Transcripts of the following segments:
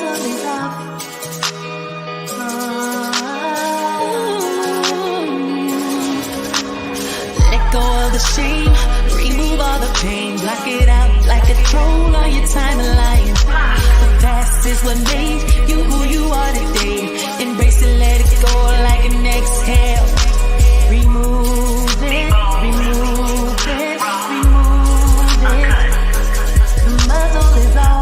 muzzle is off. Let go of the shame, remove all the pain, block it out like a troll on your timeline. The past is what made you who you are today. Embrace it, let it go like an exhale. Remove it, remove it, remove it. The muzzle is off.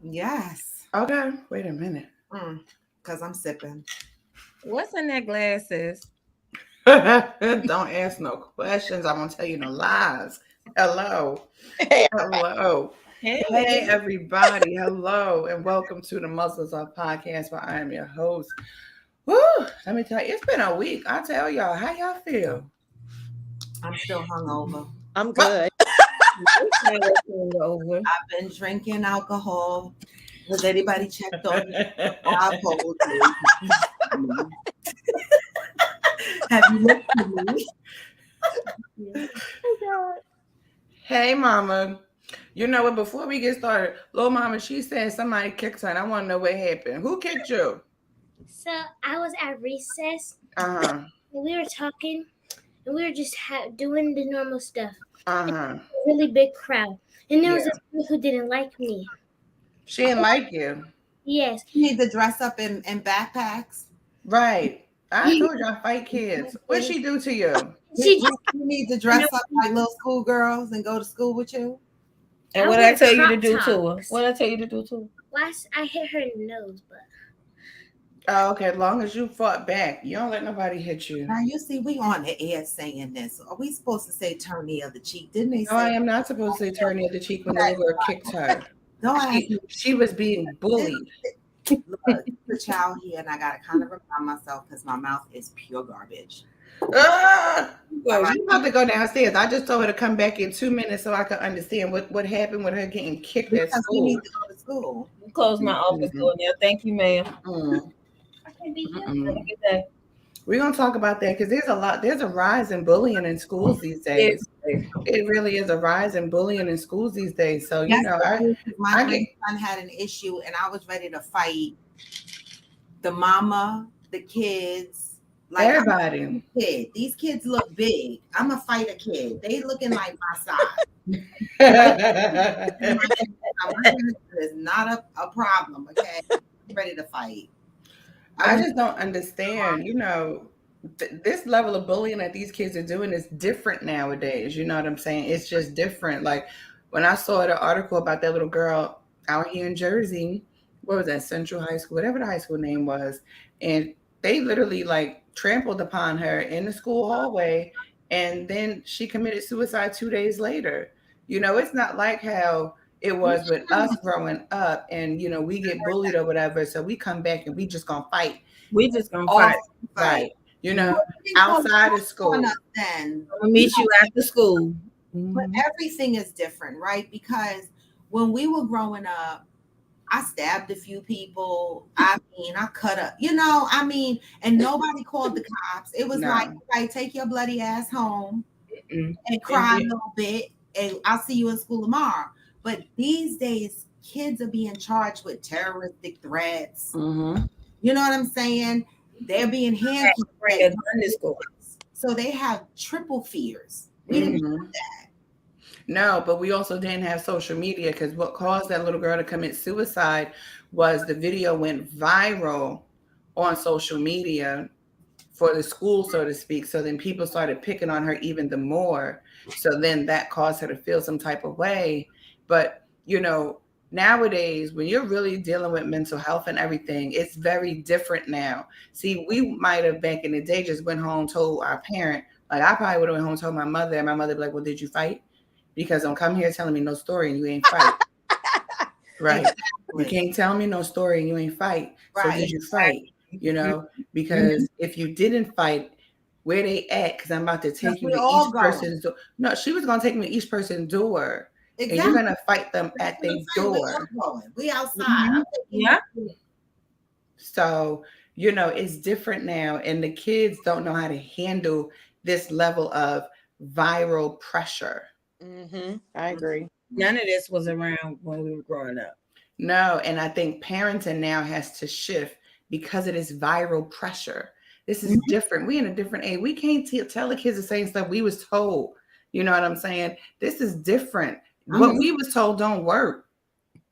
Yes. Okay, wait a minute. Because I'm sipping. What's in that glasses? Don't ask no questions. I'm gonna tell you no lies. Hello. Hello. Hey everybody. Hello and welcome to the Muzzles Up podcast where I am your host. Woo! Let me tell you, it's been a week. I tell y'all, how y'all feel? I'm still hungover. I'm good. I've been drinking alcohol. Has anybody checked on me? Have you looked at me? Hey mama. You know what? Before we get started, little mama, she said somebody kicked her and I want to know what happened. Who kicked you? So I was at recess. And we were talking, and we were just doing the normal stuff. Uh-huh. A really big crowd, and there was a girl who didn't like me. She didn't like you. Yes. You need to dress up in backpacks. Right. I told y'all fight kids. What'd she do to you? You need to dress up like little schoolgirls and go to school with you. And what I tell you to do to her? What I tell you to do to her? Last I hit her in the nose, but. Oh, okay. As long as you fought back, you don't let nobody hit you. Now you see, we on the air saying this. Are we supposed to say turn the other cheek? Didn't they say? No, I am not supposed to say turn the other cheek when the little girl kicked her. No, she was being bullied. Look, the child here, and I gotta kind of remind myself because my mouth is pure garbage. Well, you have to go downstairs. I just told her to come back in 2 minutes so I could understand what happened with her getting kicked at school. We need to go to school. You close my office door now. Thank you, ma'am. We're gonna talk about that because there's a rise in bullying in schools these days. It really is a rise in bullying in schools these days. So you know, my son had an issue and I was ready to fight the mama, the kids, like everybody. These kids look big. I'm a fight a kid. They looking like my size. It's not a problem. Okay, I'm ready to fight. I just don't understand, you know, this level of bullying that these kids are doing is different nowadays. You know what I'm saying? It's just different. Like when I saw the article about that little girl out here in Jersey, what was that, Central High School, whatever the high school name was, and they literally like trampled upon her in the school hallway, and then she committed suicide 2 days later. You know, it's not like how it was with us growing up and, you know, we get bullied or whatever. So we come back and we just gonna fight. We just gonna fight. Right. You know, outside of school. Then I'll meet you after school. But everything is different, right? Because when we were growing up, I stabbed a few people. I mean, I cut up, you know, I mean, and nobody called the cops. It was like, right, take your bloody ass home and cry a little bit, and I'll see you in school tomorrow. But these days, kids are being charged with terroristic threats. Mm-hmm. You know what I'm saying? They're being handcuffed. So they have triple fears. We didn't have that. No, but we also didn't have social media, because what caused that little girl to commit suicide was the video went viral on social media for the school, so to speak. So then people started picking on her even the more. So then that caused her to feel some type of way. But, you know, nowadays, when you're really dealing with mental health and everything, it's very different now. See, we might have back in the day just went home, told our parent, like I probably would have went home, told my mother, and my mother would be like, well, did you fight? Because don't come here telling me no story and you ain't fight. Right. Exactly. You can't tell me no story and you ain't fight. Right. So did you fight? You know, because if you didn't fight, where they at? Because I'm about to take you to each person's door. No, she was going to take me to each person's door. Exactly. And you're going to fight them at their door. We outside. Yeah. So, you know, it's different now. And the kids don't know how to handle this level of viral pressure. I agree. None of this was around when we were growing up. No, and I think parenting now has to shift because of this viral pressure. This is different. We in a different age. We can't tell the kids the same stuff we was told. You know what I'm saying? This is different. What we was told don't work.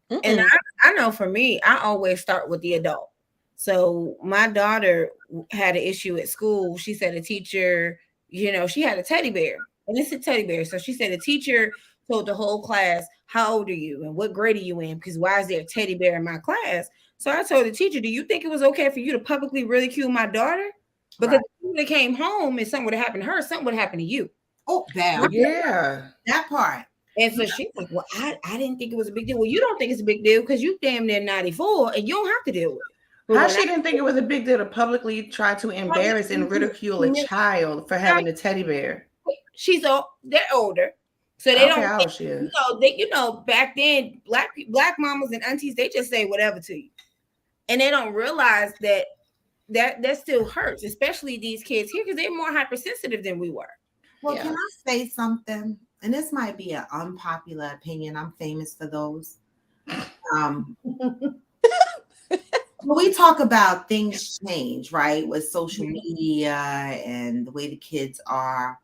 And I know for me, I always start with the adult. So my daughter had an issue at school. She said a teacher, you know, she had a teddy bear. And it's a teddy bear. So she said the teacher told the whole class, how old are you and what grade are you in? Because why is there a teddy bear in my class? So I told the teacher, do you think it was okay for you to publicly ridicule my daughter? Because if you would have came home and something would have happened to her, something would have happened to you. Oh, bad. Yeah. That part. And so she's like, well, I didn't think it was a big deal. Well, you don't think it's a big deal because you damn near 94 and you don't have to deal with it. How she didn't think it was a big deal to publicly try to embarrass and ridicule a child for having a teddy bear? They're older, so they don't. How old she is. You know, back then, black mamas and aunties, they just say whatever to you, and they don't realize that still hurts, especially these kids here because they're more hypersensitive than we were. Well, can I say something? And this might be an unpopular opinion. I'm famous for those. When we talk about things change, right, with social media and the way the kids are,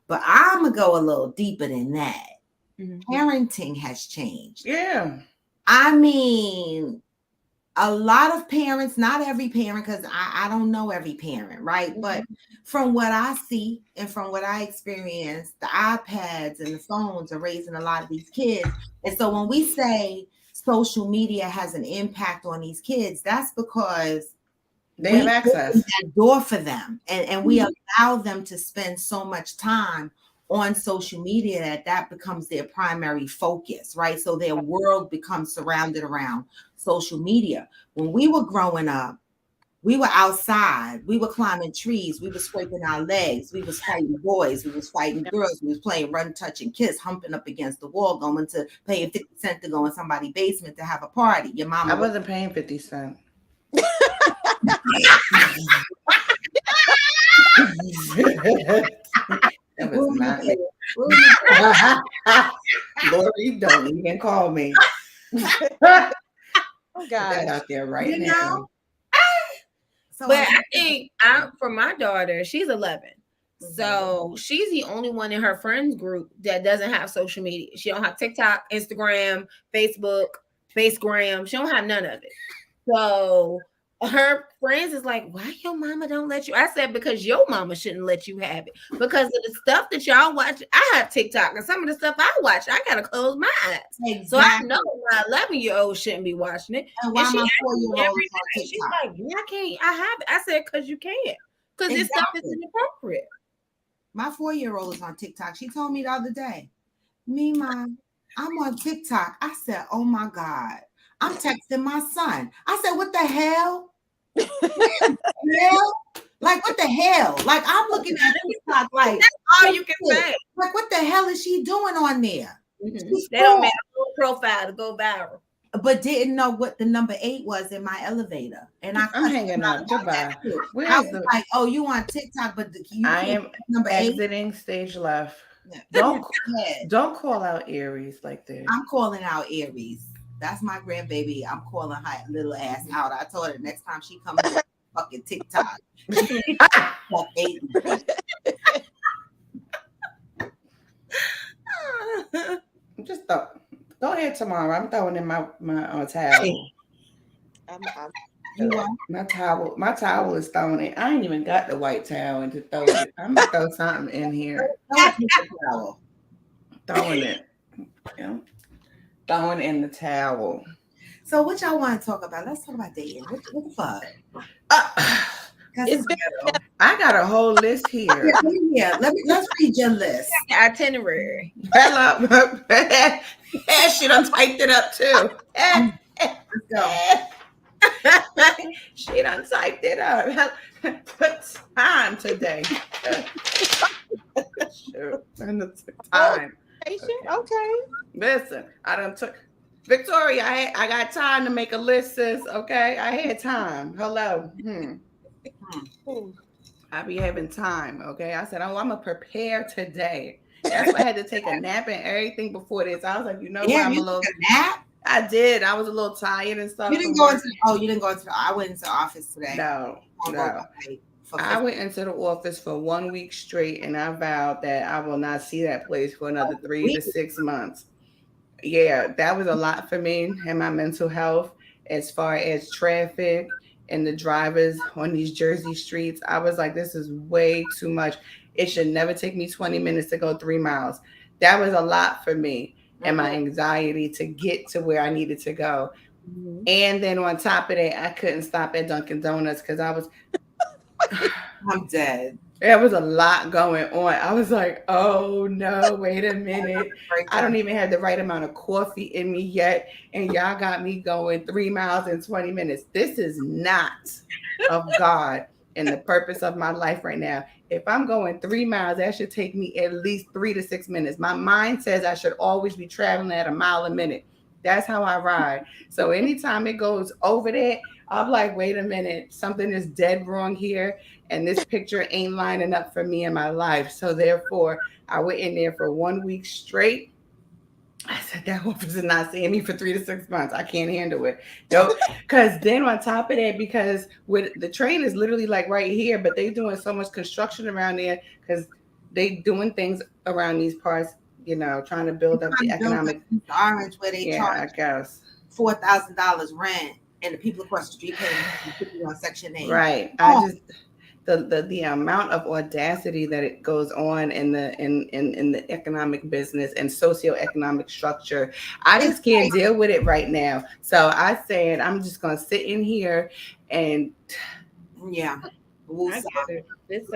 but I'm going to go a little deeper than that. Parenting has changed. Yeah. I mean, a lot of parents, not every parent, because I don't know every parent, right? But from what I see and from what I experience, the iPads and the phones are raising a lot of these kids. And so when we say social media has an impact on these kids, that's because they have access open that door for them, and we allow them to spend so much time on social media that becomes their primary focus, right? So their world becomes surrounded around social media. When we were growing up, we were outside, we were climbing trees, we were scraping our legs, we was fighting boys, we was fighting girls, we was playing run, touch, and kiss, humping up against the wall, going to paying 50 cents to go in somebody's basement to have a party. Your mama, I wasn't paying 50 cents. That was not me. Lori, don't even call me. Oh God, that out there right now. So, but I think for my daughter, she's 11. So she's the only one in her friends group that doesn't have social media. She don't have TikTok, Instagram, Facebook, Facegram. She don't have none of it. So her friends is like, why your mama don't let you? I said, because your mama shouldn't let you have it. Because of the stuff that y'all watch. I have TikTok, and some of the stuff I watch, I gotta close my eyes. Exactly. So I know my 11-year-old shouldn't be watching it. And why my 4-year-old is on TikTok? She's like, I can't. I have it. I said, because you can't. Because this stuff is inappropriate. My 4-year-old is on TikTok. She told me the other day, Mima, I'm on TikTok. I said, oh my God. I'm texting my son. I said, what the hell? Like, what the hell? Like, I'm looking at TikTok like, that's all you can say. Like, what the hell is she doing on there? They don't make a whole profile to go viral. but didn't know what the number 8 was in my elevator. And I'm hanging up. Goodbye. I Where's was the? like, oh, you on TikTok, but you I can't am number 8. exiting stage left. Yeah. Don't call out Aries like that. I'm calling out Aries. That's my grandbaby. I'm calling her little ass out. I told her next time she comes to fucking TikTok. Fuck 8. Just go ahead tomorrow. I'm throwing in my towel. My towel is thrown in. I ain't even got the white towel and to throw it. I'm gonna throw something in here. Throwing it. Yeah. Throwing in the towel. So what y'all want to talk about? Let's talk about dating. What the fuck? I got a whole list here. Yeah, let's read your list. Itinerary. Hello. She done typed it up too. Let's go. She done typed it up. Put time today. Sure. Time. Okay. Listen, I done took Victoria. I got time to make a list, sis. Okay, I had time. Hello. I be having time. Okay, I said, oh, I'm gonna prepare today. That's why I had to take a nap and everything before this. I was like, you know what? I'm a little nap. I did. I was a little tired and stuff. You didn't go into. You didn't go into. I went into the office today. No. I went into the office for 1 week straight, and I vowed that I will not see that place for another 3 to 6 months. Yeah, that was a lot for me and my mental health as far as traffic and the drivers on these Jersey streets. I was like, this is way too much. It should never take me 20 minutes to go 3 miles. That was a lot for me and my anxiety to get to where I needed to go. Mm-hmm. And then on top of that, I couldn't stop at Dunkin' Donuts because I was... I'm dead. There was a lot going on. I was like, oh no, wait a minute. I don't even have the right amount of coffee in me yet. And y'all got me going 3 miles in 20 minutes. This is not of God and the purpose of my life right now. If I'm going 3 miles, that should take me at least 3 to 6 minutes. My mind says I should always be traveling at a mile a minute. That's how I ride. So anytime it goes over that, I'm like, wait a minute, something is dead wrong here. And this picture ain't lining up for me in my life. So therefore, I went in there for 1 week straight. I said, that office is not seeing me for 3 to 6 months. I can't handle it. Nope. Because then on top of that, because with the train is literally like right here, but they doing so much construction around there because they doing things around these parts, you know, trying to build up the economic. Orange where they charge I guess $4,000 rent, and the people across the street paying on Section 8. Right. I just the amount of audacity that it goes on in the economic business and socioeconomic structure, I just can't deal with it right now. So I said I'm just gonna sit in here and I get it. It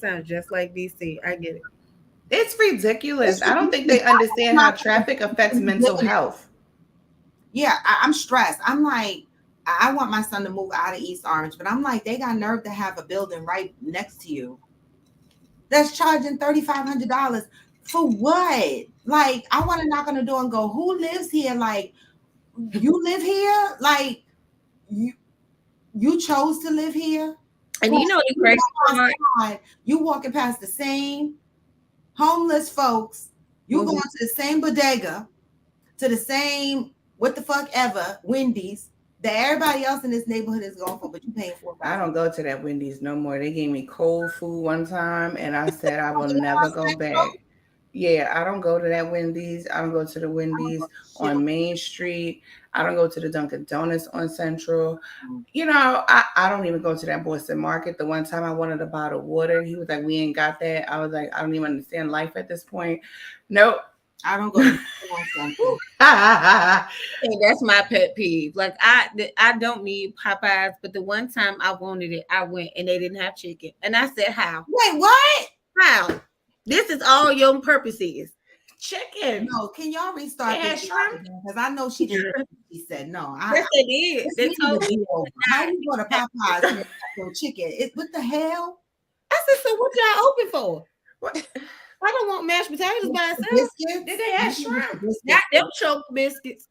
sounds just like DC. I get it. It's ridiculous. I don't think they understand how traffic affects mental health. Yeah, I'm stressed. I'm like, I want my son to move out of East Orange, but I'm like, they got nerve to have a building right next to you that's charging $3,500 for what? Like, I want to knock on the door and go, who lives here? Like, you live here? Like, you chose to live here? And you know the crazy part, you walking past the same homeless folks, you going to the same bodega, to the same what the fuck ever Wendy's that everybody else in this neighborhood is going for, but you paying for it. I don't go to that Wendy's no more. They gave me cold food one time, and I said I will never go back. Yeah, I don't go to that Wendy's. I don't go to the Wendy's on Main Street. I don't go to the Dunkin' Donuts on Central. You know, I don't even go to that Boston Market. The one time I wanted a bottle of water, he was like, we ain't got that. I was like, I don't even understand life at this point. Nope. I don't go to and that's my pet peeve. Like I don't need Popeyes, but the one time I wanted it, I went and they didn't have chicken. And I said, how? Wait, what? How? This is all your purposes. Chicken. No, can y'all restart this? Because I know she did. She said no. Yes, they did. They told me. How you go to Popeyes and no chicken? What the hell? I said, so what y'all open for? What? I don't want mashed potatoes by itself. Biscuits? Did they have shrimp? Not them choke biscuits.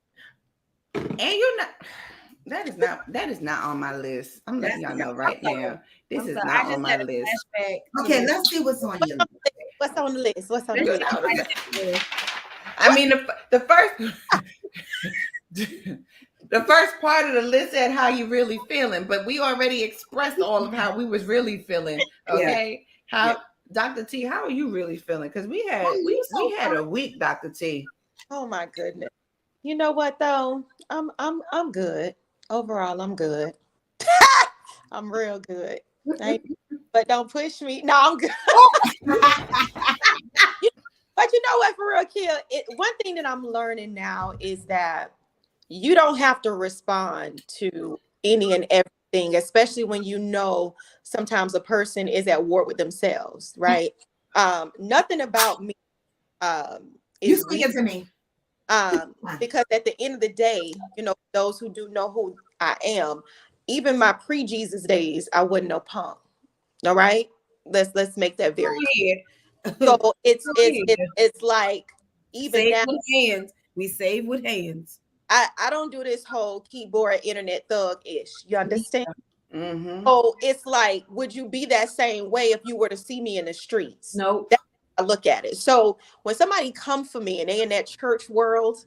And that is not on my list. I'm letting y'all know right now. This is not on my list. Okay, let's see what's on your list. What's on the list? What's on the list? I mean, the first the first part of the list said how you really feeling, but we already expressed all of how we was really feeling. Okay, Dr. T, how are you really feeling? Because we had a week, Dr. T. Oh my goodness. You know what though? I'm good. Overall, I'm good. I'm real good. But don't push me. No, I'm good. But you know what, for real, Kia, one thing that I'm learning now is that you don't have to respond to any and everything, especially when you know sometimes a person is at war with themselves, right? Nothing about me You is speak it to me. because at the end of the day, you know, those who do know who I am, even my pre-Jesus days, I wasn't no punk. All right, let's make that very clear. So it's like even save now, with hands. We save with hands. I don't do this whole keyboard internet thug-ish. You understand? Mm-hmm. So it's like, would you be that same way if you were to see me in the streets? Nope. That's how I look at it. So when somebody come for me and they in that church world,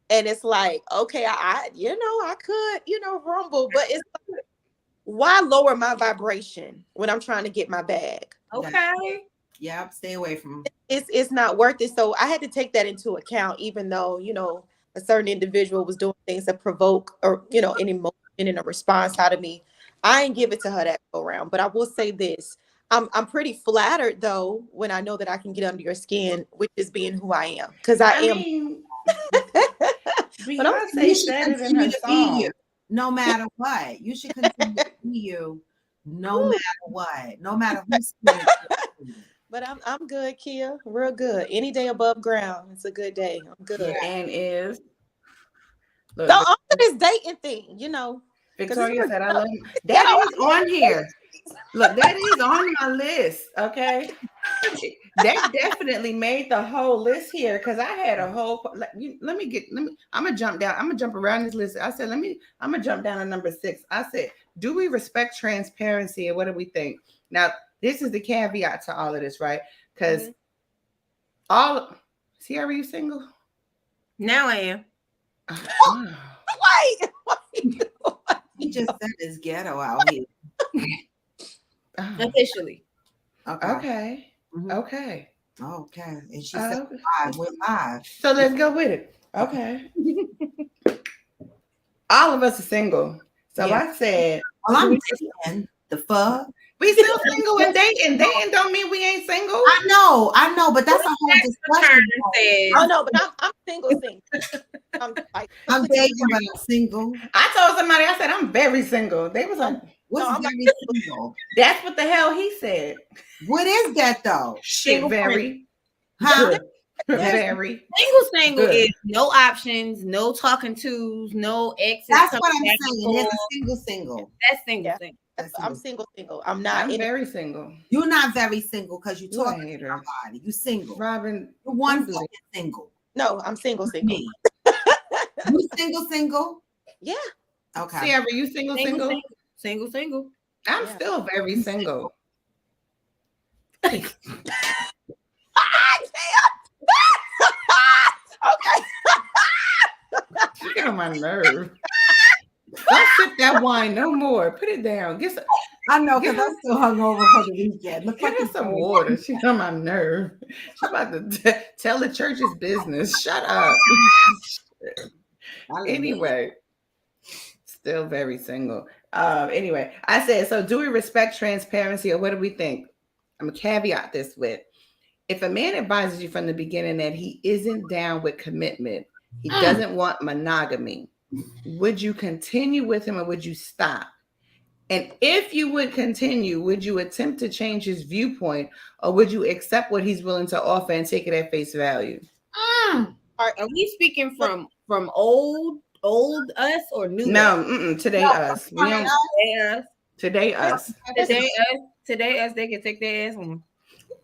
and it's like, okay, I could, rumble, but it's like, why lower my vibration when I'm trying to get my bag? Okay. Yep, stay away from them. It's not worth it. So I had to take that into account, even though, a certain individual was doing things that provoke or, an emotion and a response out of me. I ain't give it to her that go around. But I will say this. I'm pretty flattered though when I know that I can get under your skin, which is being who I am. Because I am. Mean, But Beyonce said it in her song. No matter what. You should continue to be you no matter what. No matter who's saying it. But I'm good, Kia. Real good. Any day above ground, it's a good day. I'm good. Yeah. And is So on to this dating thing, Victoria said, I love you. That is on here. Look, that is on my list. Okay. That definitely made the whole list here because I had a whole I'm gonna jump down. I'm gonna jump around this list. I said, I'm gonna jump down to number 6. I said, do we respect transparency and what do we think? Now, this is the caveat to all of this, right? Because Sierra, you single? Now I am. Wait. He just said it's ghetto out here. Officially. Okay. Mhm. Okay. Okay. And she said we're live. So let's go with it. Okay. All of us are single. So Yeah. I said, well, I'm dating. The fuck? we still single and dating. Dating don't mean we ain't single. I know, but that's a whole discussion. Oh no, but I'm single. I'm dating, but I'm single. I told somebody, I said, I'm very single. They was like, What's very single? that's what the hell he said. What is that though? Shit, very. Huh? Very. Single Good. is no options, no talking tos, no exes. That's what I'm back and saying. There's forth. a single. That's single. Yeah. Single. I'm single. I'm not. I'm very single. You're not very single because you You a talk to hater. somebody. You single. Robin, You're one Muzzle. fucking single. No, I'm single. Me. You single? Yeah. Okay. Sierra, you single? Single. I'm Yeah. still very single. Okay. You get on my nerve. Don't sip that wine no more. Put it down. I know because I'm still hungover for the weekend. Get her some water. She's on my nerve. She's about to tell the church's business. Shut up. Anyway, still very single. Anyway, I said, so do we respect transparency or what do we think? I'm gonna caveat this with, if a man advises you from the beginning that he isn't down with commitment, he doesn't want monogamy, would you continue with him or would you stop? And if you would continue, would you attempt to change his viewpoint or would you accept what he's willing to offer and take it at face value? Are we speaking from old us or new? No, today us. We don't, Today us. Today us. They can take their ass on.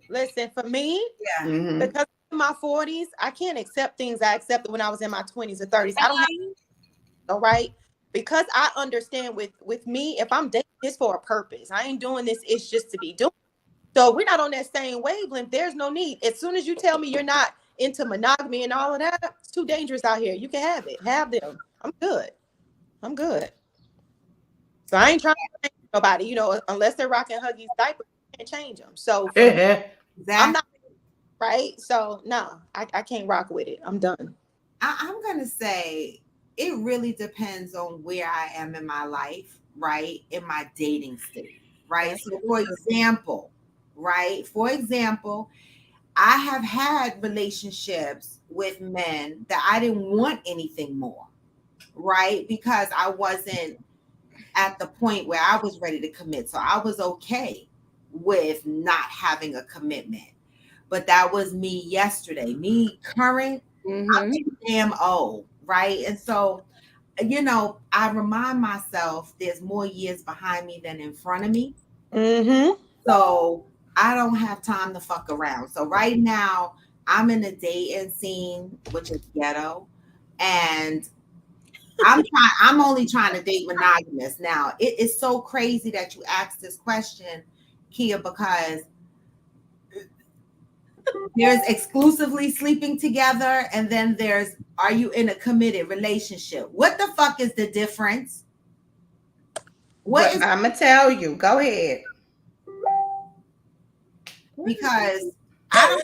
Listen, for me, Mhm. because in my 40s, I can't accept things I accepted when I was in my 20s or 30s. I don't have All right. Because I understand with me, if I'm dating this for a purpose, I ain't doing this, it's just to be doing. So we're not on that same wavelength. There's no need. As soon as you tell me you're not into monogamy and all of that, it's too dangerous out here. You can have it. Have them. I'm good. I'm good. So I ain't trying to change nobody, you know, unless they're rocking Huggies diapers, you can't change them. So for me, I'm not right. So no, I can't rock with it. I'm done. I'm going to say it really depends on where I am in my life, right? In my dating state, right? So for example, I have had relationships with men that I didn't want anything more, right? Because I wasn't at the point where I was ready to commit. So I was okay with not having a commitment. But that was me yesterday. Me current, I'm damn old, right? And so, you know, I remind myself there's more years behind me than in front of me. So I don't have time to fuck around. So right now I'm in a dating scene, which is ghetto, and I'm only trying to date monogamous. Now it is so crazy that you asked this question, Kia, because there's exclusively sleeping together, and then there's, are you in a committed relationship? What the fuck is the difference? I'm gonna tell you. Go ahead. Because I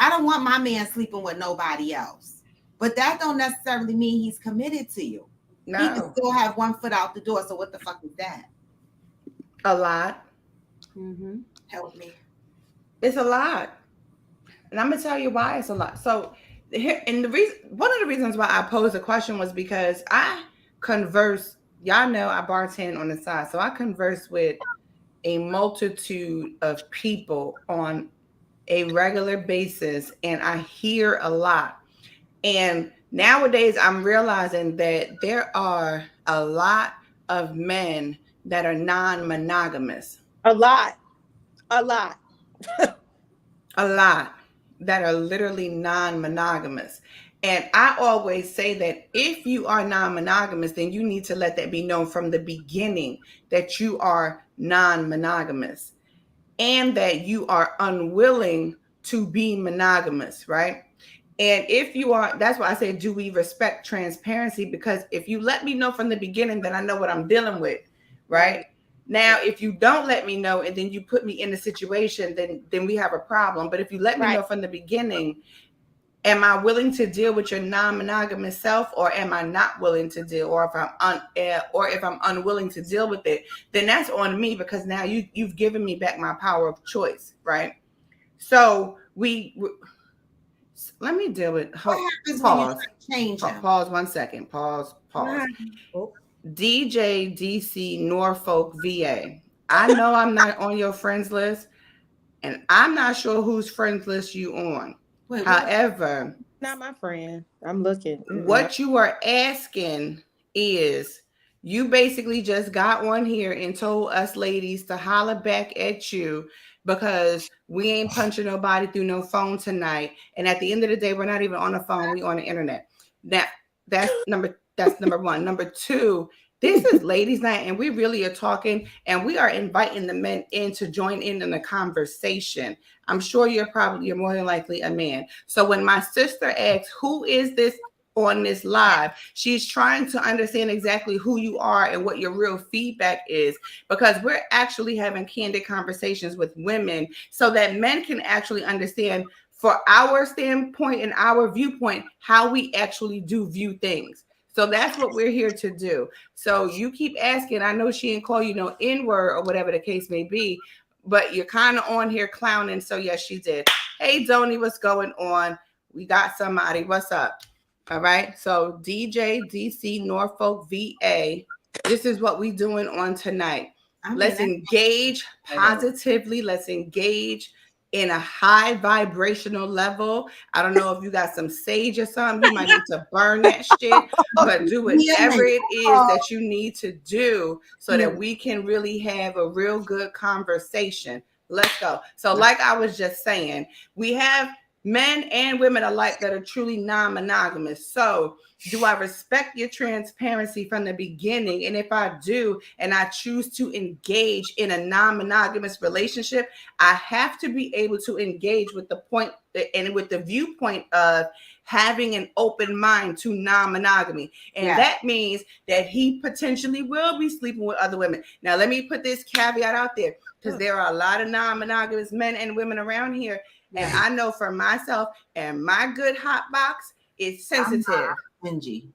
don't want my man sleeping with nobody else. But that don't necessarily mean he's committed to you. No. He can still have one foot out the door. So what the fuck is that? A lot. Help me. It's a lot. And I'm gonna tell you why it's a lot. So here, and one of the reasons why I posed the question was because I converse, y'all know I bartend on the side. So I converse with a multitude of people on a regular basis, and I hear a lot. And nowadays I'm realizing that there are a lot of men that are non-monogamous. A lot That are literally non-monogamous. And I always say that if you are non-monogamous, then you need to let that be known from the beginning that you are non-monogamous and that you are unwilling to be monogamous, right? And if you are, that's why I say, do we respect transparency? Because if you let me know from the beginning, then I know what I'm dealing with, right? Now, if you don't let me know and then you put me in a situation, then we have a problem. But if you let me know from the beginning, am I willing to deal with your non-monogamous self, or am I not willing to deal, or if I'm unwilling to deal with it, then that's on me, because now you've given me back my power of choice, right? So let me deal with. Pause 1 second. Pause. DJ DC Norfolk VA. I know I'm not on your friends list, and I'm not sure whose friends list you on. However, not my friend. I'm looking. What you are asking is, you basically just got on here and told us ladies to holler back at you because we ain't punching nobody through no phone tonight. And at the end of the day, we're not even on the phone. We on the internet. That's number one. Number two, this is ladies' night, and we really are talking, and we are inviting the men in to join in the conversation. I'm sure you're more than likely a man. So when my sister asks, who is this on this live, she's trying to understand exactly who you are and what your real feedback is, because we're actually having candid conversations with women so that men can actually understand, for our standpoint and our viewpoint, how we actually do view things. So that's what we're here to do. So you keep asking. I know she didn't call you no N-word or whatever the case may be, but you're kind of on here clowning. So yes, she did. Hey, Doni, what's going on? We got somebody. What's up? All right. So DJ DC Norfolk VA. This is what we doing on tonight. Let's engage positively. Let's engage in a high vibrational level. I don't know if you got some sage or something. You might need to burn that shit, but do whatever it is that you need to do so that we can really have a real good conversation. Let's go. So like I was just saying, we have Men and women alike that are truly non-monogamous. So do I respect your transparency from the beginning? And if I do, and I choose to engage in a non-monogamous relationship, I have to be able to engage with the point and with the viewpoint of having an open mind to non-monogamy. And that means that he potentially will be sleeping with other women. Now, let me put this caveat out there, because there are a lot of non-monogamous men and women around here. And I know for myself, and my good hot box is sensitive. Stingy.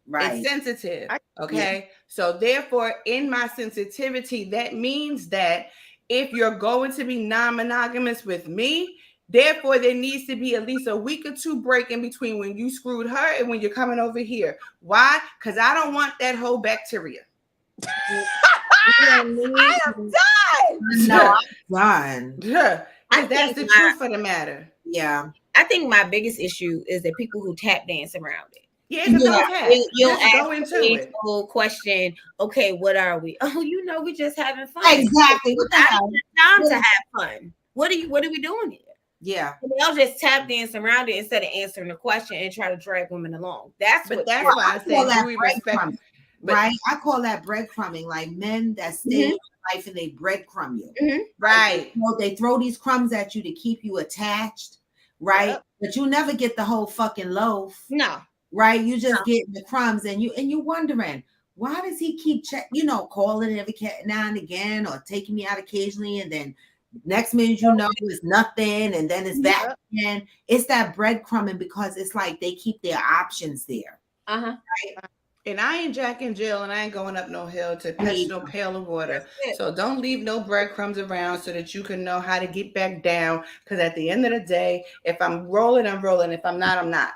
Right. It's sensitive. Okay. So therefore, in my sensitivity, that means that if you're going to be non-monogamous with me, therefore there needs to be at least a week or two break in between when you screwed her and when you're coming over here. Why? Because I don't want that whole bacteria. I am done. No, I'm done. Yeah. That's the truth of the matter. Yeah. I think my biggest issue is that people who tap dance around it. Yeah, you'll ask a whole question. Okay, what are we? Oh, we just having fun. Exactly. What the hell? Time to have fun. What are we doing here? Yeah. They'll just tap dance around it instead of answering the question and try to drag women along. That's why I said do we respect. Right, I call that breadcrumbing, like men that stay in life and they breadcrumb you. Right. They throw these crumbs at you to keep you attached, right? Yep. But you never get the whole fucking loaf. No. Right? You just get the crumbs, and you're wondering, why does he keep calling every now and again, or taking me out occasionally, and then next minute it's nothing, and then it's back again. It's that breadcrumbing, because it's like they keep their options there. Right? And I ain't Jack in jail, and I ain't going up no hill to fetch no pail of water. So don't leave no breadcrumbs around so that you can know how to get back down. Because at the end of the day, if I'm rolling, I'm rolling. If I'm not, I'm not.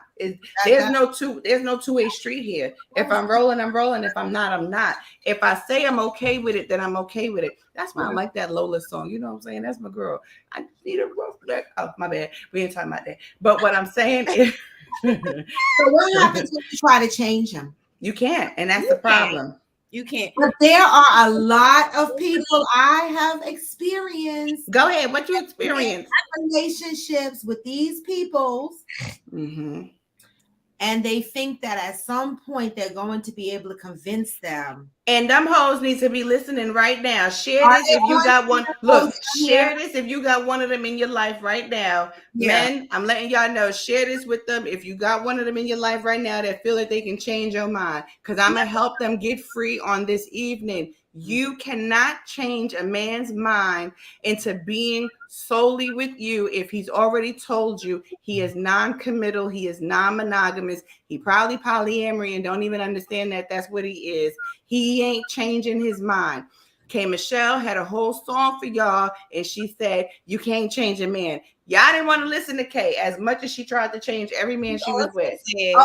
There's no two-way street here. If I'm rolling, I'm rolling. If I'm not, I'm not. If I say I'm okay with it, then I'm okay with it. That's why I like that Lola song. You know what I'm saying? That's my girl. I need a rough neck. Oh, my bad. We ain't talking about that. But what I'm saying is, so what happens when you try to change him? You can't, and that's the problem. You can't. But there are a lot of people I have experienced. Go ahead. What you experienced? Relationships with these people. And they think that at some point they're going to be able to convince them. And them hoes need to be listening right now. Share this if you got one. Look, share this if you got one of them in your life right now. Men, I'm letting y'all know. Share this with them if you got one of them in your life right now that feel like they can change your mind. Because I'm going to help them get free on this evening. You cannot change a man's mind into being solely with you if he's already told you he is non-committal, he is non-monogamous, he probably polyamory and don't even understand that that's what he is. He ain't changing his mind. K. Michelle had a whole song for y'all, and she said, you can't change a man. Y'all didn't want to listen to Kay as much as she tried to change every man she was with. You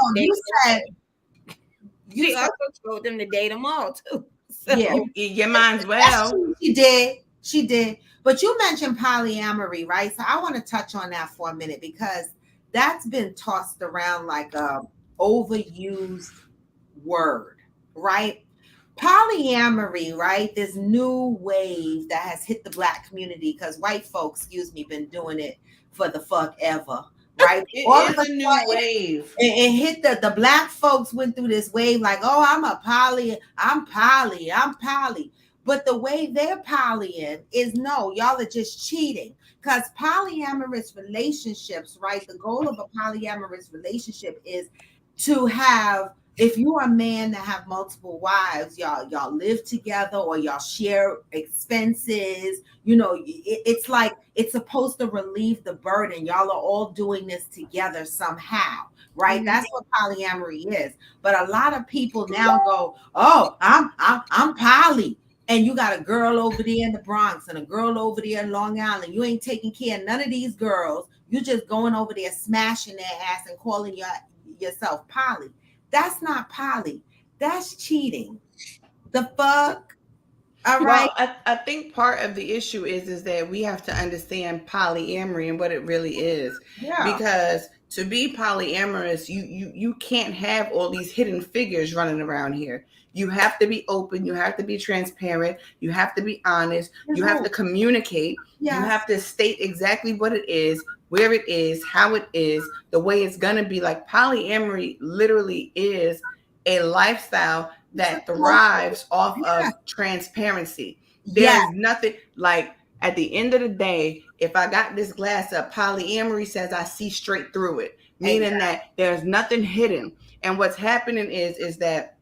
also told them to date them all, too. So, your mind's well. She did. But you mentioned polyamory, right? So I want to touch on that for a minute, because that's been tossed around like a overused word, right? Polyamory, right? This new wave that has hit the Black community, because white folks, been doing it for the fuck ever. Right, it is a new wave. It hit the Black folks went through this wave like, oh, I'm poly. But the way they're polying is no, y'all are just cheating. Because polyamorous relationships, right? The goal of a polyamorous relationship is to have, if you're a man that have multiple wives, y'all live together, or y'all share expenses. It's like it's supposed to relieve the burden. Y'all are all doing this together somehow, right? Mm-hmm. That's what polyamory is. But a lot of people now go, oh, I'm poly. And you got a girl over there in the Bronx and a girl over there in Long Island. You ain't taking care of none of these girls. You just going over there smashing their ass and calling yourself poly. That's not poly. That's cheating. The fuck? All right. Well, I think part of the issue is that we have to understand polyamory and what it really is. Yeah. Because to be polyamorous, you can't have all these hidden figures running around here. You have to be open. You have to be transparent. You have to be honest. You have to communicate. Yes. You have to state exactly what it is. where it is, how it is, the way it's going to be. Like polyamory literally is a lifestyle that thrives off of transparency. There's nothing like, at the end of the day, if I got this glass up, polyamory says I see straight through it, meaning that there's nothing hidden. And what's happening is that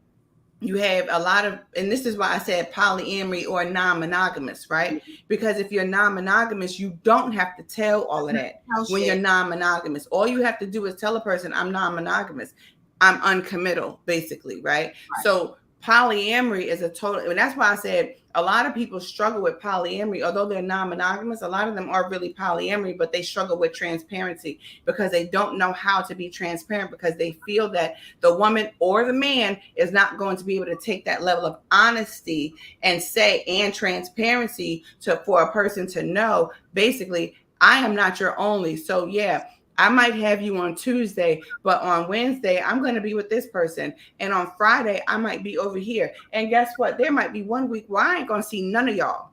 you have a lot of, and this is why I said polyamory or non-monogamous, right? Because if you're non-monogamous, you don't have to tell all of that when you're non-monogamous. All you have to do is tell a person, I'm non-monogamous. I'm uncommittal, basically, right? So polyamory is a total, and that's why I said a lot of people struggle with polyamory, although they're non-monogamous. A lot of them are really polyamory, but they struggle with transparency because they don't know how to be transparent, because they feel that the woman or the man is not going to be able to take that level of honesty and say, and transparency for a person to know, basically, I am not your only. So yeah, I might have you on Tuesday, but on Wednesday, I'm going to be with this person. And on Friday, I might be over here. And guess what? There might be one week where I ain't going to see none of y'all,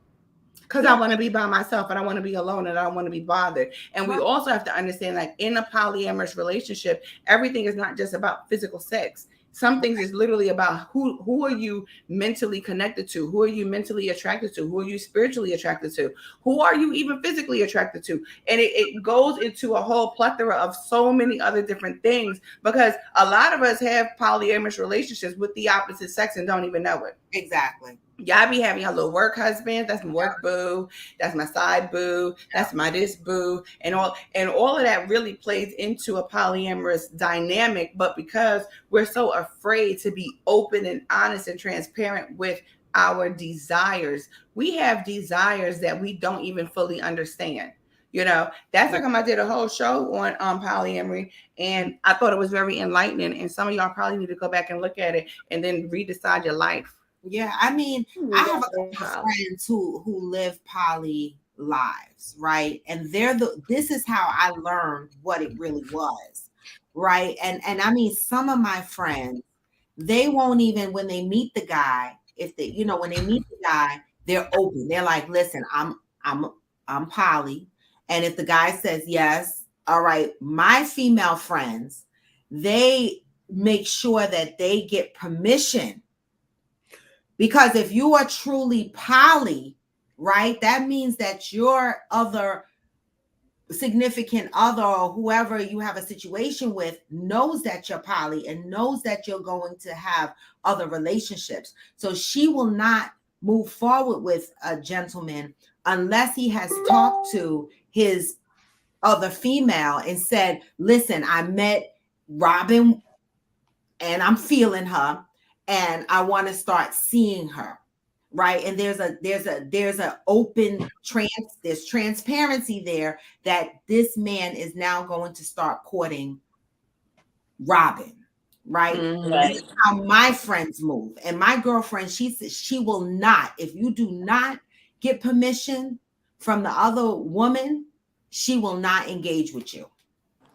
because I want to be by myself and I want to be alone and I don't want to be bothered. And we also have to understand, like, in a polyamorous relationship, everything is not just about physical sex. Some things is literally about who are you mentally connected to? Who are you mentally attracted to? Who are you spiritually attracted to? Who are you even physically attracted to? And it goes into a whole plethora of so many other different things, because a lot of us have polyamorous relationships with the opposite sex and don't even know it. Exactly. Y'all be having your little work husband. That's my work boo. That's my side boo. That's my this boo. And all of that really plays into a polyamorous dynamic. But because we're so afraid to be open and honest and transparent with our desires, we have desires that we don't even fully understand. You know, that's like I did a whole show on polyamory, and I thought it was very enlightening. And some of y'all probably need to go back and look at it and then redecide your life. Yeah, I mean, I have a couple of friends who live poly lives, right? And this is how I learned what it really was, right? And I mean, some of my friends, they won't even, when they meet the guy, if they, when they meet the guy, they're open. They're like, listen, I'm poly. And if the guy says yes, all right, my female friends, they make sure that they get permission. Because if you are truly poly, right, that means that your other significant other or whoever you have a situation with knows that you're poly and knows that you're going to have other relationships. So she will not move forward with a gentleman unless he has talked to his other female and said, listen, I met Robin and I'm feeling her, and I want to start seeing her, right? And there's a open there's transparency there that this man is now going to start courting Robin, right? Mm-hmm. This is how my friends move. And my girlfriend, she says she will not, if you do not get permission from the other woman, she will not engage with you.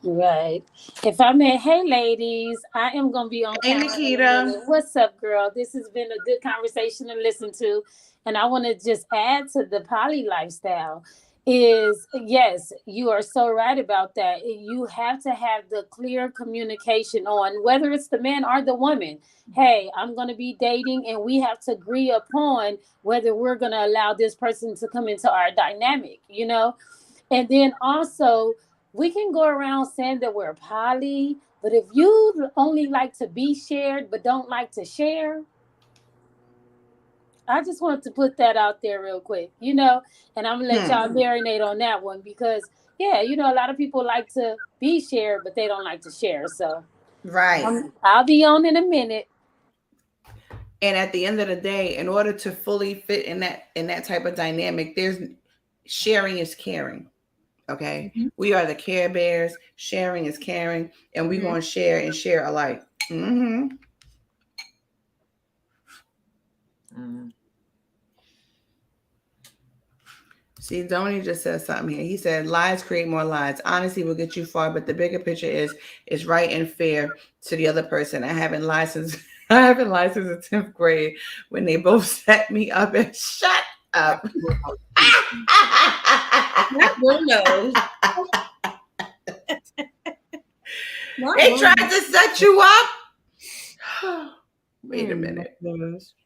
Right. If I may, hey ladies, I am gonna be on camera. Hey Nikita. What's up, girl? This has been a good conversation to listen to. And I want to just add to the poly lifestyle is, yes, you are so right about that. You have to have the clear communication on whether it's the man or the woman. Hey, I'm going to be dating, and we have to agree upon whether we're going to allow this person to come into our dynamic, And then also, we can go around saying that we're poly, but if you only like to be shared but don't like to share, I just want to put that out there real quick, and I'm going to let y'all marinate on that one because, yeah, a lot of people like to be shared, but they don't like to share. So right. I'll be on in a minute. And at the end of the day, in order to fully fit in that type of dynamic, there's sharing is caring. Okay. Mm-hmm. We are the Care Bears. Sharing is caring, and we're going to share and share alike. Mm-hmm. Mm. See, Donnie just said something here. He said, lies create more lies. Honesty will get you far, but the bigger picture is right and fair to the other person. I haven't lied since the 10th grade when they both set me up and shut up. Not Bruno. They tried to set you up. Wait a minute.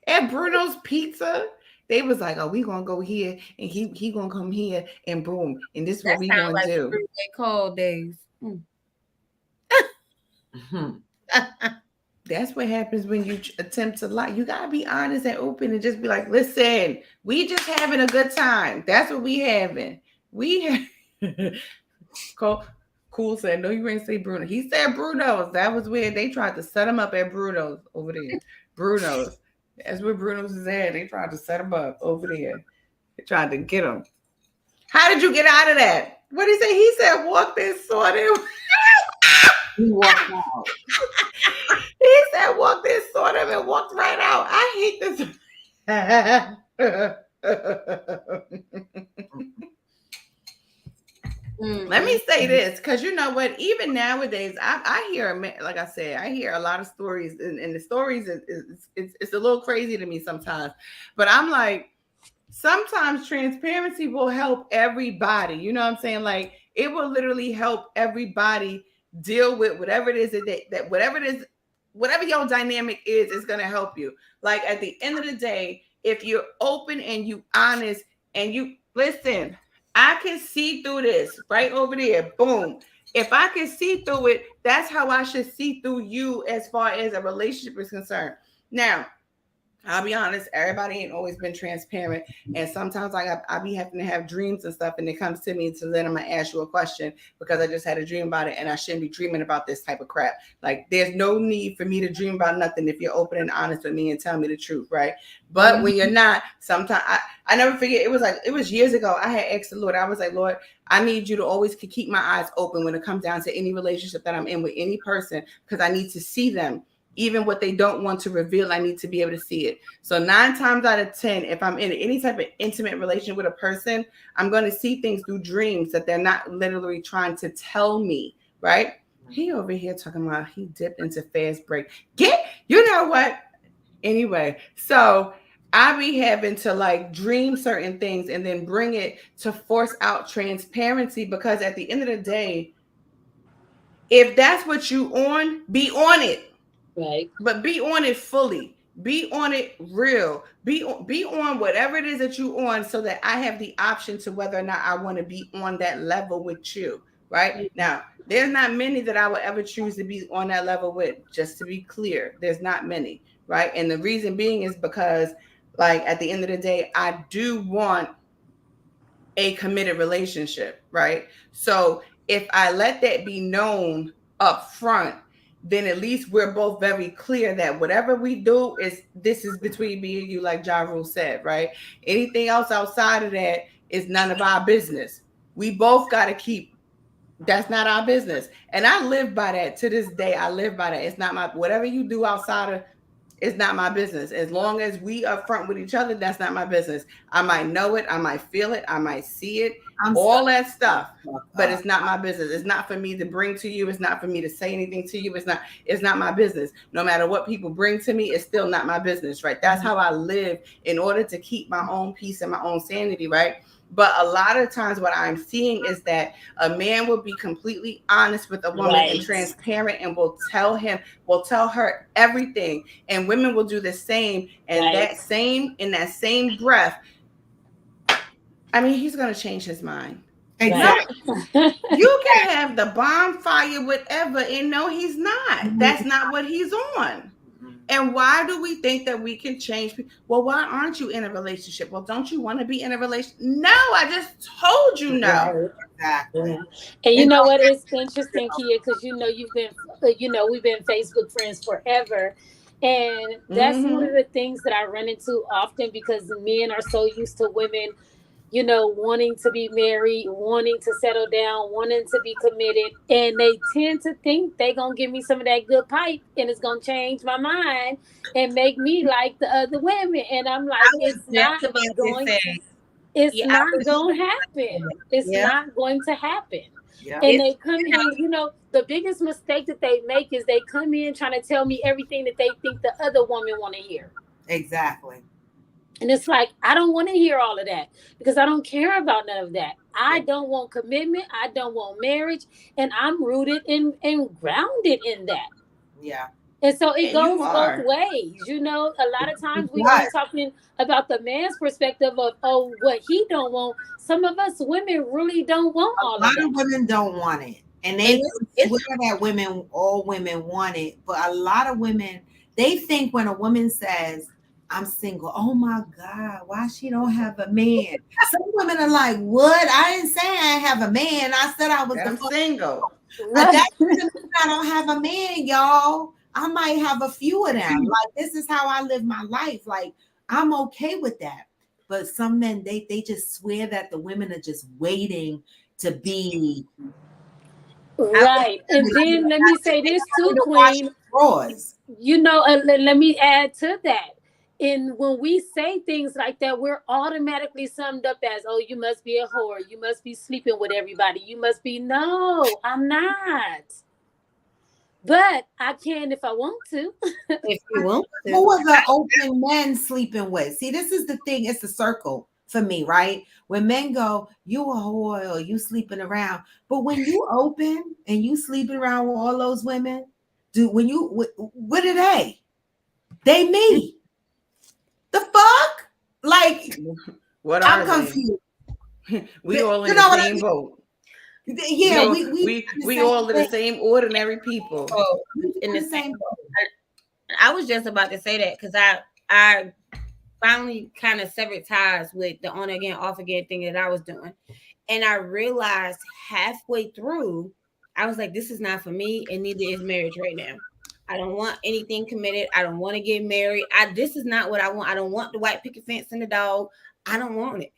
At Bruno's Pizza, they was like, "Oh, we gonna go here, and he gonna come here, and boom, and this is what we gonna do." They cold days. That's what happens when you attempt to lie. You gotta be honest and open, and just be like, "Listen, we just having a good time. That's what we having. We have." Cool said, "No, you ain't say Bruno." He said Bruno's. That was weird. They tried to set him up at Bruno's over there. Bruno's. That's where Bruno's is at. They tried to set him up over there. They tried to get him. How did you get out of that? What did he say? He said, "Walk this, saw them." He walked out. He said, "Walk this, saw them," and walked right out. I hate this. Let me say this, because you know what? Even nowadays, I hear, like I said, I hear a lot of stories, and the stories it's a little crazy to me sometimes. But I'm like, sometimes transparency will help everybody. You know what I'm saying? Like, it will literally help everybody deal with whatever it is that whatever it is, whatever your dynamic is, it's gonna help you. Like, at the end of the day, if you're open and you honest and you listen. I can see through this right over there. Boom. If I can see through it, that's how I should see through you as far as a relationship is concerned. Now, I'll be honest, everybody ain't always been transparent. And sometimes I be having to have dreams and stuff, and it comes to me to then I'm gonna ask you a question because I just had a dream about it, and I shouldn't be dreaming about this type of crap. Like, there's no need for me to dream about nothing if you're open and honest with me and tell me the truth, right? But when you're not, sometimes I never forget, it was years ago. I had asked the Lord, I was like, "Lord, I need you to always keep my eyes open when it comes down to any relationship that I'm in with any person, because I need to see them. Even what they don't want to reveal, I need to be able to see it." So 9 times out of 10, if I'm in any type of intimate relation with a person, I'm going to see things through dreams that they're not literally trying to tell me, right? He over here talking about he dipped into fast break. You know what? Anyway, so I be having to like dream certain things and then bring it to force out transparency, because at the end of the day, if that's what you on, be on it. Right. But be on it fully. Be on it real. Be on whatever it is that you on, so that I have the option to whether or not I want to be on that level with you. Right? Now, there's not many that I would ever choose to be on that level with, just to be clear. There's not many, right? And the reason being is because, like, at the end of the day, I do want a committed relationship, right? So if I let that be known up front, then at least we're both very clear that whatever we do this is between me and you, like Ja Rule said, right? Anything else outside of that is none of our business. We both got to keep, that's not our business. And I live by that to this day. I live by that. It's not my, whatever you do outside of, it's not my business. As long as we are front with each other, that's not my business. I might know it, I might feel it, I might see it, all that stuff, but it's not my business. It's not for me to bring to you. It's not for me to say anything to you. It's not my business. No matter what people bring to me, it's still not my business, right? That's how I live in order to keep my own peace and my own sanity, right? But a lot of times what I'm seeing is that a man will be completely honest with a woman and transparent, and will tell her everything. And women will do the same. And in that same breath, I mean, he's going to change his mind. Exactly. You can have the bonfire, whatever, and no, he's not. That's not what he's on. And why do we think that we can change people? Well, why aren't you in a relationship? Well, don't you want to be in a relationship? No, I just told you no. Exactly. And you know what? It's interesting, Kia, because we've been Facebook friends forever. And that's one of the things that I run into often, because men are so used to women, wanting to be married, wanting to settle down, wanting to be committed. And they tend to think they're going to give me some of that good pipe, and it's going to change my mind and make me like the other women. And I'm like, it's not going to happen. It's not going to happen. Yeah. And they come in, the biggest mistake that they make is they come in trying to tell me everything that they think the other woman want to hear. Exactly. And it's like, I don't want to hear all of that because I don't care about none of that. I don't want commitment. I don't want marriage. And I'm rooted and grounded in that. Yeah. And so it And you goes both are. ways. You know, a lot of It times we only does. talking about the man's perspective of, oh, what he don't want. Some of us women really don't want all A of lot of that. women don't want it. And And they it's swear that all women want it. But a lot of women, they think when a woman says, I'm single, oh my God, why she don't have a man? Some women are like, what? I didn't say I have a man. I said I was That the I'm first. single. That Right. doesn't mean I don't have a man, y'all. I might have a few of them. Like, this is how I live my life. Like, I'm okay with that. But some men, they just swear that the women are just waiting to be Right. And then let me say this too, to wash Queen. drawers. You know, let me add to that. And when we say things like that, we're automatically summed up as, oh, you must be a whore. You must be sleeping with everybody. You must be. No, I'm not. But I can if I want to. if you want to. Who are the open men sleeping with? See, this is the thing. It's a circle for me, right? When men go, you a whore or you sleeping around. But when you open and you sleeping around with all those women, what are they? They me. The fuck? Like, What I'm are they? confused. We all in You the know what I same mean? boat. Yeah, We all are the same ordinary people. Oh, in the same. I was just about to say that because I finally kind of severed ties with the on again, off again thing that I was doing. And I realized halfway through, I was like, this is not for me, and neither is marriage right now. I don't want anything committed. I don't want to get married. This is not what I want. I don't want the white picket fence and the dog. I don't want it.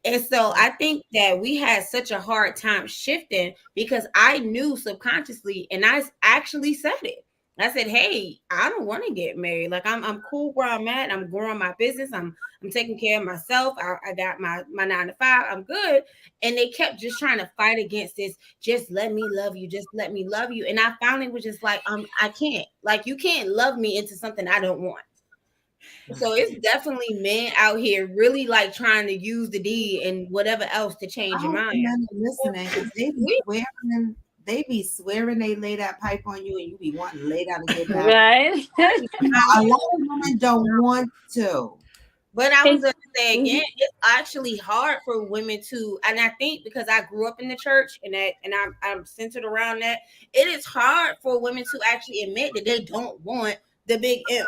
And so I think that we had such a hard time shifting because I knew subconsciously, and I actually said it. I said, "Hey, I don't want to get married. Like I'm cool where I'm at. I'm growing my business. I'm taking care of myself. I got my 9 to 5. I'm good." And they kept just trying to fight against this. Just let me love you. Just let me love you. And I finally was just like, I can't. Like you can't love me into something I don't want. So it's definitely men out here really like trying to use the D and whatever else to change I your hope mind. the men are listening because they be swearing they lay that pipe on you and you be wanting to lay down and get back. Right. A lot of women don't want to. But I was And- going to say again, it's actually hard for women to, and I think because I grew up in the church and I'm centered around that, it is hard for women to actually admit that they don't want the big M.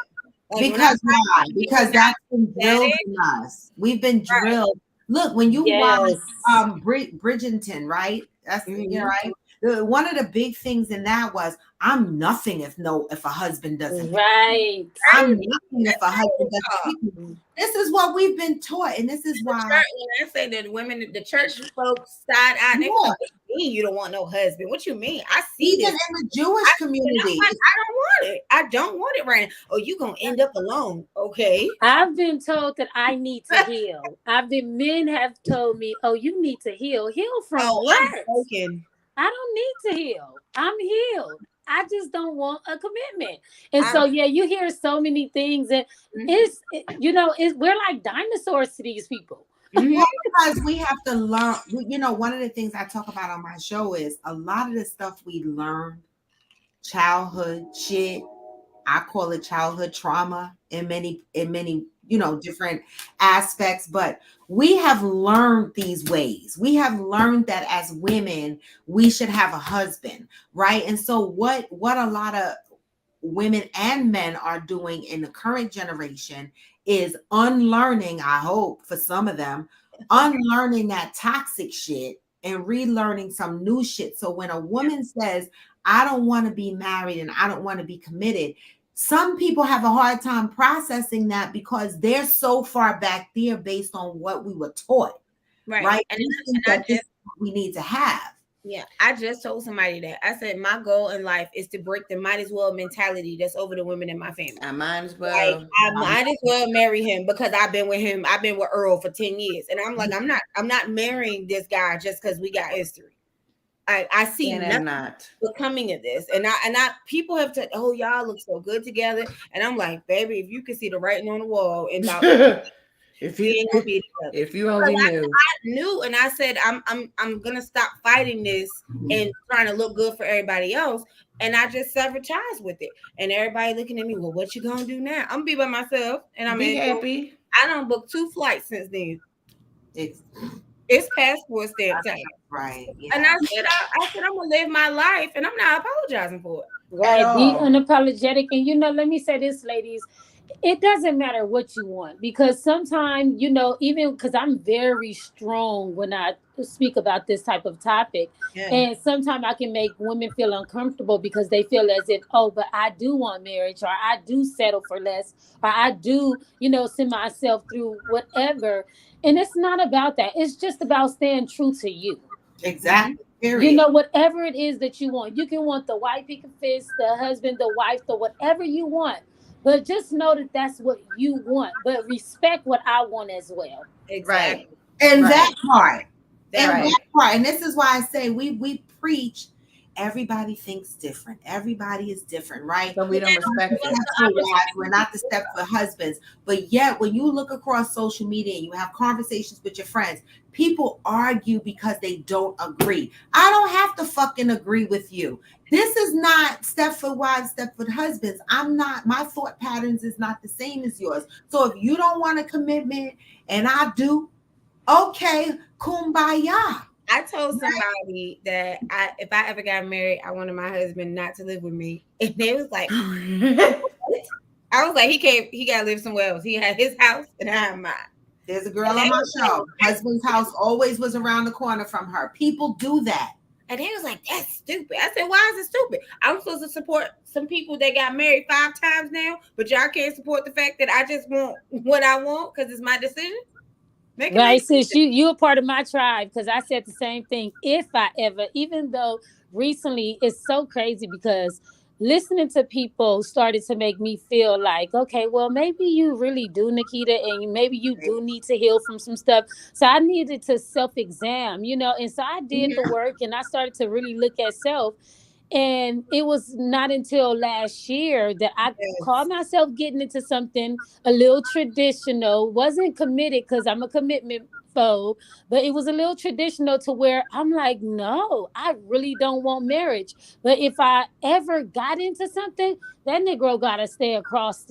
Like Because why? Because that's been drilled it, in us. We've been drilled. Look, when you watch yes. Bridgerton, right? That's Mhm. right. One of the big things in that was I'm nothing if a husband doesn't. Right. I'm nothing if a husband doesn't. This is what we've been taught, and this is why. When I say that women, the church folks side eye, they Yeah. like, what you mean you don't want no husband? What you mean? I see Even this. in the Jewish community, I don't want it. I don't want it right now. Oh, you gonna end up alone? Okay. I've been told that I need to heal. Men have told me, "Oh, you need to heal. Heal from Oh, what? I'm broken. I don't need to heal. I'm healed. I just don't want a commitment." And so, yeah, you hear so many things, and we're like dinosaurs to these people. Well, because we have to learn. One of the things I talk about on my show is a lot of the stuff we learn, childhood shit. I call it childhood trauma in many different aspects, but we have learned these ways. We have learned that as women, we should have a husband, right? And so what a lot of women and men are doing in the current generation is unlearning, I hope for some of them, unlearning that toxic shit and relearning some new shit. So when a woman says, I don't want to be married and I don't want to be committed, some people have a hard time processing that because they're so far back there based on what we were taught. Right? And this is what we need to have. Yeah, I just told somebody that. I said my goal in life is to break the might as well mentality that's over the women in my family. I might as well. Like, I might as well marry him because I've been with him. I've been with Earl for 10 years. And I'm like, I'm not marrying this guy just because we got history. I see nothing coming of this. And I people have said, oh, y'all look so good together. And I'm like, baby, if you can see the writing on the wall in about If we ain't gonna be together. if you only knew. I knew, and I said I'm gonna stop fighting this and trying to look good for everybody else, and I just severed ties with it. And everybody looking at me, well, what you gonna do now? I'm gonna be by myself, and I'm Be happy. I don't book 2 flights since then. It's passport stamp time, right? Yeah. And I said I'm gonna live my life, and I'm not apologizing for it. Right, be unapologetic. And let me say this, ladies, it doesn't matter what you want, because sometimes, even because I'm very strong when I speak about this type of topic, and sometimes I can make women feel uncomfortable because they feel as if, oh, but I do want marriage, or I do settle for less, or I do, send myself through whatever. And it's not about that. It's just about staying true to you. Exactly. Period. Whatever it is that you want. You can want the white picket fence, the husband, the wife, the whatever you want. But just know that that's what you want. But respect what I want as well. Exactly. Right. And Right. that part. Right. That part. And this is why I say we preach. Everybody thinks different. Everybody is different, right? So we don't respect it. We're not the Stepford husbands. But yet, when you look across social media and you have conversations with your friends, people argue because they don't agree. I don't have to fucking agree with you. This is not Stepford wives, Stepford husbands. My thought patterns is not the same as yours. So if you don't want a commitment and I do, okay, kumbaya. I told somebody that if I ever got married, I wanted my husband not to live with me. And they was like, I was like, he got to live somewhere else. He had his house and I had mine. There's a girl on my show. Husband's house always was around the corner from her. People do that. And they was like, that's stupid. I said, why is it stupid? I'm supposed to support some people that got married 5 times now, but y'all can't support the fact that I just want what I want because it's my decision. Right, sis, you're a part of my tribe, because I said the same thing. If I ever, even though recently it's so crazy, because listening to people started to make me feel like, okay, well, maybe you really do, Nikita, and maybe you do need to heal from some stuff. So I needed to self-exam, and so I did the work, and I started to really look at self. And it was not until last year that I called myself getting into something a little traditional. Wasn't committed because I'm a commitment phobe, but it was a little traditional to where I'm like, no, I really don't want marriage. But if I ever got into something, that Negro got to stay across,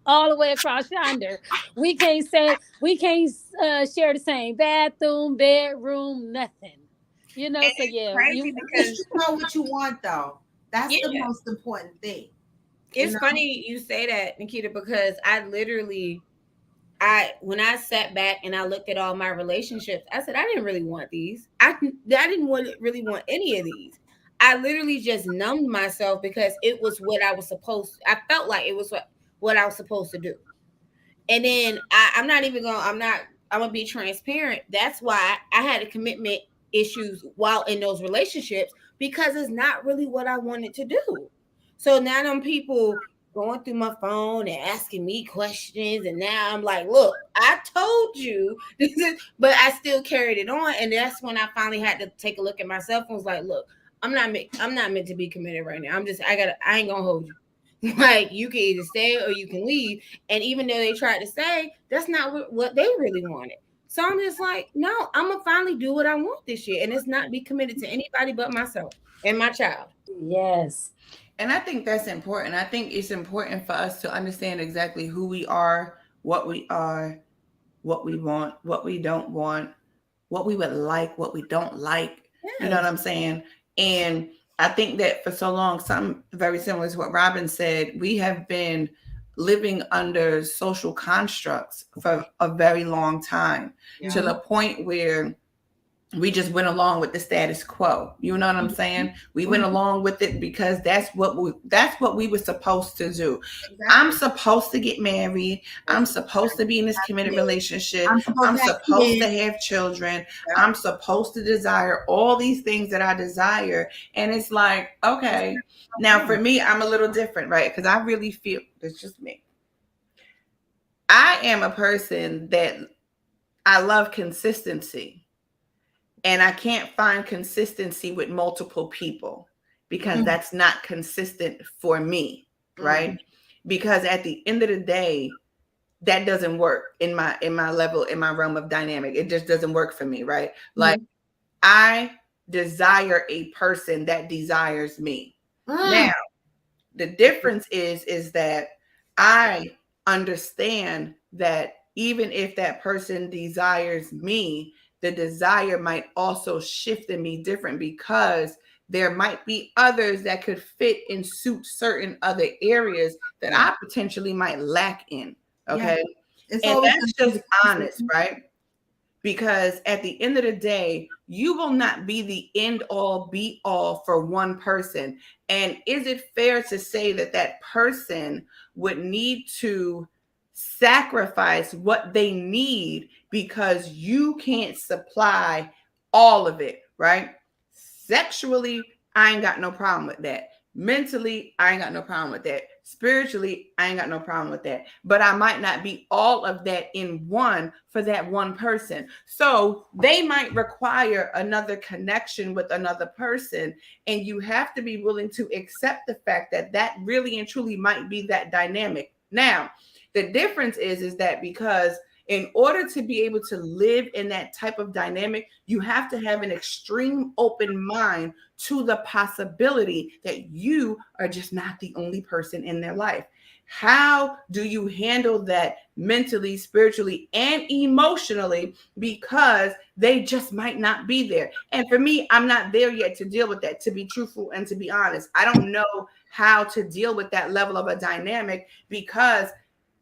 all the way across yonder. We can't share the same bathroom, bedroom, nothing. So you know what you want, though. That's the most important thing. It's funny you say that, Nikita, because when I sat back and I looked at all my relationships, I said I didn't really want these. I didn't really want any of these. I literally just numbed myself because it was what I was supposed to. I felt like it was what I was supposed to do. And then I'm gonna be transparent. That's why I had a commitment issues while in those relationships, because it's not really what I wanted to do. So now them people going through my phone and asking me questions, and now I'm like, look, I told you this is, but I still carried it on. And that's when I finally had to take a look at myself and was like, look, I'm not meant to be committed right now. I ain't gonna hold you. Like, you can either stay or you can leave. And even though they tried to say, that's not what they really wanted. So I'm just like, no, I'm going to finally do what I want this year. And it's not be committed to anybody but myself and my child. Yes. And I think that's important. I think it's important for us to understand exactly who we are, what we want, what we don't want, what we would like, what we don't like. Yes. You know what I'm saying? And I think that for so long, something very similar to what Robin said, we have been living under social constructs for a very long time, to the point where we just went along with the status quo. You know what I'm saying? We went along with it because that's what we were supposed to do. Exactly. I'm supposed to get married. I'm supposed to be in this committed relationship. I'm supposed to have children. I'm supposed to desire all these things that I desire. And it's like, okay, now for me, I'm a little different, right? Because I really feel, it's just me. I am a person that I love consistency. And I can't find consistency with multiple people because that's not consistent for me, right? Because at the end of the day, that doesn't work in my level, in my realm of dynamic. It just doesn't work for me, right? Like I desire a person that desires me. Now, the difference is that I understand that even if that person desires me, the desire might also shift in me different, because there might be others that could fit and suit certain other areas that I potentially might lack in. Okay. Yeah. And that's just honest, right? Because at the end of the day, you will not be the end all be all for one person. And is it fair to say that that person would need to sacrifice what they need because you can't supply all of it, right? Sexually, I ain't got no problem with that. Mentally, I ain't got no problem with that. Spiritually, I ain't got no problem with that. But I might not be all of that in one for that one person. So they might require another connection with another person. And you have to be willing to accept the fact that that really and truly might be that dynamic. Now, the difference is that because in order to be able to live in that type of dynamic, you have to have an extreme open mind to the possibility that you are just not the only person in their life. How do you handle that mentally, spiritually, and emotionally? Because they just might not be there. And for me, I'm not there yet to deal with that, to be truthful and to be honest. I don't know how to deal with that level of a dynamic, because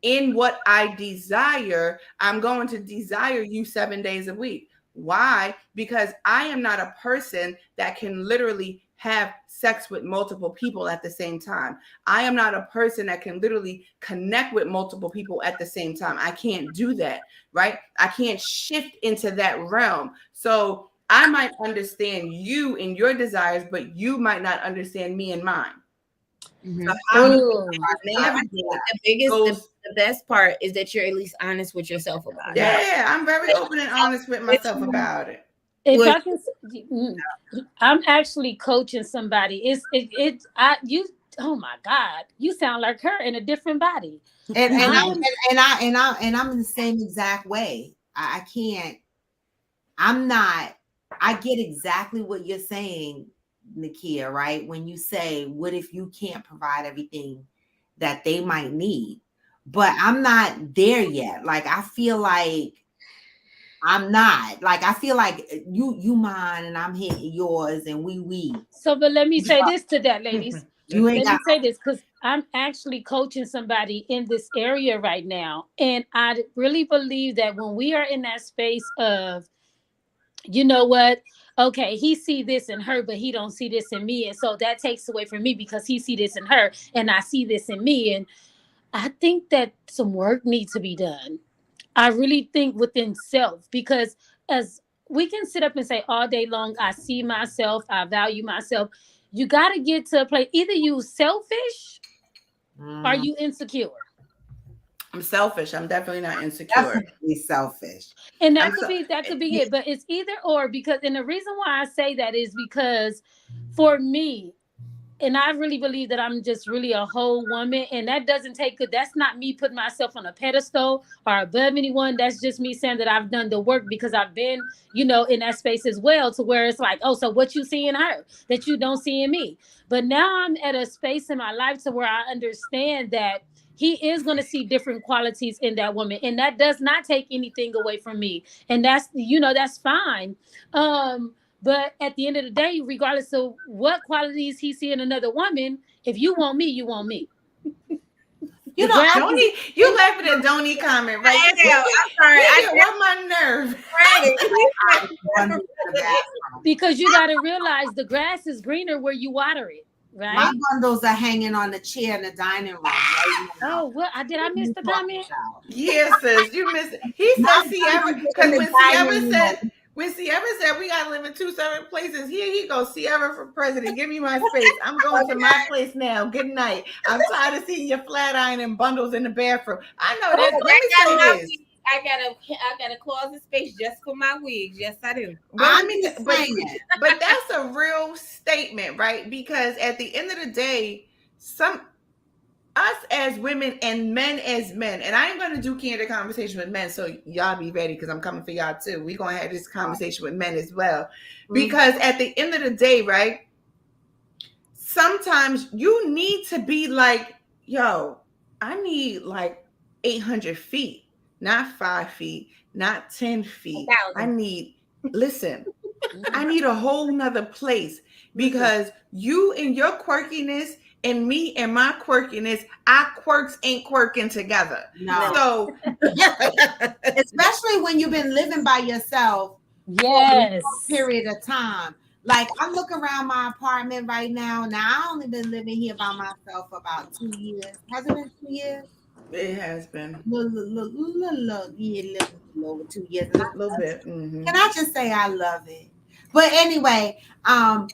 in what I desire, I'm going to desire you 7 days a week. Why? Because I am not a person that can literally have sex with multiple people at the same time. I am not a person that can literally connect with multiple people at the same time. I can't do that, right? I can't shift into that realm. So I might understand you and your desires, but you might not understand me and mine. So how the best part is that you're at least honest with yourself about it. Yeah, I'm very open and honest with myself about it. If I can, I'm actually coaching somebody. Oh my God, you sound like her in a different body. And I'm in the same exact way. I get exactly what you're saying, Nakia, right? When you say, what if you can't provide everything that they might need? But I'm not there yet. Like, I feel like I'm not. Like, I feel like you mine and I'm hitting yours and we. So, but let me say this to that, ladies. Let me say this, because I'm actually coaching somebody in this area right now. And I really believe that when we are in that space of, you know what? Okay, he see this in her, but he don't see this in me. And so that takes away from me because he see this in her and I see this in me. And I think that some work needs to be done. I really think within self, because as we can sit up and say all day long, I see myself, I value myself. You got to get to a place, either you selfish or you insecure. I'm selfish. I'm definitely not insecure. Definitely selfish. And that could be it. But it's either or, because, and the reason why I say that is because for me, and I really believe that I'm just really a whole woman, and that doesn't take good. That's not me putting myself on a pedestal or above anyone. That's just me saying that I've done the work, because I've been, in that space as well, to where it's like, oh, so what you see in her that you don't see in me. But now I'm at a space in my life to where I understand that he is going to see different qualities in that woman. And that does not take anything away from me. And that's, that's fine. But at the end of the day, regardless of what qualities he see in another woman, if you want me, you want me. You laughing at Donnie comment, right? I'm sorry. I want my nerve. Because you got to realize the grass is greener where you water it. Right? My bundles are hanging on the chair in the dining room. Right now. Oh, what? Did I miss the comment? Yes, sis, you missed it. He said Sierra, because when Sierra said we gotta live in two separate places, here he goes, Sierra for president. Give me my space. I'm going to my place now. Good night. I'm tired of seeing your flat iron and bundles in the bathroom. I know that. Let me say this. I got a closet space just for my wigs. Yes, I do. But that's a real statement, right? Because at the end of the day, us as women and men as men, and I ain't going to do candid conversation with men, so y'all be ready because I'm coming for y'all too. We're going to have this conversation with men as well, because at the end of the day, right, sometimes you need to be like, yo, I need like 800 feet, not 5 feet, not 10 feet. I need, listen, I need a whole nother place, because you and your quirkiness and me and my quirkiness, our quirks ain't quirking together. No. So especially when you've been living by yourself Yes. for a period of time. Like, I look around my apartment right now. Now, I only been living here by myself for about 2 years. Has it been 2 years? it has been Little over 2 years. a little bit. Mm-hmm. Can I just say I love it? But anyway, I've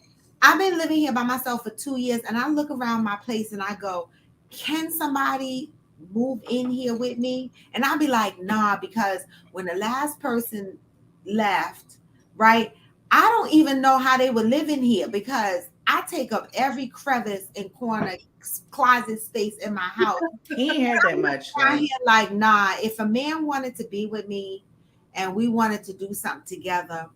been living here by myself for 2 years, and I look around my place and I go, can somebody move in here with me? And I'll be like, nah, because when the last person left, right, I don't even know how they were living here, because I take up every crevice and corner closet space in my house. He ain't had that much. I hear like, nah, if a man wanted to be with me and we wanted to do something together,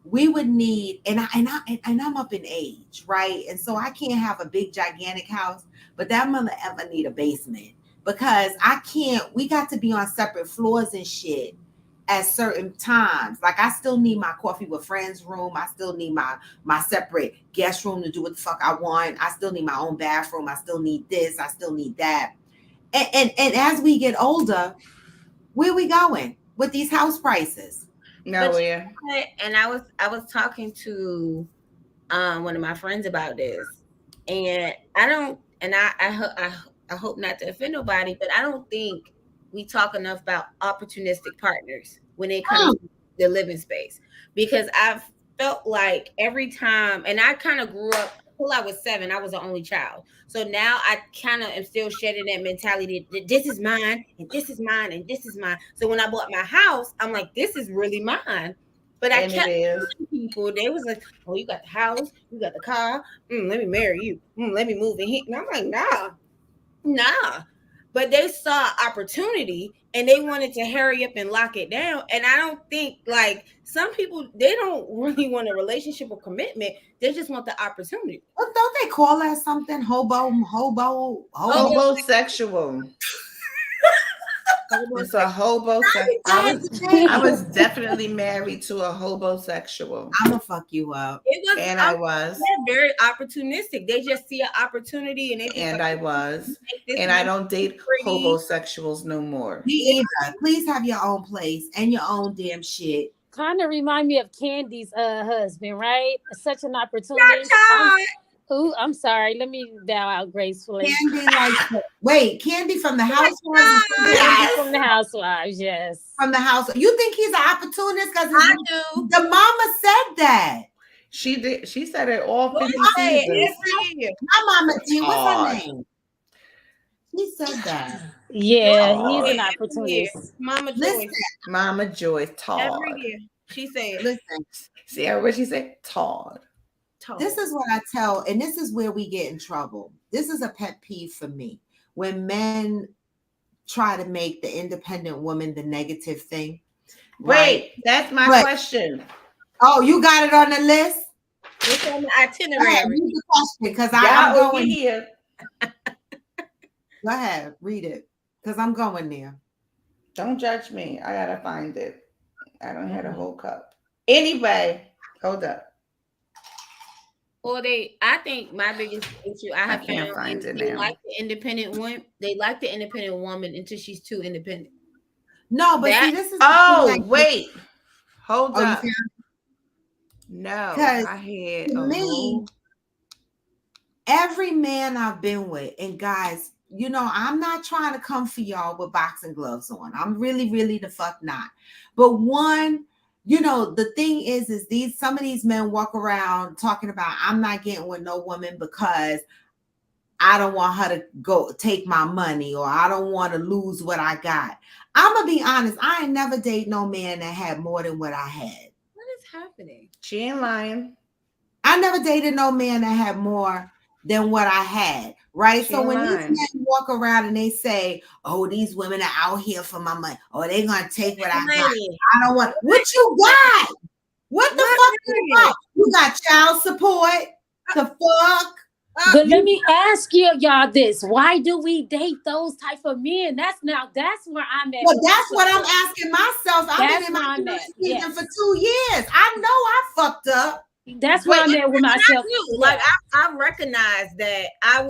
we would need, and I'm up in age, right? And so I can't have a big gigantic house, but that mother ever need a basement, because I can't, we got to be on separate floors and shit at certain times. Like, I still need my coffee with friends room. I still need my separate guest room to do what the fuck I want. I still need my own bathroom. I still need this. I still need that. And as we get older, where we going with these house prices? Nowhere. And I was talking to one of my friends about this, and I hope not to offend nobody, but I don't think we talk enough about opportunistic partners when it comes to the living space, because I've felt like every time, and I kind of grew up until I was 7, I was the only child. So now I kind of am still shedding that mentality that this is mine and this is mine and this is mine. So when I bought my house, I'm like, this is really mine. But I kept telling people, they was like, oh, you got the house, you got the car, let me marry you, let me move in here. And I'm like, nah. But they saw opportunity and they wanted to hurry up and lock it down. And I don't think, like, some people, they don't really want a relationship or commitment. They just want the opportunity. Well, don't they call that something? Homosexual. It's a hobosexual. I was definitely married to a hobosexual. I'm gonna fuck you up. I was very opportunistic. They just see an opportunity, and I was, and I don't date hobosexuals no more. Me either. Please have your own place and your own damn shit. Kind of remind me of Candy's husband, right? Such an opportunity. I'm sorry. Let me bow out gracefully. Candy, Candy from the Housewives. Yes. From the Housewives, yes. From the house. You think he's an opportunist? Because I do. The mama said that. She did. She said it all 50 seasons. My mama did. What's her name? She said that. Yeah, he's an opportunist. Mama Joyce. Listen, Mama Joyce, Todd. Every year. She said, listen. See what she said? Todd. This is what I tell, and this is where we get in trouble. This is a pet peeve for me. When men try to make the independent woman the negative thing. Wait, that's my question. Oh, you got it on the list? It's on the itinerary. Read the question, because I'm going here. Go ahead, read it, because I'm going there. Don't judge me. I gotta find it. I don't have a whole cup. Anyway, hold up. Well, I think my biggest issue I can't find it they now. like the independent woman. They like the independent woman until she's too independent. No, but see, this is wait. Hold up. No, I had me. Every man I've been with, and guys, you know, I'm not trying to come for y'all with boxing gloves on. I'm really, really the fuck not. But one, you know, the thing is some of these men walk around talking about, I'm not getting with no woman because I don't want her to go take my money, or I don't want to lose what I got. I'm gonna be honest. I ain't never dated no man that had more than what I had. What is happening? She ain't lying. I never dated no man that had more than what I had, right? She So when these lying. men walk around and they say, "Oh, these women are out here for my money. Oh, they're gonna take what I got. I don't want what you got. What the fuck you got? You got child support. The fuck." But let me ask y'all this: why do we date those type of men? That's where I'm at. Well, that's what I'm asking myself. I've been in my Yes. for 2 years. I know I fucked up. That's where I'm at with myself. Like I recognized that I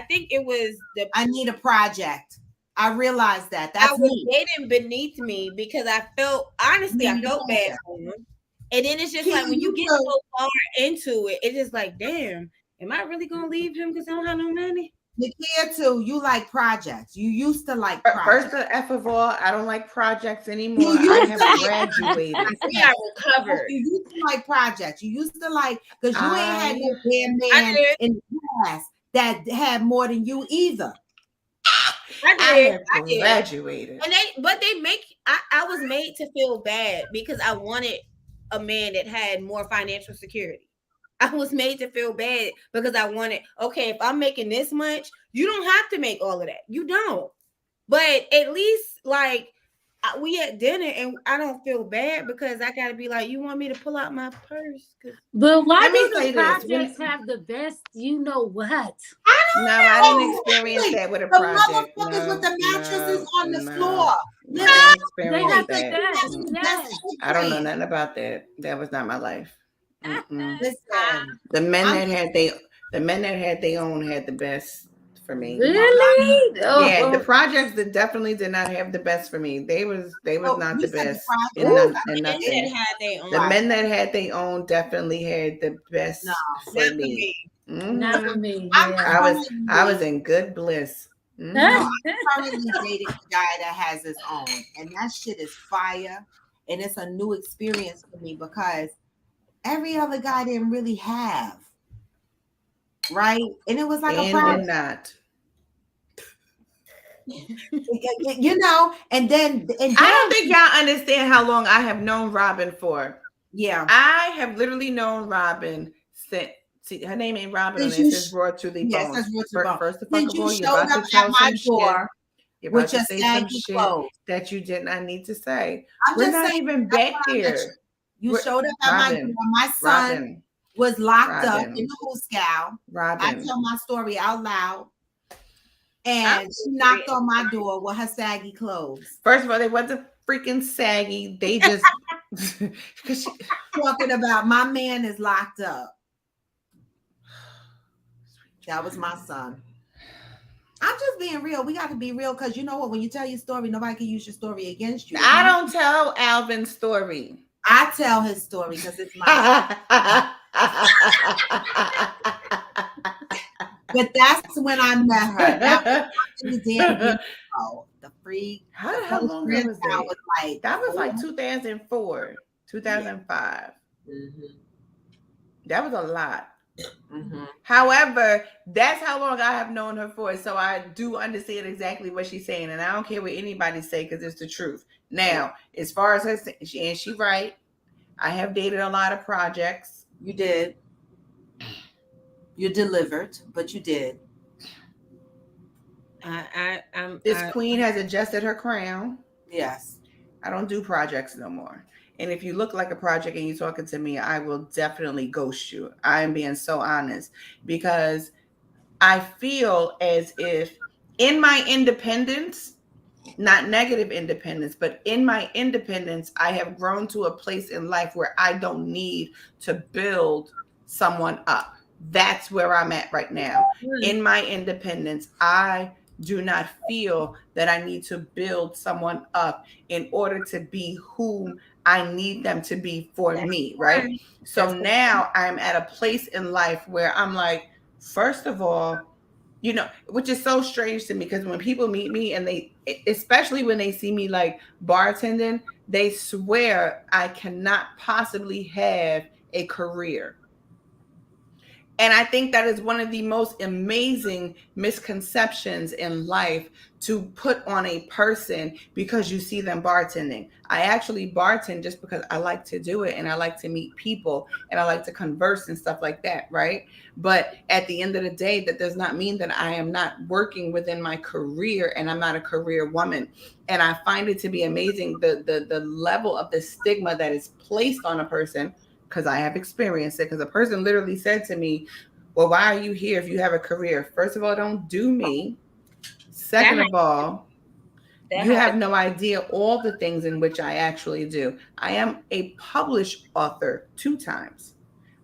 think it was I need a project. I realized that. That's I was me. dating beneath me because I felt honestly I felt bad for him. And then it's just like when you get so far into it, it's just like, damn, am I really gonna leave him because I don't have no money? Nakia too, you like projects. You used to like projects. First the F of all, I don't like projects anymore. I have graduated. We are recovered. You used to like projects. You used to like, because you ain't had no damn man in the past that had more than you either. I graduated. And I was made to feel bad because I wanted a man that had more financial security. I was made to feel bad because I wanted, okay, if I'm making this much, you don't have to make all of that. You don't. But at least like we at dinner and I don't feel bad because I gotta be like, you want me to pull out my purse? But why do the projects have the best? You know what? I didn't experience that with a project. The motherfuckers with the mattresses on the floor. They have the best. Yes. I don't know nothing about that. That was not my life. Listen, the men that had their own had the best for me. Really? Yeah, the projects that definitely did not have the best for me. They was not the best in nothing. The men that had their own definitely had the best for me. Not for me. I was in good bliss. No, I'm currently dating a guy that has his own, and that shit is fire, and it's a new experience for me because every other guy didn't really have, right? And it was like a problem. Not. You know, and then I don't think y'all understand how long I have known Robin for. Yeah, I have literally known Robin since. See, her name ain't Robin. This is Raw to the Bone. First of all, you're about to tell some shit. You're about to say some shit that you did not need to say. We're not even back there. You showed up at my door. My son was locked up in the hooscow. I tell my story out loud. And she knocked on my door with her saggy clothes. First of all, they wasn't freaking saggy. They just talking about my man is locked up. That was my son. I'm just being real. We got to be real because you know what? When you tell your story, nobody can use your story against you. I don't tell Alvin's story. I tell his story because it's my But that's when I met her. That was the freak. How the hell long was that? That was like 2004, 2005. Mm-hmm. That was a lot. Mm-hmm. However, that's how long I have known her for, so I do understand exactly what she's saying, and I don't care what anybody say because it's the truth. Now, as far as her, she right. I have dated a lot of projects. You did. You delivered, but you did. This queen has adjusted her crown. Yes. I don't do projects no more. And if you look like a project and you're talking to me, I will definitely ghost you. I am being so honest because I feel as if in my independence, not negative independence, but in my independence, I have grown to a place in life where I don't need to build someone up. That's where I'm at right now. In my independence, I do not feel that I need to build someone up in order to be whom I need them to be for me, right? So now I'm at a place in life where I'm like, first of all, you know, which is so strange to me because when people meet me and they, especially when they see me like bartending, they swear I cannot possibly have a career. And I think that is one of the most amazing misconceptions in life, to put on a person because you see them bartending. I actually bartend just because I like to do it, and I like to meet people, and I like to converse and stuff like that, right? But at the end of the day, that does not mean that I am not working within my career, and I'm not a career woman. And I find it to be amazing, the level of the stigma that is placed on a person, because I have experienced it. Because a person literally said to me, well, why are you here if you have a career? First of all, don't do me. Second of all, you have no idea all the things in which I actually do. I am a published author 2 times,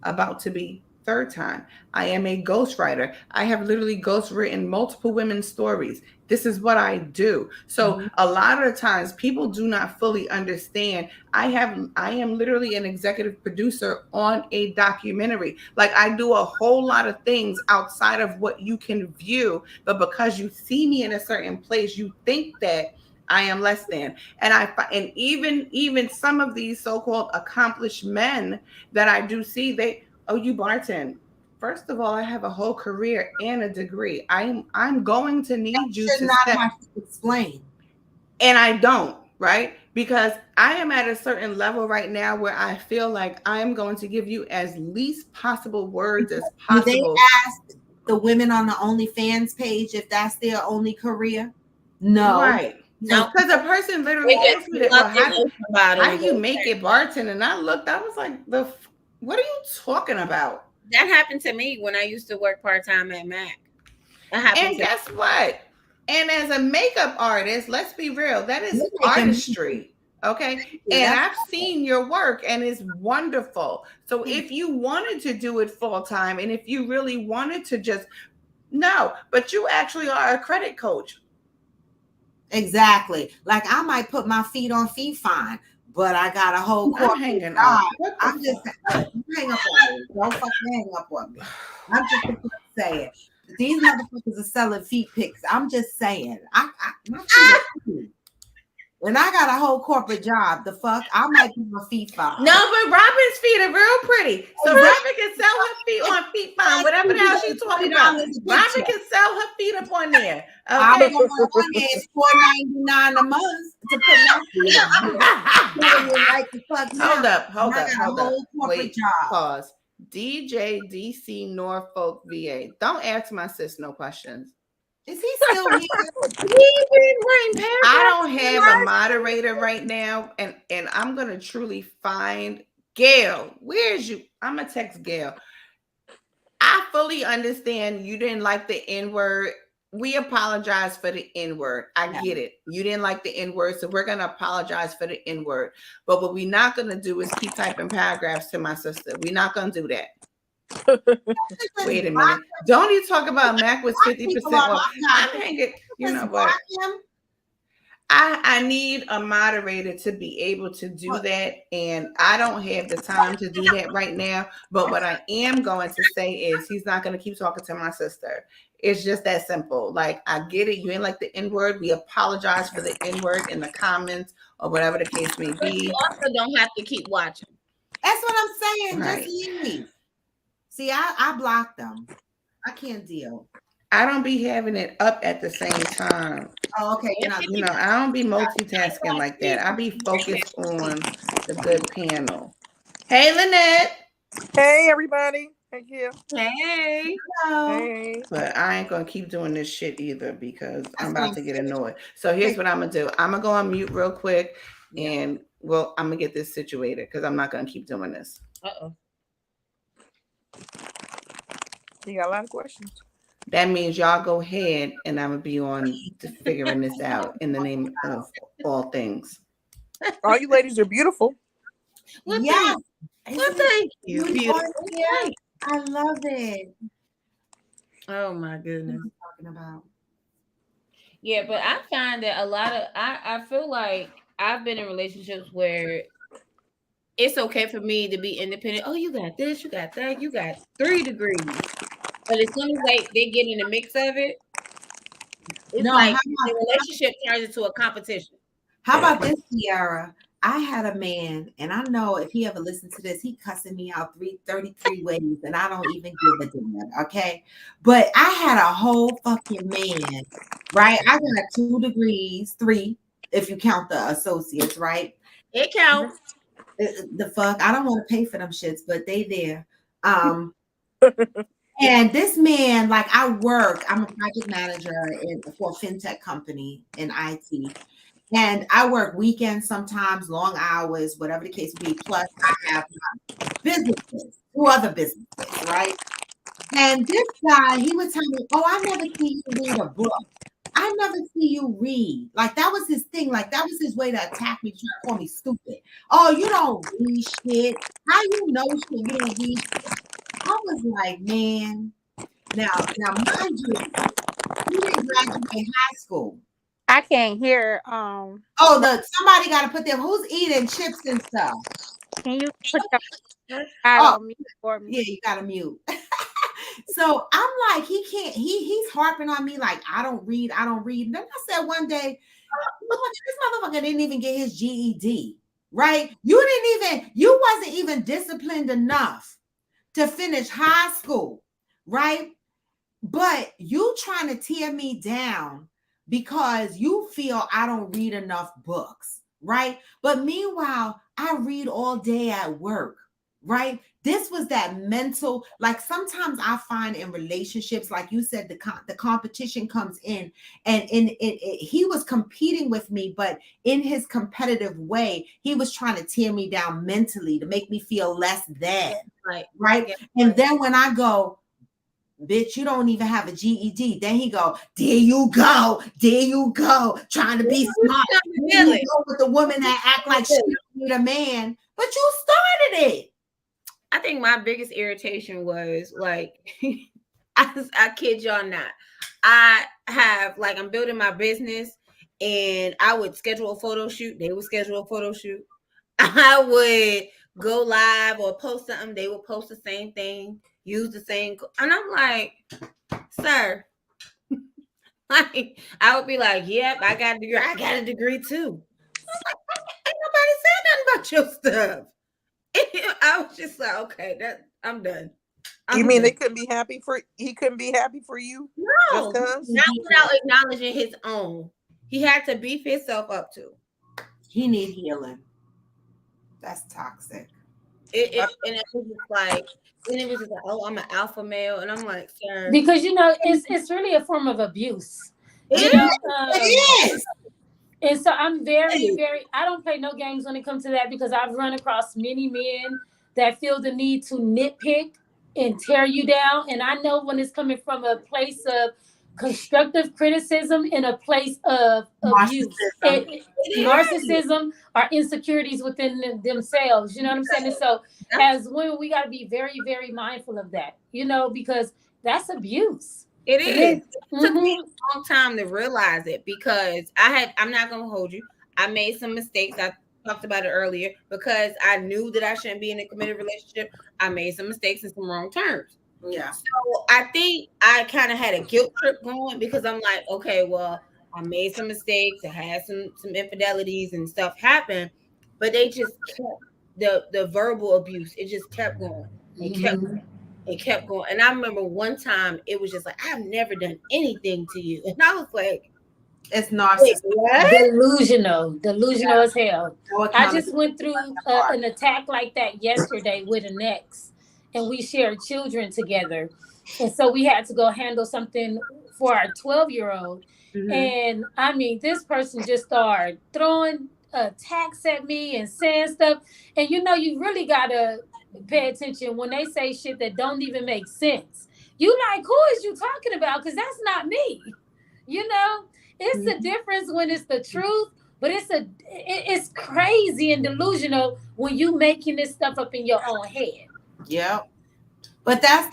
about to be 3rd time. I am a ghostwriter. I have literally ghostwritten multiple women's stories. This is what I do. So a lot of the times people do not fully understand. I am literally an executive producer on a documentary. Like, I do a whole lot of things outside of what you can view, but because you see me in a certain place, you think that I am less than. And even some of these so-called accomplished men that I do see, oh, you bartend. First of all, I have a whole career and a degree. I'm going to need you to have to explain. And I don't, right? Because I am at a certain level right now where I feel like I'm going to give you as least possible words as possible. Do they ask the women on the OnlyFans page if that's their only career? No. Right. No, because a person literally asked me that, well, how do you make it bartending? And I looked, I was like, what are you talking about? That happened to me when I used to work part-time at Mac. And guess what? And as a makeup artist, let's be real, that is artistry. Okay. And I've seen your work, and it's wonderful. So if you wanted to do it full time, and if you really wanted to just, no, but you actually are a credit coach. Exactly. Like, I might put my feet on feet fine, but I got a whole corporate job. I'm just hang up on me. Don't fucking hang up on me. I'm just saying. These motherfuckers are selling feet pics. I'm just saying. My feet are when I got a whole corporate job, the fuck, I might be my feet fine. No, but Robin's feet are real pretty. So Robin can sell her feet on feet fine, whatever the hell she's talking about. Robin can sell her feet up on there. Okay? I'm on one hand, $4.99 a month to put my feet on. Like the fuck hold up. Wait, job. Pause. DJ DC Norfolk VA. Don't ask my sis no questions. Is he still here? I don't have a moderator right now, and I'm gonna truly find Gail. Where's you? I'm gonna text Gail. I fully understand you didn't like the N-word. We apologize for the N-word. I get it. You didn't like the N-word, so we're gonna apologize for the N-word. But what we're not gonna do is keep typing paragraphs to my sister. We're not gonna do that. Wait a minute. Don't you talk about Mac was 50% off. I can't get, you know what? I need a moderator to be able to do that, and I don't have the time to do that right now. But what I am going to say is he's not going to keep talking to my sister. It's just that simple. Like, I get it. You ain't like the N-word. We apologize for the N-word in the comments or whatever the case may be. You also don't have to keep watching. That's what I'm saying. Right. Just leave. See, I blocked them. I can't deal. I don't be having it up at the same time. Oh, okay. You know, I don't be multitasking like that. I be focused on the good panel. Hey, Lynette. Hey, everybody. Thank you. Hey. Hey. But I ain't going to keep doing this shit either because I'm about to get annoyed. So here's what I'm going to do. I'm going to go on mute real quick, and I'm going to get this situated because I'm not going to keep doing this. Uh-oh. You got a lot of questions. That means y'all go ahead, and I'm going to be on to figuring this out in the name of all things. All you ladies are beautiful. Well, yes. Thank you. Beautiful. I love it. Oh my goodness. What are you talking about? Yeah, but I find that a lot of I feel like I've been in relationships where it's okay for me to be independent. Oh, you got this, you got that, you got 3 degrees. But as soon as they get in the mix of it, it's like the relationship turns into a competition. How about this, Tiara? I had a man, and I know if he ever listens to this, he cussing me out 33 ways, and I don't even give a damn, okay? But I had a whole fucking man, right? I got 2 degrees, 3, if you count the associates, right? It counts. The fuck, I don't want to pay for them shits, but they there. And this man, like I'm a project manager for a fintech company in IT. And I work weekends sometimes, long hours, whatever the case be. Plus, I have my businesses, 2 other businesses, right? And this guy, he would tell me, "Oh, I never see you read a book. I never see you read." Like that was his thing. Like that was his way to attack me, trying to call me stupid. "Oh, you don't read shit. How you know shit? You don't read shit." I was like, man. Now, mind you, he didn't graduate high school. I can't hear. Oh, somebody got to put them. Who's eating chips and stuff? Can you put your on mute for me? Yeah, you got to mute. So I'm like, he can't. He's harping on me like I don't read. And then I said one day, this motherfucker didn't even get his GED, right? You wasn't even disciplined enough to finish high school, right? But you trying to tear me down because you feel I don't read enough books, right? But meanwhile, I read all day at work, right? This was that mental, like sometimes I find in relationships, like you said, the competition comes in, and he was competing with me, but in his competitive way, he was trying to tear me down mentally to make me feel less than, right? Yeah. And then when I go, "Bitch, you don't even have a GED." Then he go, there you go, trying to be smart. You go with the woman that act like she don't need a man, but you started it. I think my biggest irritation was like, I kid y'all not. I have I'm building my business, and I would schedule a photo shoot. They would schedule a photo shoot. I would go live or post something. They would post the same thing. Use the same, and I'm like, sir, like I would be like, "Yep, I got a degree too." Ain't nobody said nothing about your stuff. I was just like, okay, I'm done. You mean they couldn't be happy for he couldn't be happy for you? No, not without acknowledging his own. He had to beef himself up too. He need healing. That's toxic. And it was just like. And it was just like, "Oh, I'm an alpha male," and I'm like, "Sir," because it's really a form of abuse. It is. And so I'm very, very. I don't play no games when it comes to that because I've run across many men that feel the need to nitpick and tear you down, and I know when it's coming from a place of constructive criticism in a place of abuse, narcissism, or insecurities within themselves. You know what I'm saying? And so as women, we got to be very, very mindful of that, because that's abuse. It is. It took me a long time to realize it because I'm not going to hold you. I made some mistakes. I talked about it earlier because I knew that I shouldn't be in a committed relationship. I made some mistakes and some wrong turns. Yeah. So I think I kind of had a guilt trip going because I'm like, okay, well, I made some mistakes. I had some infidelities and stuff happen, but they just kept the verbal abuse. It just kept going. It kept going. And I remember one time it was just like, I've never done anything to you. And I was like, it's narcissistic. Delusional as hell. I just went through an attack like that yesterday with an ex. And we shared children together. And so we had to go handle something for our 12-year-old. Mm-hmm. And I mean, this person just started throwing attacks at me and saying stuff. And you really got to pay attention when they say shit that don't even make sense. You like, who is you talking about? Because that's not me. It's a difference when it's the truth. But it's crazy and delusional when you making this stuff up in your own head. Yeah, but that's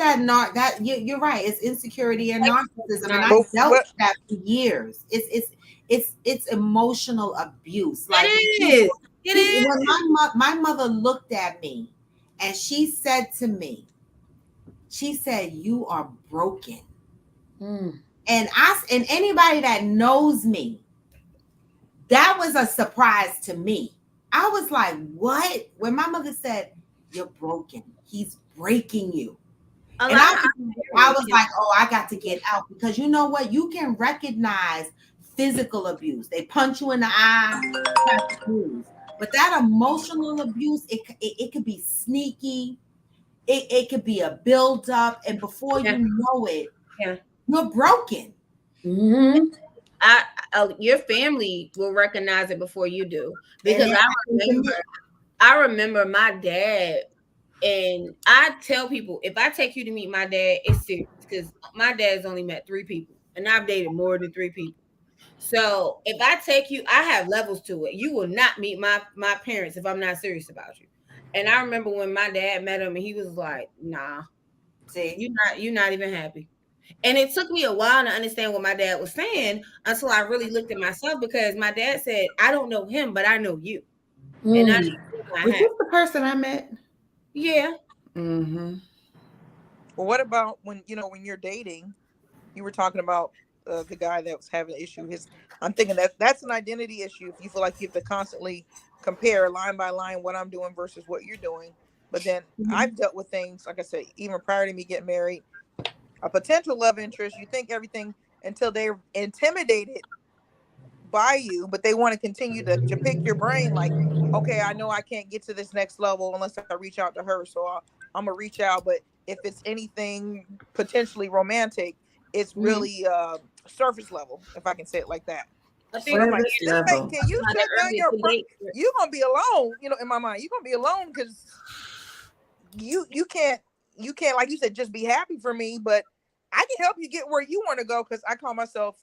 you're right. It's insecurity and narcissism, and I dealt with that for years. It's emotional abuse. Like it is. When my mother looked at me, and she said to me, "You are broken." And anybody that knows me, that was a surprise to me. I was like, what? When my mother said, you're broken, he's breaking you. And I was like, oh, I got to get out, because you know what? You can recognize physical abuse. They punch you in the eye, that's abuse. But that emotional abuse, it could be sneaky. It could be a buildup, and before you know it, you're broken. Mm-hmm. Your family will recognize it before you do, because I remember my dad, and I tell people, if I take you to meet my dad, it's serious, because my dad's only met 3 people, and I've dated more than 3 people. So if I take you, I have levels to it. You will not meet my parents if I'm not serious about you. And I remember when my dad met him, and he was like, "Nah, see, you're not even happy." And it took me a while to understand what my dad was saying, until I really looked at myself, because my dad said, "I don't know him, but I know you." And I was this the person I met? Yeah. Mm-hmm. Well, what about when you're dating? You were talking about the guy that was having an issue. I'm thinking that's an identity issue. If you feel like you have to constantly compare line by line what I'm doing versus what you're doing. But then I've dealt with things, like I said, even prior to me getting married, a potential love interest. You think everything until they're intimidated by you, but they want to continue to pick your brain. Like, okay, I know I can't get to this next level unless I reach out to her, so I'm gonna reach out. But if it's anything potentially romantic, it's really surface level, if I can say it like that. I think like, can you shut down your you're gonna be alone, in my mind. You're gonna be alone, because you can't like you said, just be happy for me, but I can help you get where you want to go, because I call myself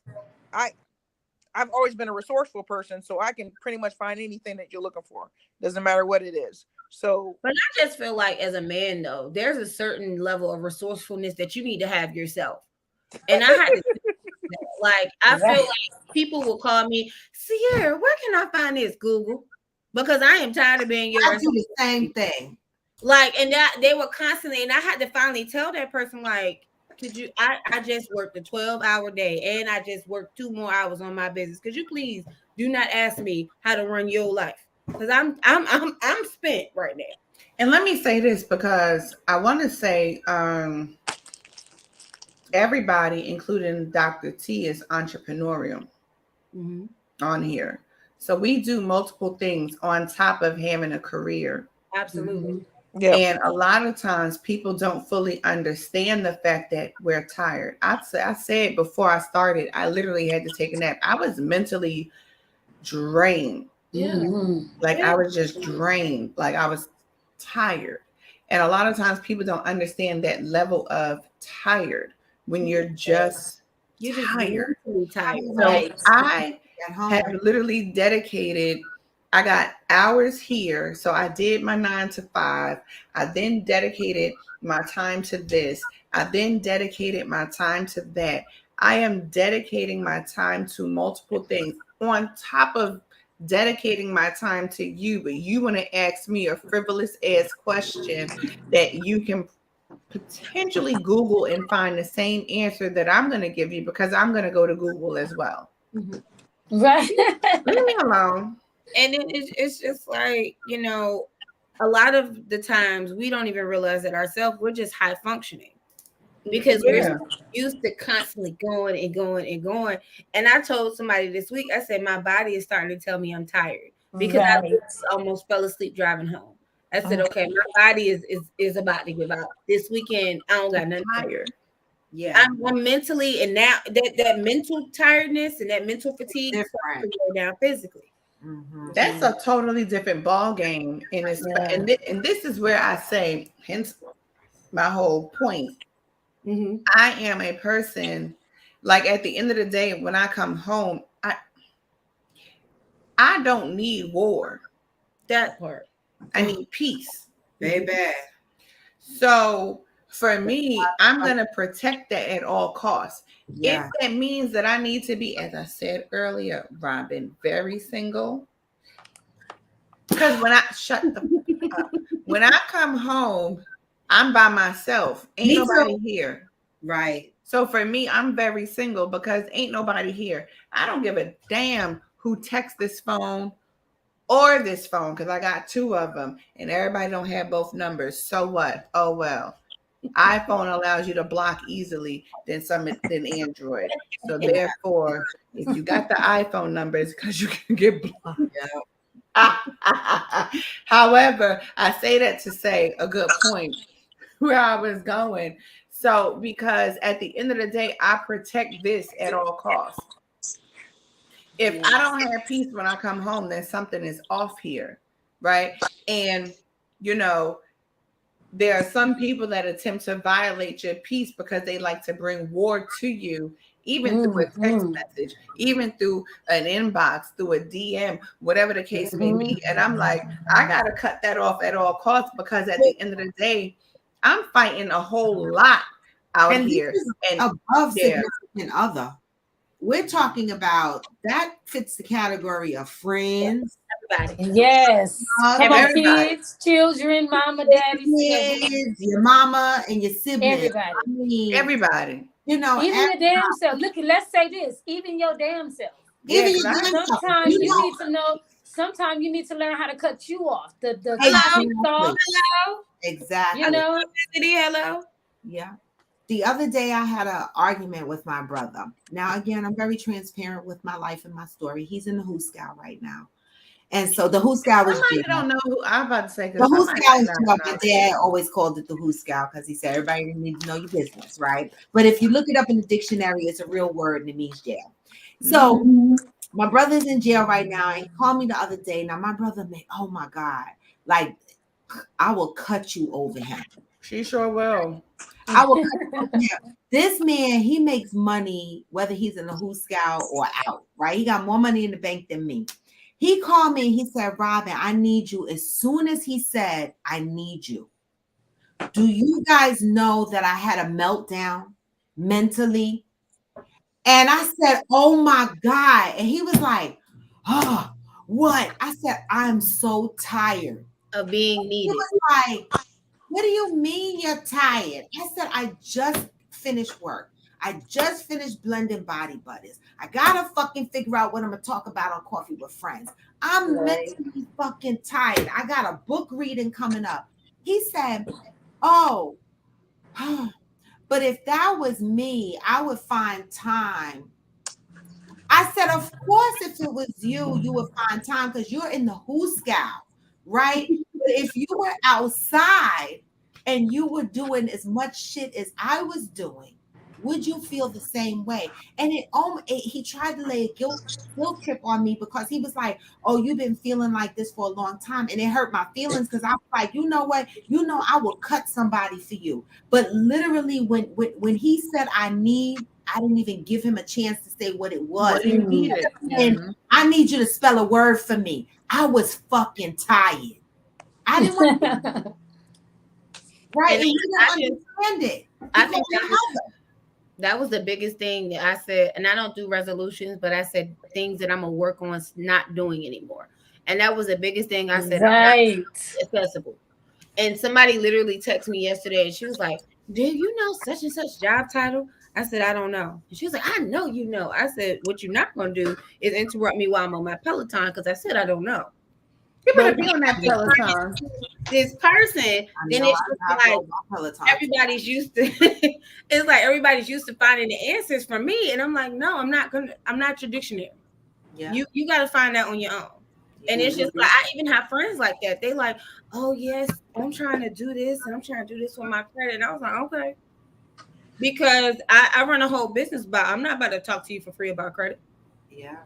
I've always been a resourceful person, so I can pretty much find anything that you're looking for. Doesn't matter what it is. So, but I just feel like, as a man, though, there's a certain level of resourcefulness that you need to have yourself. And I had to like, I feel like people will call me, Sierra, where can I find this? Google. Because I am tired of being your I do the same thing. Like, and that they were constantly, and I had to finally tell that person, like, could you, I just worked a 12-hour day, and I just worked 2 more hours on my business. Could you please do not ask me how to run your life? Because I'm spent right now. And let me say this, because I want to say everybody, including Dr. T, is entrepreneurial on here. So we do multiple things on top of having a career. Absolutely. Yep. And a lot of times people don't fully understand the fact that we're tired. I said before I started, I literally had to take a nap. I was mentally drained. Like I was just drained. Like I was tired. And a lot of times people don't understand that level of tired when you're just tired. So I have literally dedicated, I got hours here. So I did my 9 to 5. I then dedicated my time to this. I then dedicated my time to that. I am dedicating my time to multiple things on top of dedicating my time to you. But you want to ask me a frivolous ass question that you can potentially Google and find the same answer that I'm going to give you, because I'm going to go to Google as well. Right. Leave me alone. And it's just like, a lot of the times we don't even realize it ourselves. We're just high functioning, because we're used to constantly going and going and going. And I told somebody this week, I said, my body is starting to tell me I'm tired, because I almost fell asleep driving home. I said, okay, my body is about to give out. This weekend, I don't got nothing tired. Yeah, I'm mentally, and now that mental tiredness and that mental fatigue is starting to go down physically. That's a totally different ball game, and and this is where I say, hence my whole point. I am a person, like at the end of the day, when I come home, I don't need war. That part. I need peace. Baby. So for me, I'm going to protect that at all costs. If that means that I need to be, as I said earlier, Robin, very single. Because when when I come home, I'm by myself. Ain't nobody here. Right. So for me, I'm very single, because ain't nobody here. I don't give a damn who texts this phone, or this phone, because I got 2 of them, and everybody don't have both numbers. So what? Oh well. iPhone allows you to block easily than Android. So therefore, if you got the iPhone numbers, because you can get blocked. However, I say that to say a good point where I was going. So because at the end of the day, I protect this at all costs. If I don't have peace when I come home, then something is off here, right? And there are some people that attempt to violate your peace because they like to bring war to you, even through a text message, even through an inbox, through a DM, whatever the case may be. And I'm like, I got to cut that off at all costs, because at the end of the day, I'm fighting a whole lot out here. And above significant other. We're talking about that fits the category of friends. Everybody. Yes. Kids, children, mama, daddy, kids, your mama and your siblings. Everybody. I mean, everybody. Even your damn self. Look, let's say this. Even your damn self. Sometimes you need to know. Sometimes you need to learn how to cut you off. Hello. Exactly. Hello. Yeah. The other day I had an argument with my brother. Now, again, I'm very transparent with my life and my story. He's in the Who Scout right now. And so the Who Scout was I don't know who I'm about to say. The Who Scout is my dad always called it the Who Scout because he said everybody needs to know your business, right? But if you look it up in the dictionary, it's a real word and it means jail. So my brother's in jail right now. And he called me the other day. Now my brother oh my God, like I will cut you over him. She sure will. I will cut him. This man, he makes money whether he's in the Who Scout or out, right? He got more money in the bank than me. He called me and he said, Robin, I need you. As soon as he said, I need you. Do you guys know that I had a meltdown mentally? And I said, oh my God. And he was like, oh, what? I said, I'm so tired of being needed. He was like, what do you mean you're tired? I said, I just finished work. I just finished blending body butters. I gotta fucking figure out what I'm gonna talk about on Coffee with Friends. I'm mentally fucking tired. I got a book reading coming up. He said, oh, but if that was me, I would find time. I said, of course, if it was you, you would find time because you're in the Who Scout, right? But if you were outside and you were doing as much shit as I was doing, would you feel the same way? And he tried to lay a guilt trip on me because he was like, oh, you've been feeling like this for a long time. And it hurt my feelings because I was like, you know what? I will cut somebody for you. But literally when he said I didn't even give him a chance to say what it was. What you needed. And I need you to spell a word for me. I was fucking tired. I didn't want to. Right. And he didn't understand it. I think that was the biggest thing that I said, and I don't do resolutions, but I said things that I'm gonna work on not doing anymore. And that was the biggest thing I said. Right. I'm not accessible. And somebody literally texted me yesterday and she was like, do you know such and such job title? I said, I don't know. And she was like, I know you know. I said, what you're not gonna do is interrupt me while I'm on my Peloton because I said I don't know. You better be on that Peloton. This person, then it's like everybody's used to. It's like everybody's used to finding the answers from me, and I'm like, no, I'm not your dictionary. Yeah, you got to find that on your own. And it's just like I even have friends like that. They like, oh yes, I'm trying to do this, and I'm trying to do this with my credit. And I was like, okay, because I run a whole business I'm not about to talk to you for free about credit. Yeah.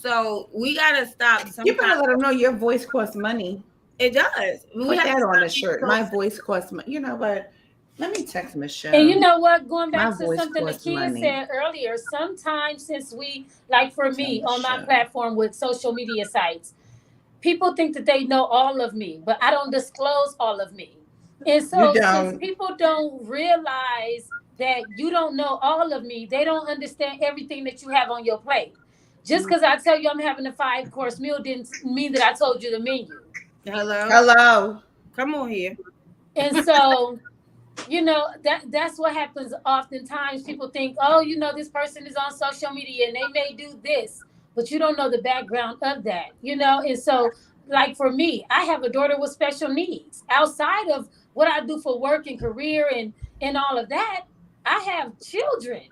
So we gotta stop. You better let them know your voice costs money. It does. Put that on a shirt. My voice costs money. You know what? Let me text Michelle. And you know what? Going back to something the kids said earlier, sometimes since we, like for me on my platform with social media sites, people think that they know all of me, but I don't disclose all of me. And so since people don't realize that you don't know all of me, they don't understand everything that you have on your plate. Just because I tell you I'm having a 5-course meal didn't mean that I told you the menu. Hello. Come on here. And so, that's what happens oftentimes. People think, oh, this person is on social media and they may do this. but you don't know the background of that, you know? And so, like for me, I have a daughter with special needs. Outside of what I do for work and career and all of that, I have children.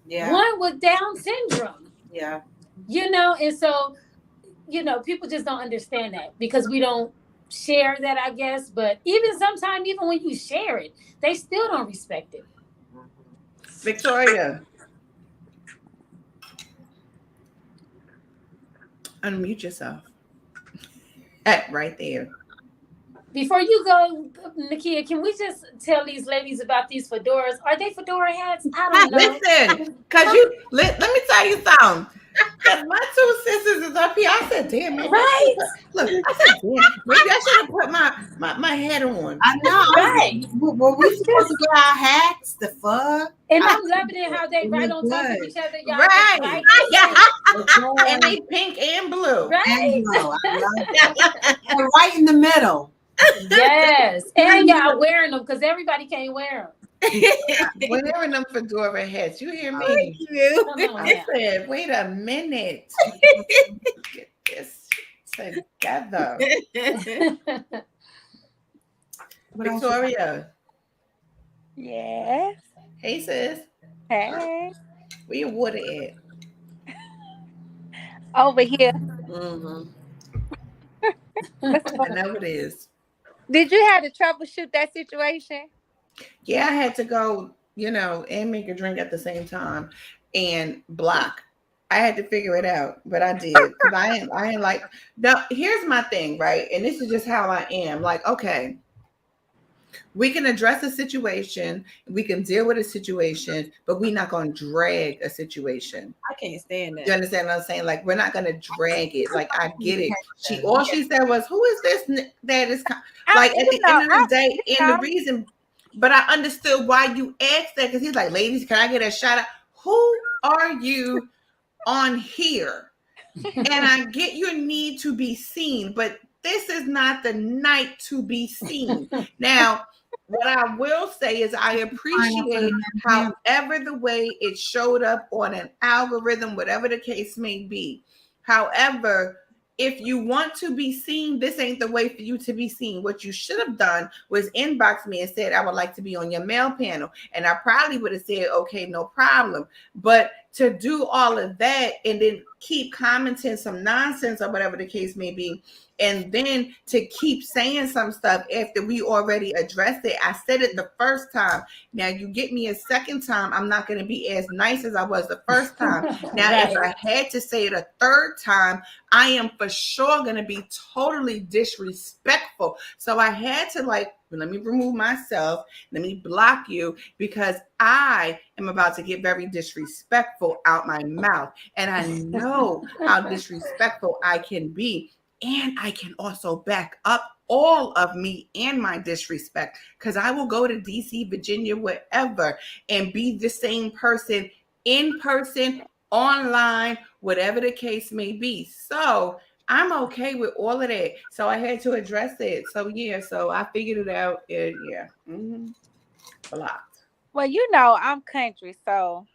Yeah. One with Down syndrome. Yeah. You know, and so, you know, people just don't understand that because we don't share that, I guess. But even sometimes, even when you share it, they still don't respect it. Victoria, unmute yourself. Right there. Before you go, Nakia, can we just tell these ladies about these fedoras? Are they fedora hats? I don't know. Listen, because let me tell you something. Because my two sisters is up here. I said, damn, maybe Right? Look, I said, damn, maybe I should have put my hat on. I know. Right. Were we supposed to get our hats? The fuck? And I'm loving it how they right on top of good. each other, y'all. Right. Right. And they pink and blue. Right. And blue. I love that. And right in the middle. Yes. And y'all wearing them because everybody can't wear Wearing them fedora hats. You hear me? Thank you. them. Come on I now. said, wait a minute. Get this together. Victoria. Yes. Hey, sis. Hey. Where your water at? Over here. Mm-hmm. I know it is. Did you have to troubleshoot that situation? Yeah, I had to go, and make a drink at the same time and block. I had to figure it out, but I did because I ain't like. Now, here's my thing, right? And this is just how I am. Like, okay, we can address a situation, we can deal with a situation, but we're not going to drag a situation. I can't stand that. You understand what I'm saying? Like, we're not going to drag it. Like, I get it. All she said was, "Who is this that is like?" At the end of the day, and the reason. But I understood why you asked that because he's like, ladies, can I get a shout out? Who are you on here? And I get your need to be seen, but this is not the night to be seen. Now, what I will say is I appreciate however the way it showed up on an algorithm, whatever the case may be. However, if you want to be seen, this ain't the way for you to be seen. What you should have done was inbox me and said, I would like to be on your mail panel. And I probably would have said, okay, no problem. But to do all of that and then keep commenting some nonsense or whatever the case may be, and then to keep saying some stuff after we already addressed it. I said it the first time. Now you get me a second time, I'm not going to be as nice as I was the first time. Now, Right. if I had to say it a third time, I am for sure going to be totally disrespectful. So I had to let me remove myself. Let me block you because I am about to get very disrespectful out my mouth. And I know how disrespectful I can be. And I can also back up all of me and my disrespect because I will go to DC, Virginia, wherever, and be the same person in person, online, whatever the case may be. So I'm okay with all of that. So I had to address it. So yeah, so I figured it out. Yeah. Blocked. Well, I'm country, so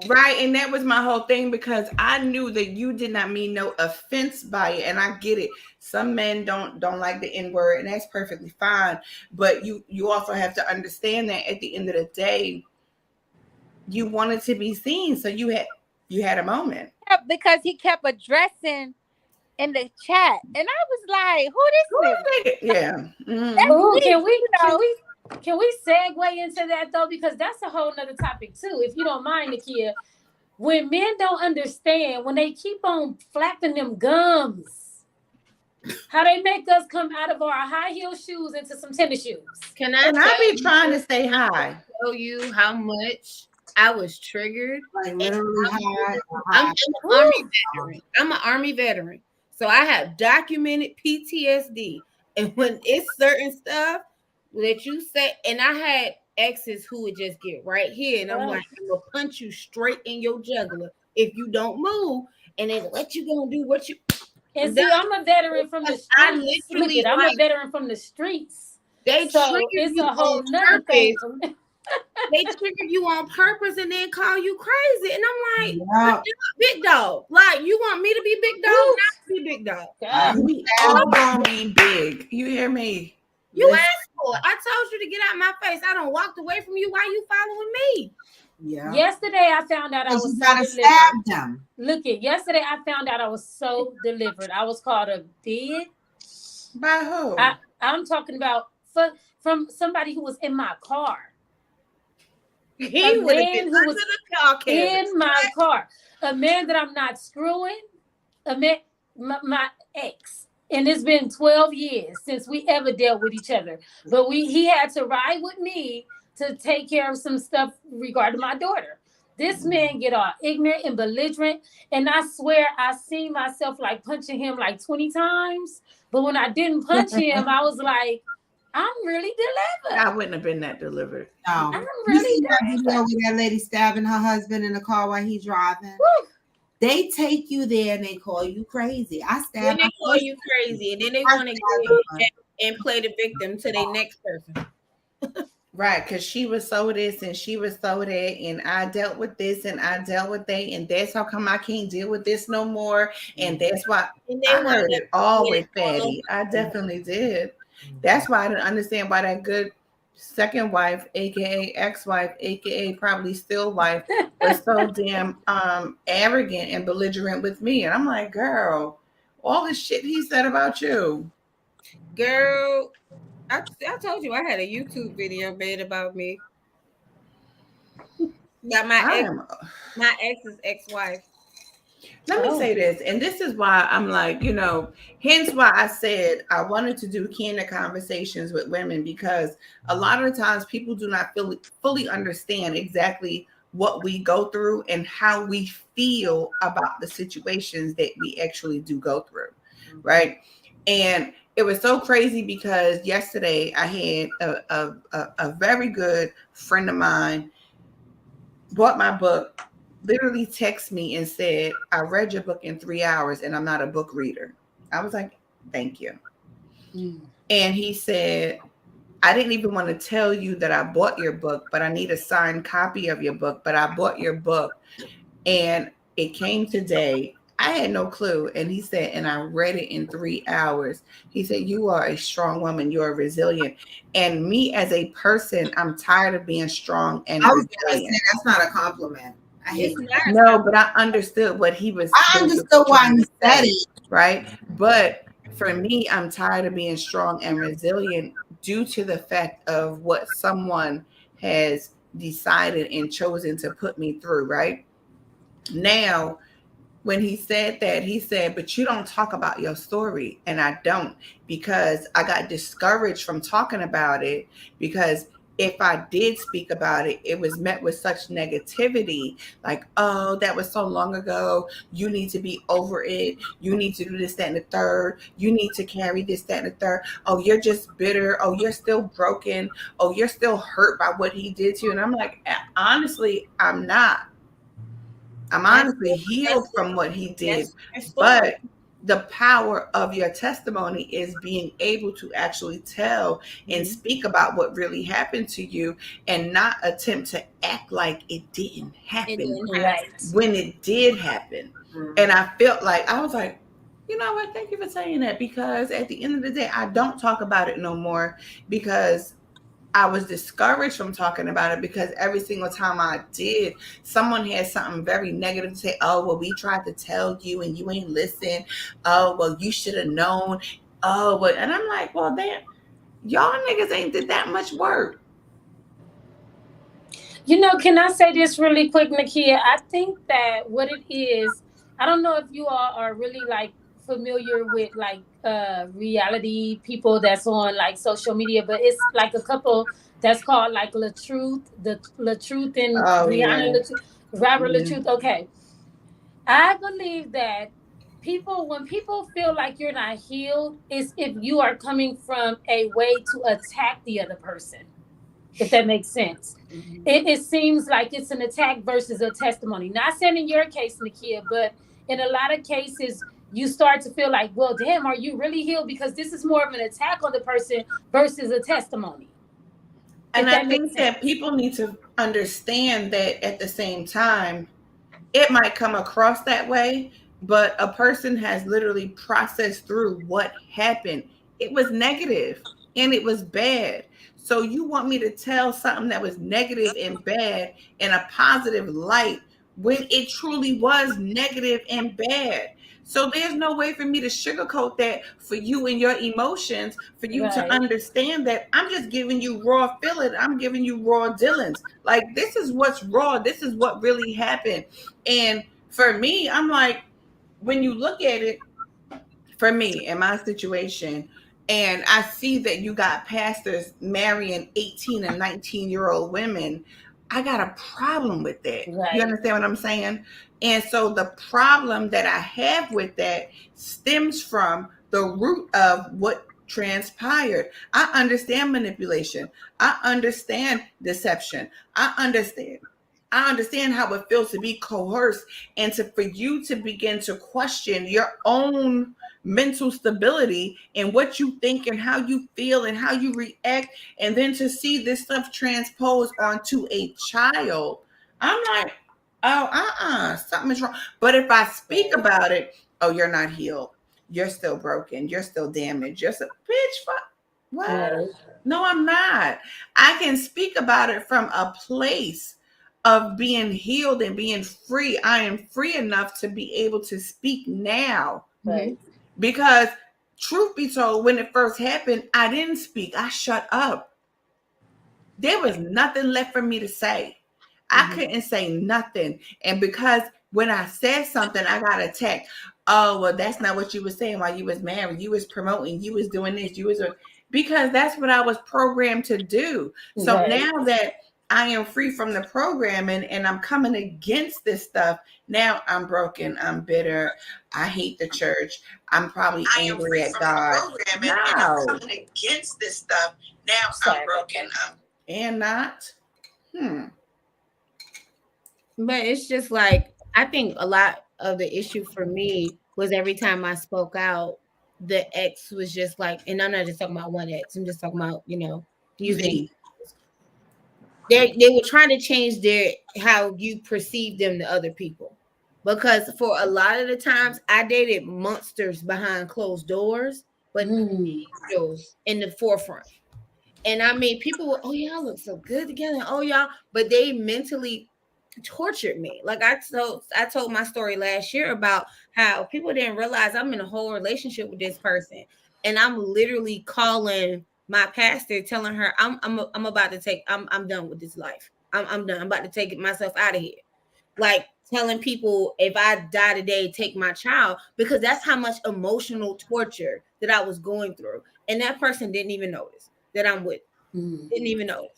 Right, and that was my whole thing because I knew that you did not mean no offense by it, and I get it. Some men don't like the N-word, and that's perfectly fine. But you also have to understand that at the end of the day, you wanted to be seen, so you had a moment. Yeah, because he kept addressing in the chat, and I was like, "Who this nigga?" Yeah. Ooh, can we segue into that though? Because that's a whole nother topic too. If you don't mind, Nakia, when men don't understand, when they keep on flapping them gums, how they make us come out of our high heel shoes into some tennis shoes. Can I be trying to say hi? Show you how much I was triggered. Like literally high. I'm an Army veteran. I'm an Army veteran. So I have documented PTSD. And when it's certain stuff that you say, and I had exes who would just get right here, and I'm like, I'm gonna punch you straight in your jugular if you don't move, and then what you gonna do? What you? And see, I'm a veteran from the streets. I'm a veteran from the streets. They so it's a whole nother thing. They trigger you on purpose and then call you crazy. And I'm like, Yeah. big dog. Like, you want me to be big dog, not to be big dog. God. We all gonna be big. You hear me? You asked for it. I told you to get out my face. I don't walked away from you. Why you following me? Yeah. Yesterday I found out I was You so gotta delivered. stab them. Look it. Yesterday I found out I was so delivered. I was called a bitch. By who? I'm talking about from somebody who was in my car. He would have been under the car carriage. In my car. A man that I'm not screwing. A man, my ex. And it's been 12 years since we ever dealt with each other. But he had to ride with me to take care of some stuff regarding my daughter. This man get all ignorant and belligerent. And I swear I seen myself like punching him like 20 times. But when I didn't punch him, I was like, I'm really delivered. I wouldn't have been that delivered. No. I'm You really see that delivered. video with that lady stabbing her husband in the car while he's driving? Woo. They take you there and they call you crazy. I Then stabbed they my call you crazy, and then they want to go and play the victim to their next person. Right, because she was so this and she was so that, and I dealt with this and I dealt with that, and that's how come I can't deal with this no more. And that's why And they I want heard to it all get with it all Fatty. I definitely did. That's why I didn't understand why that good second wife, aka ex-wife, aka probably still wife, was so damn arrogant and belligerent with me. And I'm like, girl, all the shit he said about you. Girl, I told you I had a YouTube video made about me. Got my ex's ex-wife. Let me say this, and this is why I'm like, hence why I said I wanted to do candid conversations with women, because a lot of the times people do not fully understand exactly what we go through and how we feel about the situations that we actually do go through, right? And it was so crazy because yesterday I had a very good friend of mine bought my book, literally text me and said, I read your book in 3 hours and I'm not a book reader. I was like, thank you. And he said, I didn't even want to tell you that I bought your book, but I need a signed copy of your book. But I bought your book and it came today. I had no clue. And he said, and I read it in 3 hours. He said, you are a strong woman. You're resilient. And me as a person, I'm tired of being strong and resilient. That's not a compliment. No, but I understood what he was. I understood why he said it. Right. But for me, I'm tired of being strong and resilient due to the fact of what someone has decided and chosen to put me through. Right now, when he said that, he said, but you don't talk about your story. And I don't, because I got discouraged from talking about it, because if I did speak about it, it was met with such negativity, like, oh, that was so long ago. You need to be over it. You need to do this, that, and the third. You need to carry this, that, and the third. Oh, you're just bitter. Oh, you're still broken. Oh, you're still hurt by what he did to you. And I'm like, honestly, I'm not. I'm honestly healed from what he did. But the power of your testimony is being able to actually tell and speak about what really happened to you and not attempt to act like it didn't happen when it did happen. And I felt like, I was like, you know what? Thank you for saying that, because at the end of the day, I don't talk about it no more, because I was discouraged from talking about it, because every single time I did, someone had something very negative to say. Oh, well, we tried to tell you and you ain't listen. Oh, well, you should have known. Oh, but, and I'm like, well, damn, y'all niggas ain't did that much work. Can I say this really quick, Nakia? I think that what it is, I don't know if you all are really like familiar with like reality people that's on like social media, but it's like a couple that's called like La Truth and Rihanna Robert La Truth. Okay, I believe that when people feel like you're not healed, is if you are coming from a way to attack the other person, if that makes sense. It seems like it's an attack versus a testimony. Not saying in your case, Nakia, but in a lot of cases, you start to feel like, well, damn, are you really healed? Because this is more of an attack on the person versus a testimony. And I think that people need to understand that at the same time, it might come across that way, but a person has literally processed through what happened. It was negative and it was bad. So you want me to tell something that was negative and bad in a positive light when it truly was negative and bad. So there's no way for me to sugarcoat that for you and your emotions, for you to understand that I'm just giving you raw feeling. I'm giving you raw dealings. Like, this is what's raw. This is what really happened. And for me, I'm like, when you look at it, for me in my situation, and I see that you got pastors marrying 18 and 19-year-old women, I got a problem with that. You understand what I'm saying? And so the problem that I have with that stems from the root of what transpired. I understand manipulation. I understand deception. I understand how it feels to be coerced and for you to begin to question your own mental stability and what you think and how you feel and how you react, and then to see this stuff transposed onto a child. I'm like, oh, something's wrong. But if I speak about it, oh, you're not healed. You're still broken. You're still damaged. You're still, bitch, fuck. What? No, I'm not. I can speak about it from a place of being healed and being free. I am free enough to be able to speak now. Because truth be told, when it first happened, I didn't speak. I shut up. There was nothing left for me to say. I couldn't say nothing. And because when I said something, I got attacked. Oh, well, that's not what you were saying while you was married. You was promoting, you was doing this, because that's what I was programmed to do. So now that I am free from the programming and I'm coming against this stuff, now I'm broken. I'm bitter. I hate the church. I'm probably angry at God. No. And I'm coming against this stuff. Now I'm broken. And not. But it's just like, I think a lot of the issue for me was every time I spoke out, the ex was just like, and I'm not just talking about one ex, I'm just talking about, using. They were trying to change how you perceive them to other people. Because for a lot of the times I dated monsters behind closed doors, but angels in the forefront. And I mean, people were, oh, y'all look so good together. Oh, y'all, but they mentally tortured me. Like I told my story last year about how people didn't realize I'm in a whole relationship with this person, and I'm literally calling my pastor, telling her I'm about to take, I'm done with this life. I'm done. I'm about to take myself out of here. Like telling people, if I die today, take my child, because that's how much emotional torture that I was going through, and that person didn't even notice that I'm with. Didn't even notice.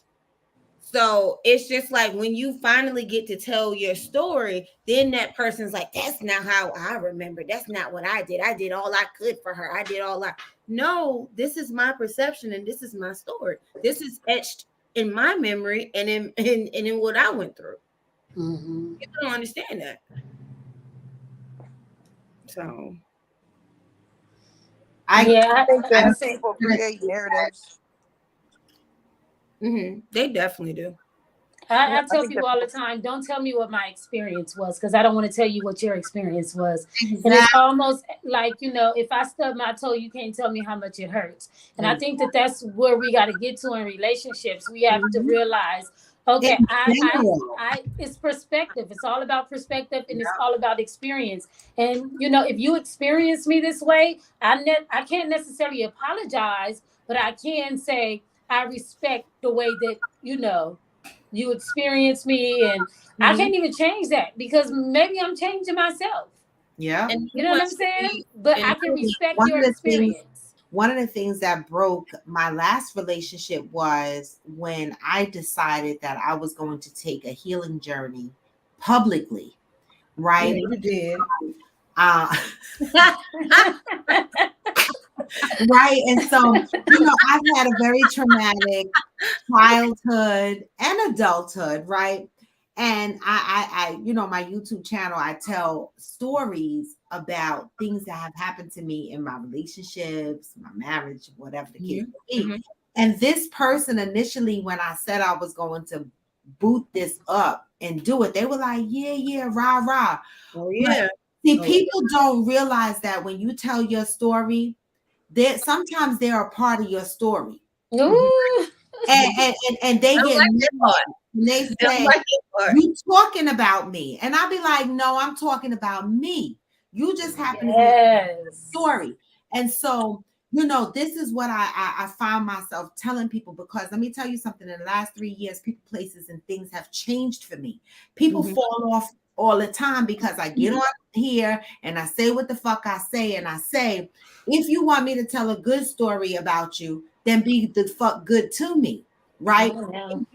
So it's just like when you finally get to tell your story, then that person's like, that's not how I remember. That's not what I did. I did all I could for her. I did all I. No, this is my perception and this is my story. This is etched in my memory and in what I went through. People don't understand that. So I think that people create narratives. They definitely do. I tell people all the time, don't tell me what my experience was, because I don't want to tell you what your experience was. And it's almost like, if I stub my toe, you can't tell me how much it hurts. And I think that that's where we got to get to in relationships. We have to realize, okay, it's perspective. It's all about perspective, and it's all about experience. And, if you experience me this way, I can't necessarily apologize, but I can say, I respect the way that, you experience me, and I can't even change that because maybe I'm changing myself. Yeah. And you know what I'm saying? But I can respect your experience. One of the things that broke my last relationship was when I decided that I was going to take a healing journey publicly, right? Yeah, you did. Right. And so, I've had a very traumatic childhood and adulthood, right? And I my YouTube channel, I tell stories about things that have happened to me in my relationships, my marriage, whatever the case may be. And this person initially, when I said I was going to boot this up and do it, they were like, yeah, rah, rah. Oh, yeah. But, see, people don't realize that when you tell your story, sometimes they're a part of your story. Ooh. And they get mad. And they say, you talking about me. And I'll be like, no, I'm talking about me. You just happen to be a story. And so, you know, this is what I find myself telling people, because let me tell you something. In the last 3 years, people, places, and things have changed for me. People fall off all the time because I get on here and I say what the fuck I say. And I say, if you want me to tell a good story about you, then be the fuck good to me. Right?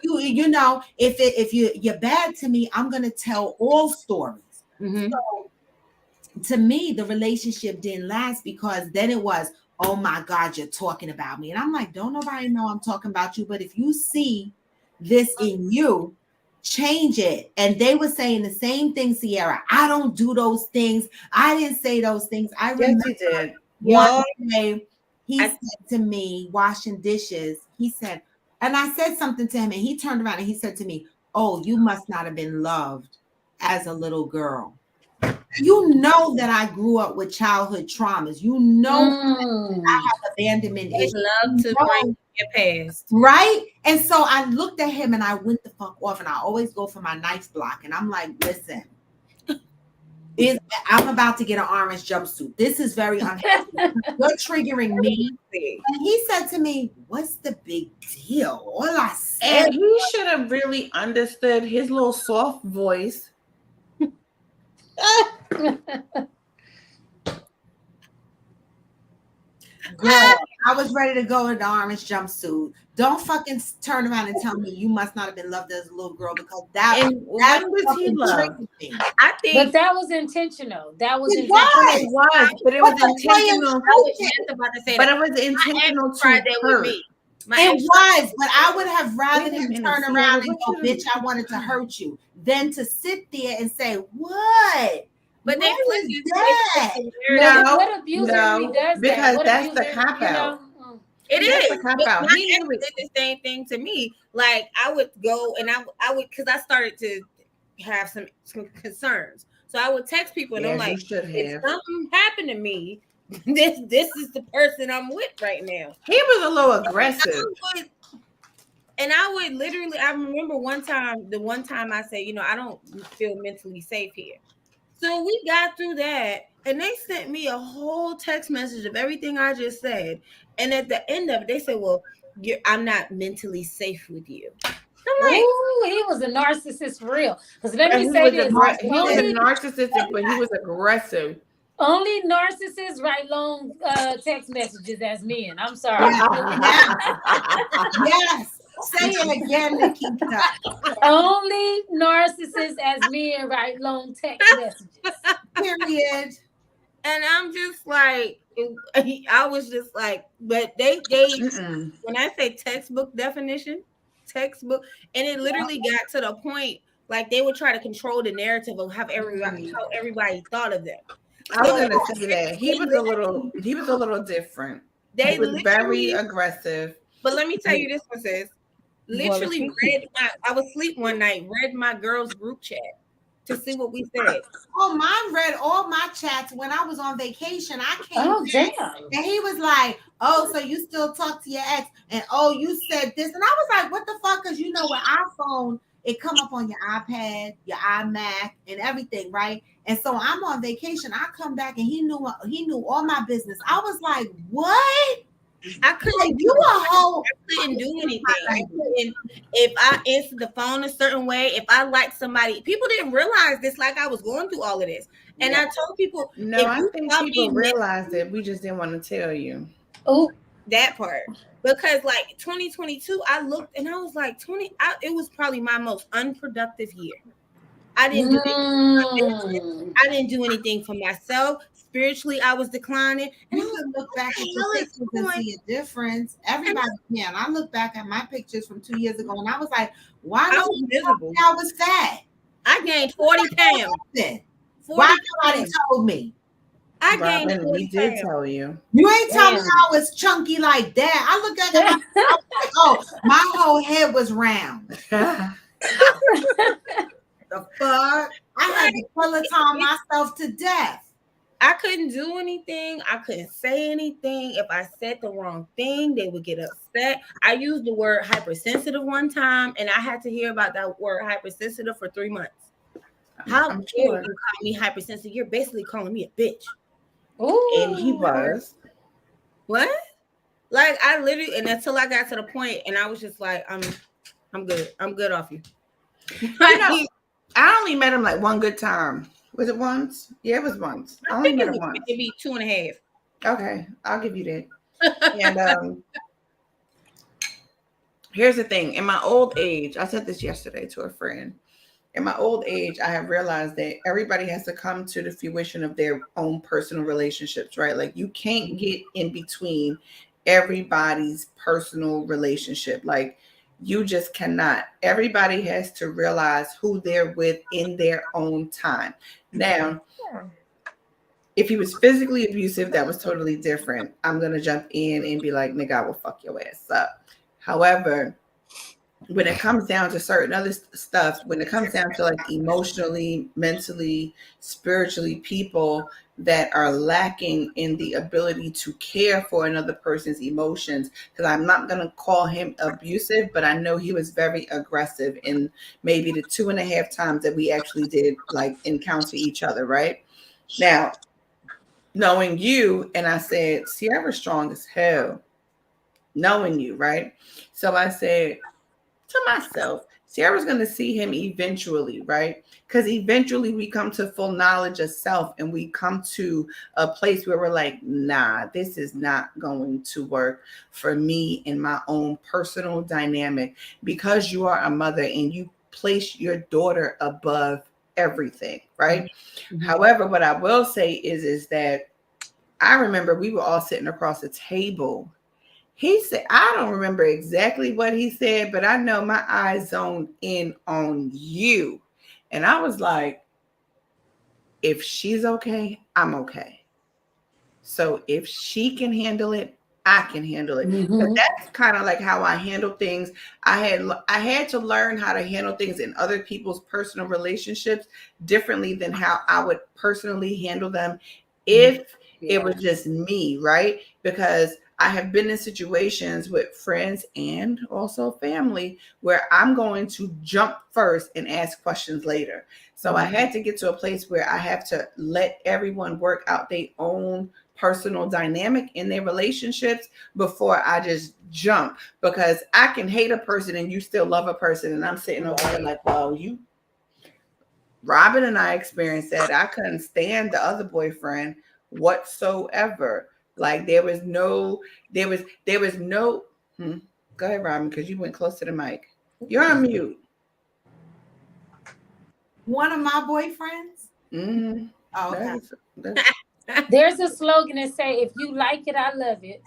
You know, if you're bad to me, I'm gonna tell all stories. So, to me, the relationship didn't last, because then it was, oh my God, you're talking about me. And I'm like, don't nobody know I'm talking about you. But if you see this in you, change it. And they were saying the same thing, Sierra. I don't do those things. I didn't say those things. I remember one day he said to me, washing dishes, he said, and I said something to him, and he turned around and he said to me, oh, you must not have been loved as a little girl. You know that I grew up with childhood traumas. You know I have abandonment issues. Love to bring your past. Right? And so I looked at him and I went the fuck off, and I always go for my nice block. And I'm like, listen, I'm about to get an orange jumpsuit. This is very unhealthy. You're triggering me. And he said to me, what's the big deal? All I said. And he should have really understood his little soft voice. Girl, I was ready to go in the orange jumpsuit. Don't fucking turn around and tell me you must not have been loved as a little girl, because that was he loved. I think, but that was intentional. That was it was, but it was intentional. But it was intentional to hurt. It was, but I would have rather him turn around and go, bitch, I wanted to hurt you, than to sit there and say, what? But they what is that? What abuser does that? Because that's the cop out. It is. He did the same thing to me. Like, I would go and I would, because I started to have some concerns. So I would text people and I'm like, if something happened to me, this is the person I'm with right now. He was a little aggressive. And I would literally, I remember the one time I said, you know, I don't feel mentally safe here. So we got through that, and they sent me a whole text message of everything I just said. And at the end of it, they said, well, I'm not mentally safe with you. I'm like, ooh, he was a narcissist for real. Because let me say this. He was a narcissistic, but he was aggressive. Only narcissists write long text messages as men. I'm sorry. Yes. Say it again, Nikita. Only narcissists as men write long text messages. Period. And I'm just like, I was just like, but they when I say textbook definition, and it literally got to the point, like they would try to control the narrative of how everybody thought of them. I was gonna say that he was a little different. He was very aggressive. But let me tell you this one, sis. Literally I was asleep one night, read my girls' group chat to see what we said. Oh, mine read all my chats when I was on vacation. I came and he was like, oh, so you still talk to your ex, and oh, you said this. And I was like, what the fuck? Because you know, with iPhone, it come up on your iPad, your iMac, and everything, right? And so I'm on vacation. I come back and he knew all my business. I was like, what? I couldn't do anything. If I answered the phone a certain way, if I liked somebody, people didn't realize this, like I was going through all of this. And I told people, no, I think people realized it. We just didn't want to tell you. Oh, that part. Because like 2022, I looked and I was like, it was probably my most unproductive year. I didn't do anything. I didn't do anything for myself. Spiritually, I was declining. And you can look back at your pictures and see a difference. Everybody can. I look back at my pictures from 2 years ago and I was like, why I was miserable? I was fat. I gained 40 pounds. Why nobody told me? I gained Robin, 40 we did pounds. tell you. You ain't tell me Damn. I was chunky like that. I look at it, I was like, oh, my whole head was round. The fuck? I had to Peloton myself to death. I couldn't do anything. I couldn't say anything. If I said the wrong thing, they would get upset. I used the word hypersensitive one time, and I had to hear about that word hypersensitive for 3 months. How I'm dare sure. you call me hypersensitive? You're basically calling me a bitch. Ooh. And he was. What? Like I literally, and until I got to the point, and I was just like, I'm good. I'm good off you. You know, I only met him like one good time. Was it once? Yeah, it was once. I only met him once. Maybe 2.5. Okay, I'll give you that. And here's the thing. In my old age, I said this yesterday to a friend. In my old age, I have realized that everybody has to come to the fruition of their own personal relationships, right? Like you can't get in between everybody's personal relationship. Like you just cannot. Everybody has to realize who they're with in their own time. Now, if he was physically abusive, that was totally different. I'm going to jump in and be like, nigga, I will fuck your ass up. However, when it comes down to certain other stuff, when it comes down to like emotionally, mentally, spiritually, people that are lacking in the ability to care for another person's emotions, because I'm not going to call him abusive, but I know he was very aggressive in maybe the 2.5 times that we actually did like encounter each other, right? Now, knowing you, and I said, Sierra's strong as hell. Knowing you, right? So I said to myself, Sierra's going to see him eventually, right? Because eventually we come to full knowledge of self and we come to a place where we're like, nah, this is not going to work for me in my own personal dynamic, because you are a mother and you place your daughter above everything, right? Mm-hmm. However, what I will say is that I remember we were all sitting across the table. He said, I don't remember exactly what he said, but I know my eyes zoned in on you. And I was like, if she's okay, I'm okay. So if she can handle it, I can handle it. Mm-hmm. That's kind of like how I handle things. I had to learn how to handle things in other people's personal relationships differently than how I would personally handle them if it was just me, right? Because I have been in situations with friends and also family where I'm going to jump first and ask questions later. So I had to get to a place where I have to let everyone work out their own personal dynamic in their relationships before I just jump, because I can hate a person and you still love a person. And I'm sitting over there like, well, Robin and I experienced that. I couldn't stand the other boyfriend whatsoever. Like there was no. Go ahead, Robin, because you went close to the mic. You're on mute. One of my boyfriends? Mm-hmm. Oh, okay. There's a slogan that say, if you like it, I love it.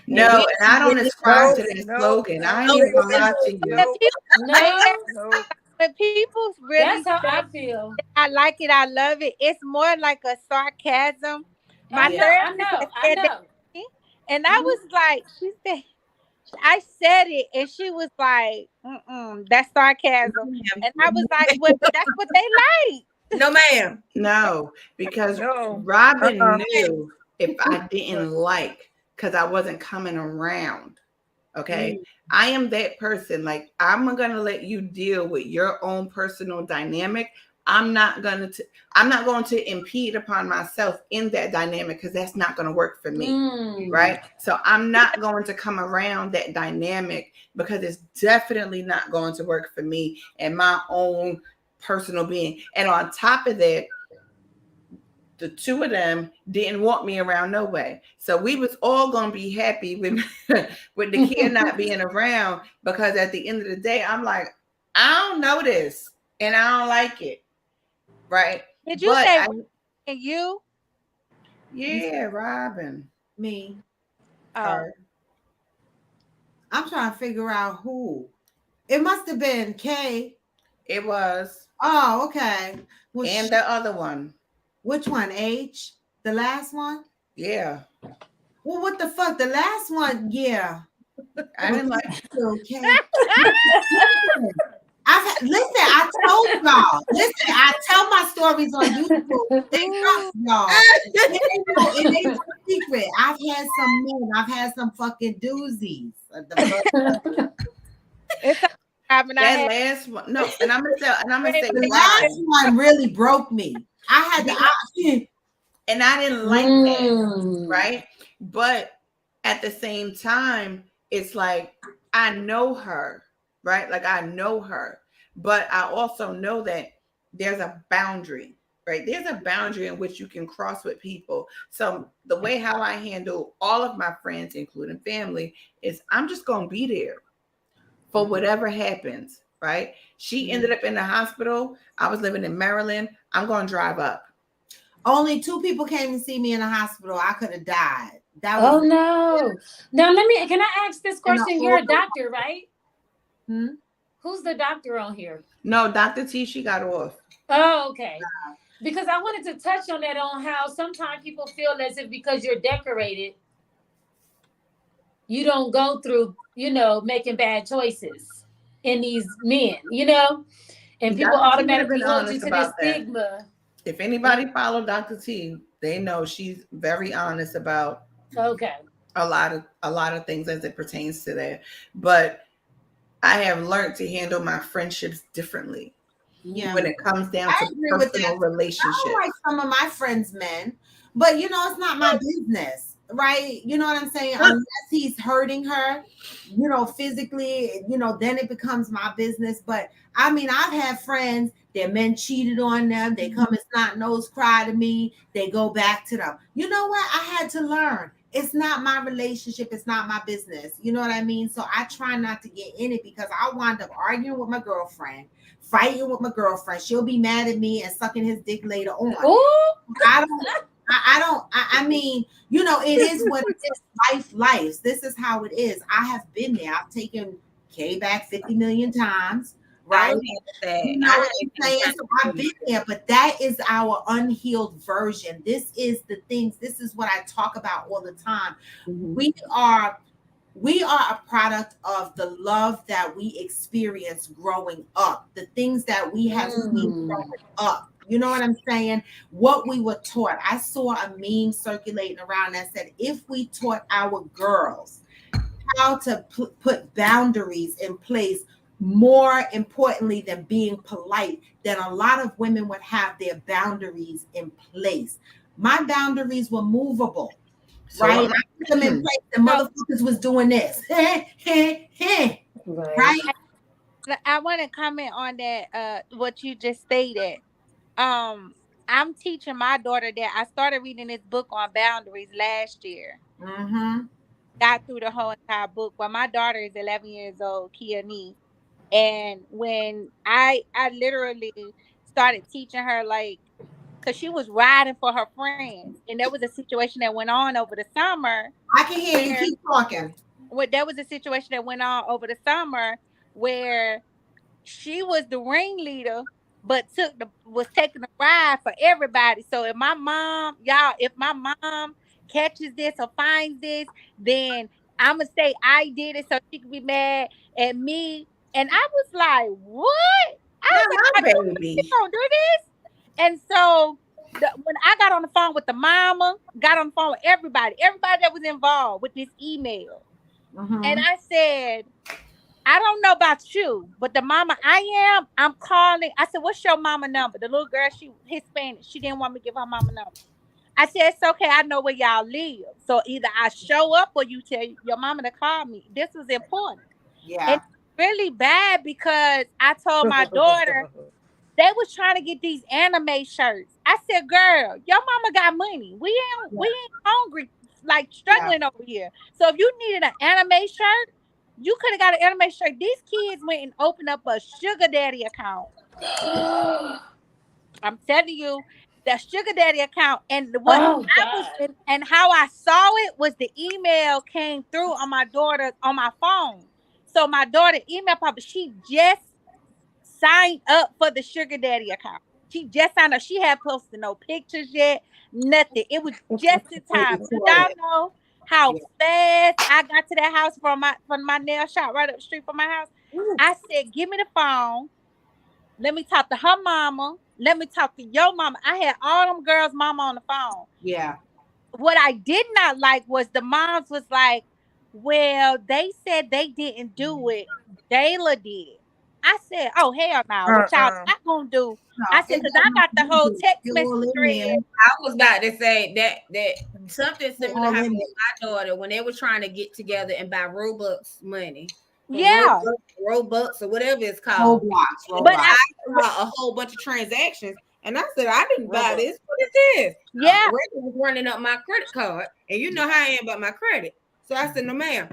No, and I don't ascribe to that slogan. I ain't even gonna lie to you. No. When people really that's how I feel. I like it, I love it. It's more like a sarcasm. My therapist said that, and I was like, she said, I said it, and she was like, that's sarcasm. And I was like, well, that's what they like. No, ma'am. No, because Robin knew if I didn't like, because I wasn't coming around. Okay. I am that person. Like, I'm going to let you deal with your own personal dynamic. I'm not going to impede upon myself in that dynamic, because that's not going to work for me. Right. So I'm not going to come around that dynamic, because it's definitely not going to work for me and my own personal being. And on top of that, the two of them didn't want me around no way. So we was all going to be happy with the kid not being around, because at the end of the day, I'm like, I don't know this and I don't like it. Right. Did you say you? Yeah, Robin. Me. Her. I'm trying to figure out who. It must have been Kay. It was. Oh, okay. Well, and the other one. Which one? H? The last one? Yeah. Well, what the fuck? The last one, yeah. I didn't like okay. Listen, I told y'all. Listen, I tell my stories on YouTube. They rough, y'all. It ain't no secret. I've had some men. I've had some fucking doozies. It's that last one. No, and I'm gonna say the last one really broke me. I had to, and I didn't like that, right? But at the same time, it's like I know her, right? Like I know her, but I also know that there's a boundary, right? There's a boundary in which you can cross with people. So the way how I handle all of my friends, including family, is I'm just gonna be there for whatever happens, right? She ended up in the hospital. I was living in Maryland. I'm gonna drive up. Only 2 people came to see me in the hospital. I could have died. That was no. Now can I ask this question? You're a doctor, right? Who's the doctor on here? No, Dr. T, she got off. Oh, okay. Because I wanted to touch on that, on how sometimes people feel as if because you're decorated, you don't go through, making bad choices in these men, and people automatically hold you to this stigma. If anybody follow Dr. T, they know she's very honest about a lot of things as it pertains to that. But I have learned to handle my friendships differently. Yeah. When it comes down to personal relationships. I don't like some of my friends' men, but it's not my business, right? You know what I'm saying? Unless he's hurting her, physically, then it becomes my business. But I mean, I've had friends, their men cheated on them. They come and snot nose cry to me. They go back to them. You know what? I had to learn. It's not my relationship. It's not my business. You know what I mean? So I try not to get in it because I wind up arguing with my girlfriend, fighting with my girlfriend. She'll be mad at me and sucking his dick later on. I mean, it is what it is. Life. This is how it is. I have been there. I've taken K back 50 million times. Right. You know what I'm saying? So I've been there, but that is our unhealed version. This is the things, this is what I talk about all the time. We are a product of the love that we experienced growing up, the things that we have seen growing up. You know what I'm saying? What we were taught. I saw a meme circulating around that said, if we taught our girls how to put boundaries in place, more importantly than being polite, then a lot of women would have their boundaries in place. My boundaries were movable, right? I put them in place. The motherfuckers was doing this. Right? I want to comment on that, what you just stated. I'm teaching my daughter that. I started reading this book on boundaries last year. Got through the whole entire book. Well, my daughter is 11 years old, Kia niece. And when I literally started teaching her, like, because she was riding for her friends, and there was a situation that went on over the summer. I can hear you. Keep talking. There was a situation that went on over the summer where she was the ringleader, but was taking a ride for everybody. So if my mom catches this or finds this, then I'm gonna say I did it so she could be mad at me. And I was like, what? I was like, baby, you don't do this. And so when I got on the phone with the mama, got on the phone with everybody that was involved with this email. And I said, I don't know about you, but the mama I'm calling. I said, what's your mama number? The little girl, she Hispanic. She didn't want me to give her mama number. I said, it's okay. I know where y'all live. So either I show up or you tell your mama to call me. This was important. Yeah. And really bad because I told my daughter they was trying to get these anime shirts. I said, girl, your mama got money. We ain't hungry, like struggling over here. So if you needed an anime shirt, you could have got an anime shirt. These kids went and opened up a sugar daddy account. I'm telling you, the sugar daddy account. And and how I saw it was the email came through on my daughter on my phone. So my daughter emailed Papa, she just signed up for the sugar daddy account. She just signed up. She had posted no pictures yet, nothing. It was just in time. Do y'all know how fast I got to that house from my nail shop right up the street from my house? I said, "Give me the phone. Let me talk to her mama. Let me talk to your mama." I had all them girls' mama on the phone. Yeah. What I did not like was the moms was like, "Well, they said they didn't do it. Dayla did." I said, "Oh, hell no. What y'all not gonna do?" I said, "Because I got the whole text message thread." I was about to say that something similar all happened in with my daughter when they were trying to get together and buy Robux money. Yeah. Robux or whatever it's called. Roblox. But I saw a whole bunch of transactions, and I said, I didn't buy this. What is this? Yeah. Rachel was running up my credit card, and you know how I am about my credit. So I said, no, ma'am.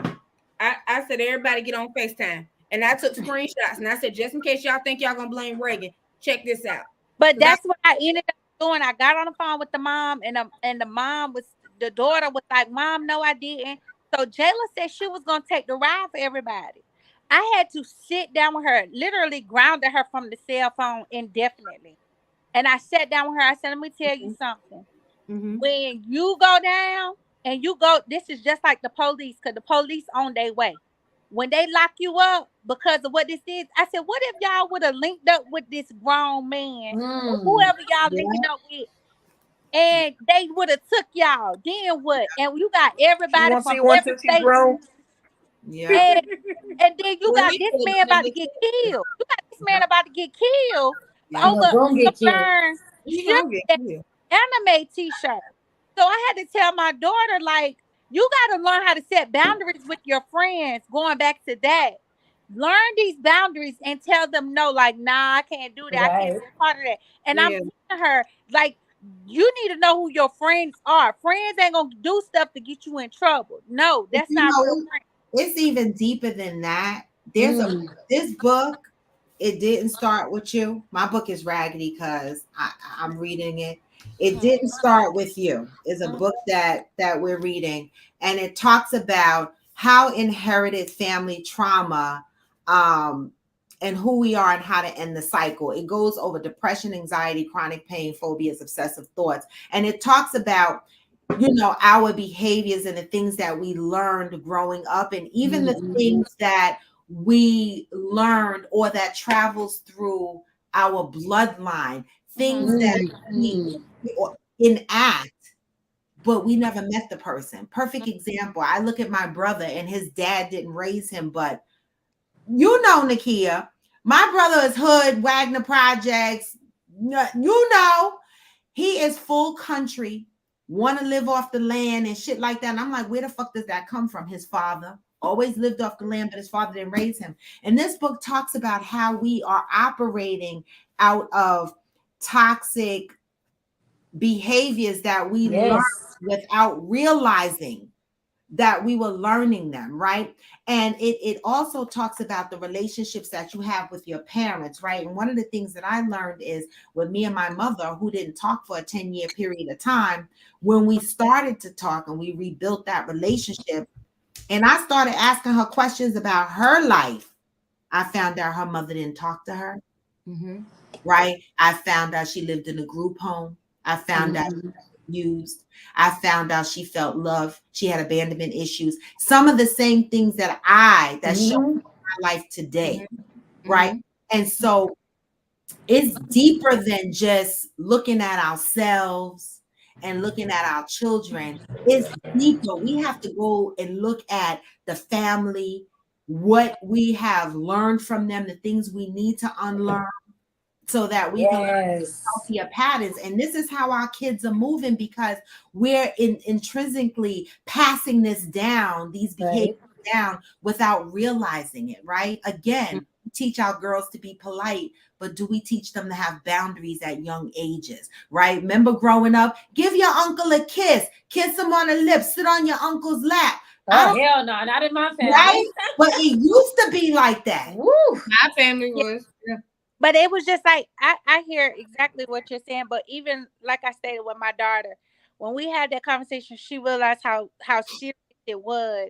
I said, everybody get on FaceTime. And I took screenshots, and I said, just in case y'all think y'all gonna blame Reagan, check this out. But that's what I ended up doing. I got on the phone with the mom, and the daughter was like, "Mom, no, I didn't." So Jayla said she was gonna take the ride for everybody. I had to sit down with her, literally grounded her from the cell phone indefinitely. And I sat down with her. I said, "Let me tell you something. When you go down and you go, this is just like the police, because the police on their way. When they lock you up because of what this is," I said, "What if y'all would have linked up with this grown man, or whoever y'all linking up with, and they would have took y'all? Then what? And you got everybody from every state. Yeah. And then you got this man about to get killed. You got this man about to get killed over some darn anime t-shirt." So I had to tell my daughter, like, you got to learn how to set boundaries with your friends. Going back to that, learn these boundaries and tell them no. Like, nah, I can't do that. I can't be part of that. And I'm telling her, like, you need to know who your friends are. Friends ain't gonna do stuff to get you in trouble. No, that's not real friends. It's even deeper than that. There's this book. It didn't start with you. My book is raggedy because I'm reading it. It didn't start with you. Is a book that we're reading, and it talks about how inherited family trauma, and who we are and how to end the cycle. It goes over depression, anxiety, chronic pain, phobias, obsessive thoughts, and it talks about, you know, our behaviors and the things that we learned growing up, and even the things that we learned or that travels through our bloodline, things that we enact, but we never met the person. Perfect example. I look at my brother, and his dad didn't raise him, but you know, Nakia, my brother is hood, Wagner Projects, you know, he is full country, want to live off the land and shit like that. And I'm like, where the fuck does that come from? His father always lived off the land, but his father didn't raise him. And this book talks about how we are operating out of toxic behaviors that we learned without realizing that we were learning them, right? And it also talks about the relationships that you have with your parents, right? And one of the things that I learned is with me and my mother, who didn't talk for a 10-year period of time, when we started to talk and we rebuilt that relationship, and I started asking her questions about her life, I found out her mother didn't talk to her, right? I found out she lived in a group home. I found out she was used. I found out she felt love. She had abandonment issues. Some of the same things that show in my life today, right? And so it's deeper than just looking at ourselves and looking at our children. It's deeper. We have to go and look at the family, what we have learned from them, the things we need to unlearn, so that we can learn healthier patterns. And this is how our kids are moving, because we're intrinsically passing this down, these behaviors down, without realizing it, right? Again, we teach our girls to be polite, but do we teach them to have boundaries at young ages, right? Remember growing up, give your uncle a kiss him on the lips, sit on your uncle's lap. Oh, hell no, not in my family. Right? But it used to be like that. Woo. My family was. But it was just like, I hear exactly what you're saying. But even like I stated with my daughter, when we had that conversation, she realized how serious it was.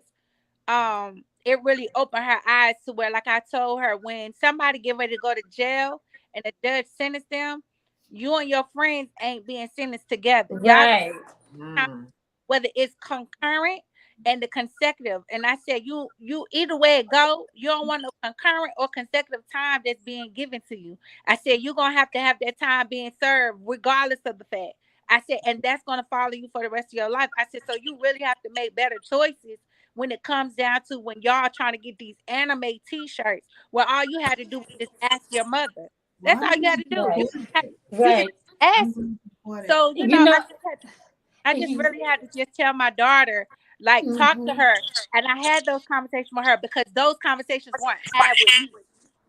It really opened her eyes to where, like I told her, when somebody get ready to go to jail and the judge sentenced them, you and your friends ain't being sentenced together. Y'all Right. whether it's concurrent and the consecutive. And I said, you either way it go, you don't want no concurrent or consecutive time that's being given to you. I said, you're gonna have to have that time being served regardless of the fact. I said, and that's gonna follow you for the rest of your life. I said, so you really have to make better choices when it comes down to when y'all trying to get these anime t-shirts where all you had to do was just ask your mother. That's all you had to do. Right. You just Right. ask. So, You know. I just really had to just tell my daughter, like, talk to her. And I had those conversations with her because those conversations weren't had with me.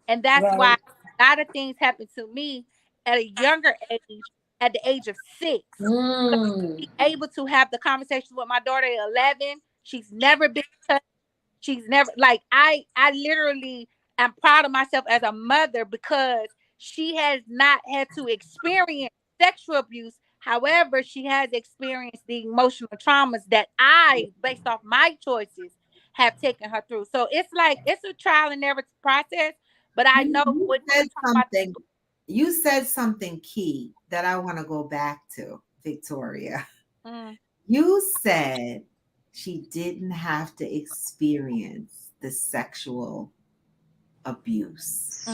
And that's why Right. a lot of things happened to me at a younger age, at the age of 6. So Mm. be able to have the conversations with my daughter at 11. She's never been touched. She's never like I literally am proud of myself as a mother because she has not had to experience sexual abuse. However, she has experienced the emotional traumas that I, based off my choices, have taken her through. So it's like it's a trial and error process. But I know You when said we talk about something. You said something key that I want to go back to, Victoria. You said she didn't have to experience the sexual abuse.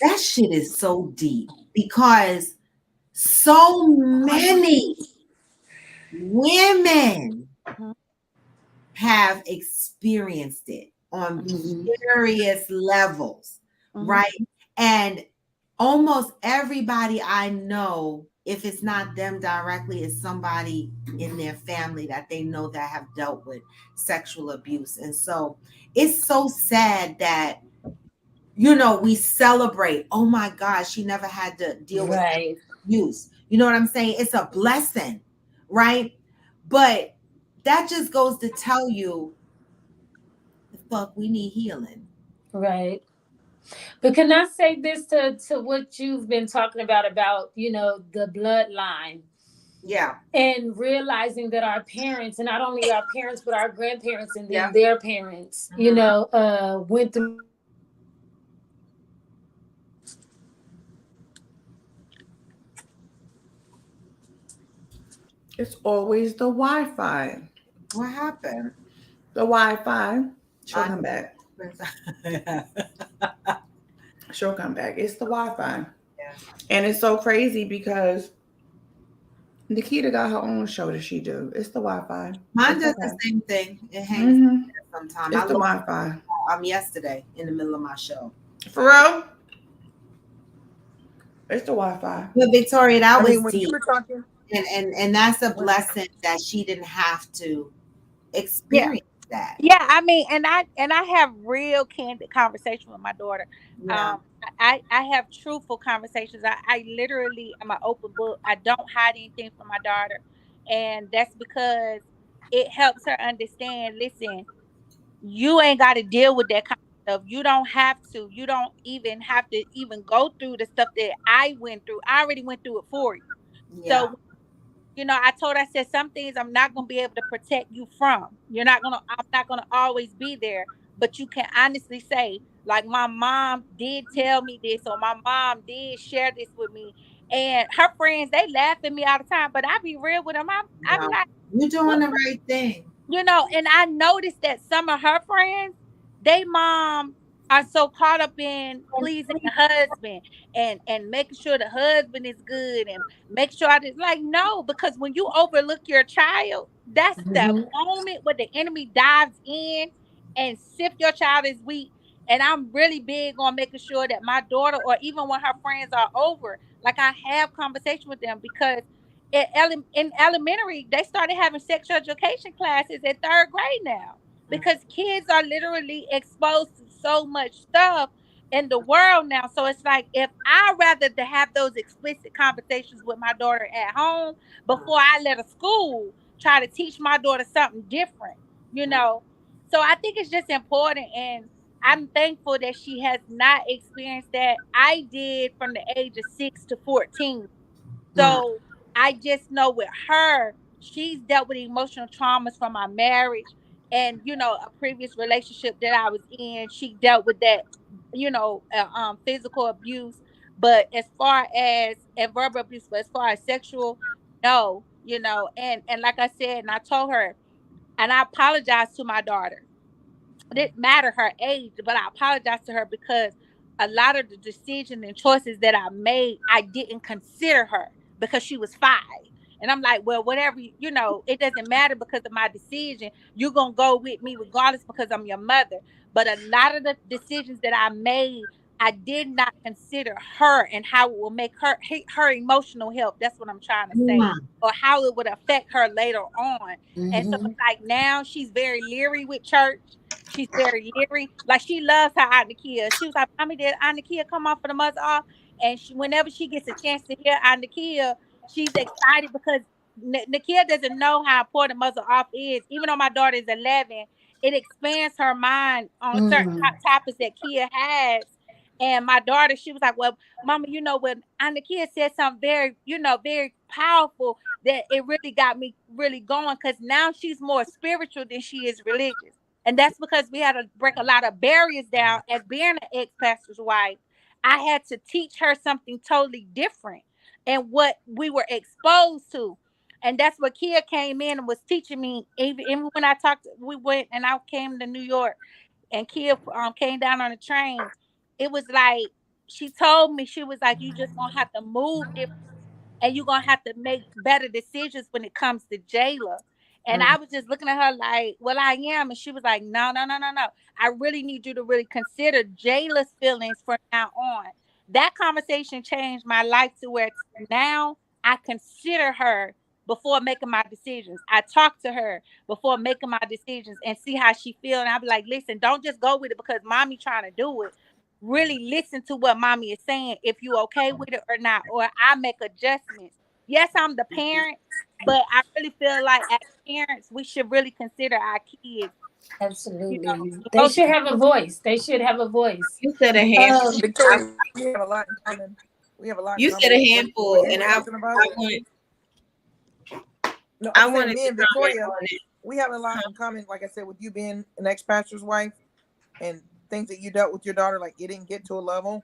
That shit is so deep because so many women have experienced it on various levels, right? And almost everybody I know, if it's not them directly, is somebody in their family that they know that have dealt with sexual abuse. And so it's so sad that, you know, we celebrate, oh my God, she never had to deal with abuse. You know what I'm saying? It's a blessing, right? But that just goes to tell you, the fuck, we need healing. Right. But can I say this to what you've been talking about, you know, the bloodline? Yeah. And realizing that our parents, and not only our parents, but our grandparents and then their parents, you know, went through. It's always the Wi-Fi. What happened? The Wi-Fi. She'll come back. She'll come back. It's the Wi-Fi. Yeah. And it's so crazy because Nikita got her own show that she do. It's the Wi-Fi. Mine does the same thing. It hangs sometimes. It's the Wi-Fi. Yesterday in the middle of my show. For real? It's the Wi-Fi. But Victoria, that was when deep. you were talking, and that's a blessing that she didn't have to experience that. Yeah, I mean, and I have real candid conversation with my daughter. Yeah. I have truthful conversations. I literally am an open book. I don't hide anything from my daughter, and that's because it helps her understand. Listen, you ain't got to deal with that kind of stuff. You don't have to. You don't even have to even go through the stuff that I went through. I already went through it for you. Yeah. So you know, I told her, I said, some things I'm not gonna be able to protect you from. I'm not gonna always be there, but you can honestly say, like, my mom did tell me this, or my mom did share this with me. And her friends, they laugh at me all the time, but I be real with them. I be like, you're doing the right thing. you know, and I noticed that some of her friends, they mom are so caught up in pleasing the husband and making sure the husband is good and make sure I just like no, because when you overlook your child, that's the moment where the enemy dives in and sift your child is weak. And I'm really big on making sure that my daughter, or even when her friends are over, like I have conversation with them because in elementary, they started having sex education classes at 3rd grade now because kids are literally exposed to so much stuff in the world now. So it's like if I rather to have those explicit conversations with my daughter at home before I let a school try to teach my daughter something different, you know. So I think it's just important, and I'm thankful that she has not experienced that. I did from the age of 6 to 14. So I just know with her, she's dealt with emotional traumas from my marriage and, you know, a previous relationship that I was in. She dealt with that, you know, physical abuse. But as far as and verbal abuse, but as far as sexual, no, and like I said, and I told her, and I apologized to my daughter. It didn't matter her age, but I apologized to her because a lot of the decisions and choices that I made, I didn't consider her because she was 5. And I'm like, well, whatever, it doesn't matter because of my decision. You're going to go with me regardless because I'm your mother. But a lot of the decisions that I made, I did not consider her and how it will make her emotional health. That's what I'm trying to say. Or how it would affect her later on. And so it's like now she's very leery with church. She's very leery. Like she loves her Aunt Nakia. She was like, Mommy, did Aunt Nakia come off for the Muzzle off? And whenever she gets a chance to hear Aunt Nakia, she's excited because Nakia doesn't know how important Muzzle off is. Even though my daughter is 11, it expands her mind on certain topics that Kia has. And my daughter, she was like, well, Mama, when Aunt Nakia said something very, very powerful, that it really got me really going because now she's more spiritual than she is religious. And that's because we had to break a lot of barriers down. As being an ex-pastor's wife, I had to teach her something totally different and what we were exposed to. And that's what Kia came in and was teaching me. Even when we went and I came to New York and Kia came down on the train. It was like, she told me, she was like, you just going to have to move different and you're going to have to make better decisions when it comes to Jayla. And I was just looking at her like, well, I am. And she was like, no. I really need you to really consider Jayla's feelings from now on. That conversation changed my life to where now I consider her before making my decisions. I talk to her before making my decisions and see how she feels. And I'll be like, listen, don't just go with it because mommy trying to do it. Really listen to what mommy is saying, if you okay with it or not, or I make adjustments. Yes, I'm the parent, but I really feel like as parents, we should really consider our kids. Absolutely. They should have a voice. They should have a voice. You said a handful. Victoria, we have a lot in common. We have a lot. You said a handful, and I want me and Victoria, we have a lot in common. Like I said, with you being an ex-pastor's wife and things that you dealt with your daughter, like it didn't get to a level,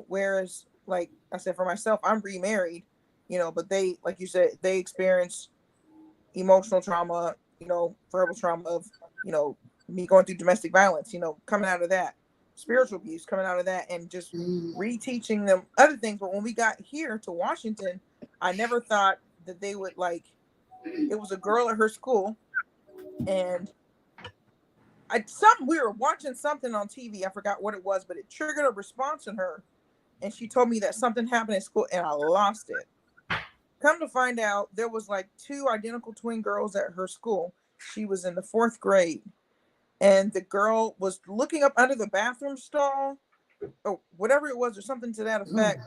whereas like I said, for myself, I'm remarried, but they, like you said, they experience emotional trauma, verbal trauma of, me going through domestic violence, coming out of that, spiritual abuse coming out of that, and just reteaching them other things. But when we got here to Washington, I never thought that they would it was a girl at her school, and we were watching something on TV. I forgot what it was, but it triggered a response in her. And she told me that something happened at school and I lost it. Come to find out, there was 2 identical twin girls at her school. She was in the 4th grade. And the girl was looking up under the bathroom stall or whatever it was, or something to that effect,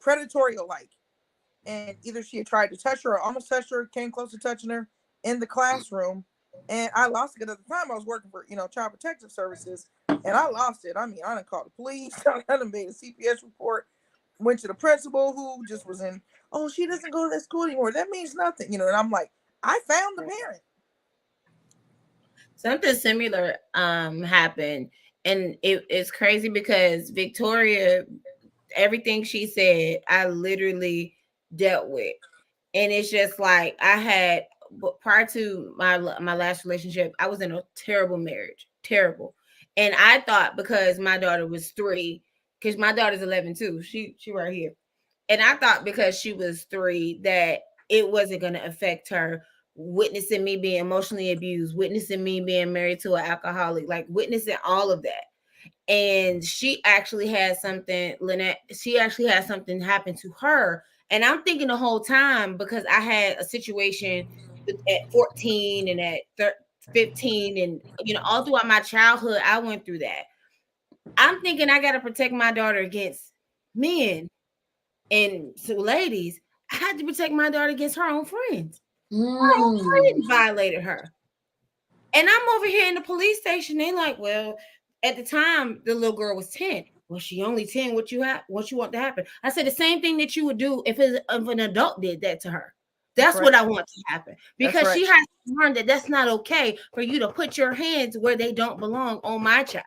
predatory alike. And either she had tried to touch her or almost touched her, came close to touching her in the classroom. And I lost it because at the time I was working for, Child Protective Services, and I lost it. I mean, I done called the police, I done made a CPS report, went to the principal who just was in, oh, she doesn't go to that school anymore. That means nothing, and I'm like, I found the parent. Something similar happened, and it's crazy because Victoria, everything she said, I literally dealt with, and it's just like I had. But prior to my last relationship, I was in a terrible marriage, terrible. And I thought because my daughter was 3, because my daughter's 11 too, she right here. And I thought because she was 3 that it wasn't going to affect her, witnessing me being emotionally abused, witnessing me being married to an alcoholic, witnessing all of that. And she actually had something, Lynette, happen to her. And I'm thinking the whole time, because I had a situation at 14 and at 15 and all throughout my childhood, I went through that. I'm thinking I got to protect my daughter against men. And so ladies, I had to protect my daughter against her own friends. Her own friends violated her. And I'm over here in the police station. They like, well, at the time the little girl was 10. Well, she only 10. What you want to happen? I said the same thing that you would do if an adult did that to her. That's what I want to happen, because she has to learn that that's not okay for you to put your hands where they don't belong on my child.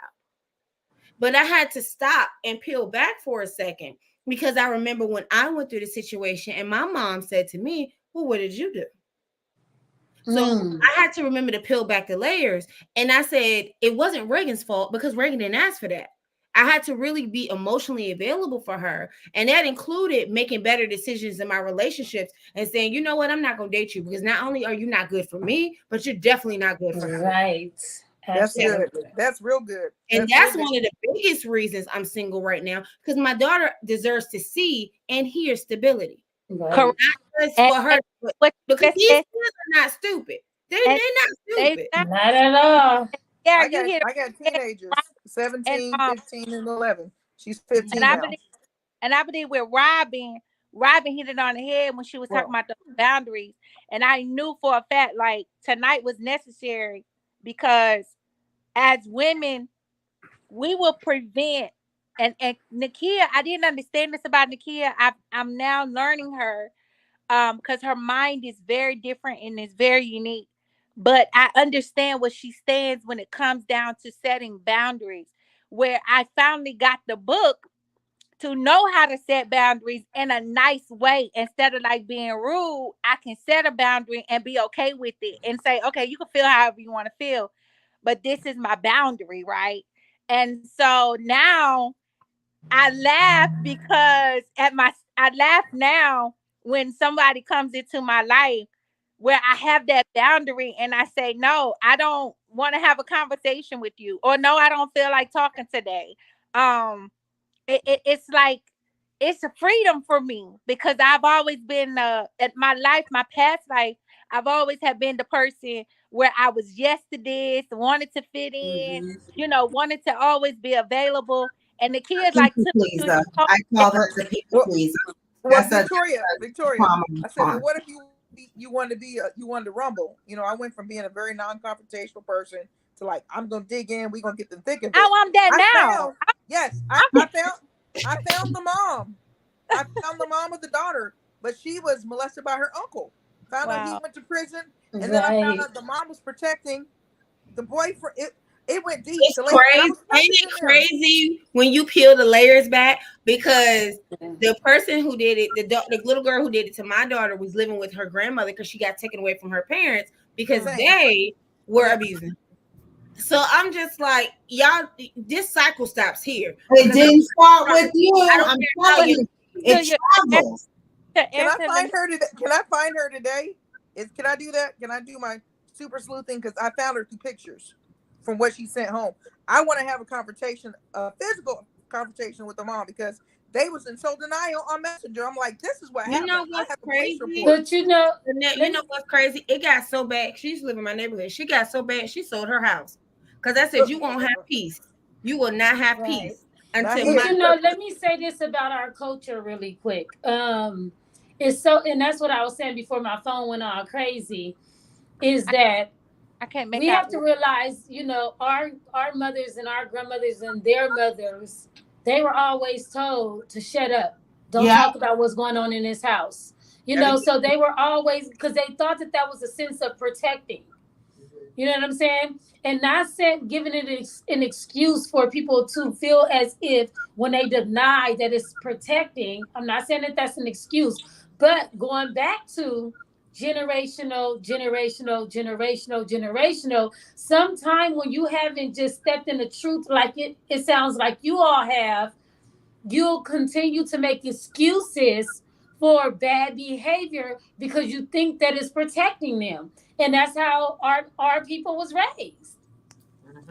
But I had to stop and peel back for a second, because I remember when I went through the situation and my mom said to me, well, what did you do? So I had to remember to peel back the layers. And I said, it wasn't Reagan's fault, because Reagan didn't ask for that. I had to really be emotionally available for her. And that included making better decisions in my relationships and saying, you know what, I'm not going to date you, because not only are you not good for me, but you're definitely not good for her. Right. That's good. That's real good. And that's one of the biggest reasons I'm single right now, because my daughter deserves to see and hear stability. Right. Correct. Not just for her, but because these kids are not stupid. They're not stupid. Not at all. Yeah, I got teenagers, 17, 15, and 11. She's 15 and now. I believe with Robin hit it on the head when she was talking about the boundaries. And I knew for a fact, like, tonight was necessary, because as women, we will prevent. And Nakia, I didn't understand this about Nakia. I'm now learning her, because her mind is very different and is very unique. But I understand what she stands when it comes down to setting boundaries. Where I finally got the book to know how to set boundaries in a nice way, instead of like being rude. I can set a boundary and be okay with it and say, okay, you can feel however you want to feel, but this is my boundary, right? And so now I laugh, because I laugh now when somebody comes into my life where I have that boundary and I say, no, I don't want to have a conversation with you, or no, I don't feel like talking today. It's like, it's a freedom for me, because I've always been at my past life, I've always have been the person where I was yes to this, wanted to fit in, wanted to always be available. And the kids like to I call her the people pleaser. Well, Victoria, I said, well, what if you wanted to be you wanted to rumble? I went from being a very non-confrontational person to like, I'm gonna dig in, we're gonna get the thick of it. Oh, I'm that now. I found the mom. I found the mom of the daughter, but she was molested by her uncle. Found out he went to prison, and then I found out the mom was protecting the boyfriend. It went deep. It's crazy. Ain't it crazy when you peel the layers back? Because the person who did it, the little girl who did it to my daughter, was living with her grandmother because she got taken away from her parents because they were abusing. So I'm just like, y'all, this cycle stops here. It didn't start with you. I'm telling you, it travels. Can I find her today? Can I do that? Can I do my super sleuth thing? Because I found her through pictures from what she sent home. I want to have a confrontation, a physical confrontation with the mom, because they was in so denial on Messenger. I'm like, this is what happened. You know what's crazy? But you know what's crazy? It got so bad. She used to live in my neighborhood. She got so bad, she sold her house. Because I said, you won't have peace. You will not have peace until let me say this about our culture really quick. It's so, and that's what I was saying before my phone went all crazy, is that we have to realize, our mothers and our grandmothers and their mothers, they were always told to shut up. Don't talk about what's going on in this house. So they were always, because they thought that was a sense of protecting. You know what I'm saying? And not giving it an excuse for people to feel as if when they deny that it's protecting. I'm not saying that that's an excuse, but going back to generational. Sometime when you haven't just stepped in the truth, like it sounds like you all have, you'll continue to make excuses for bad behavior because you think that it's protecting them. And that's how our people was raised.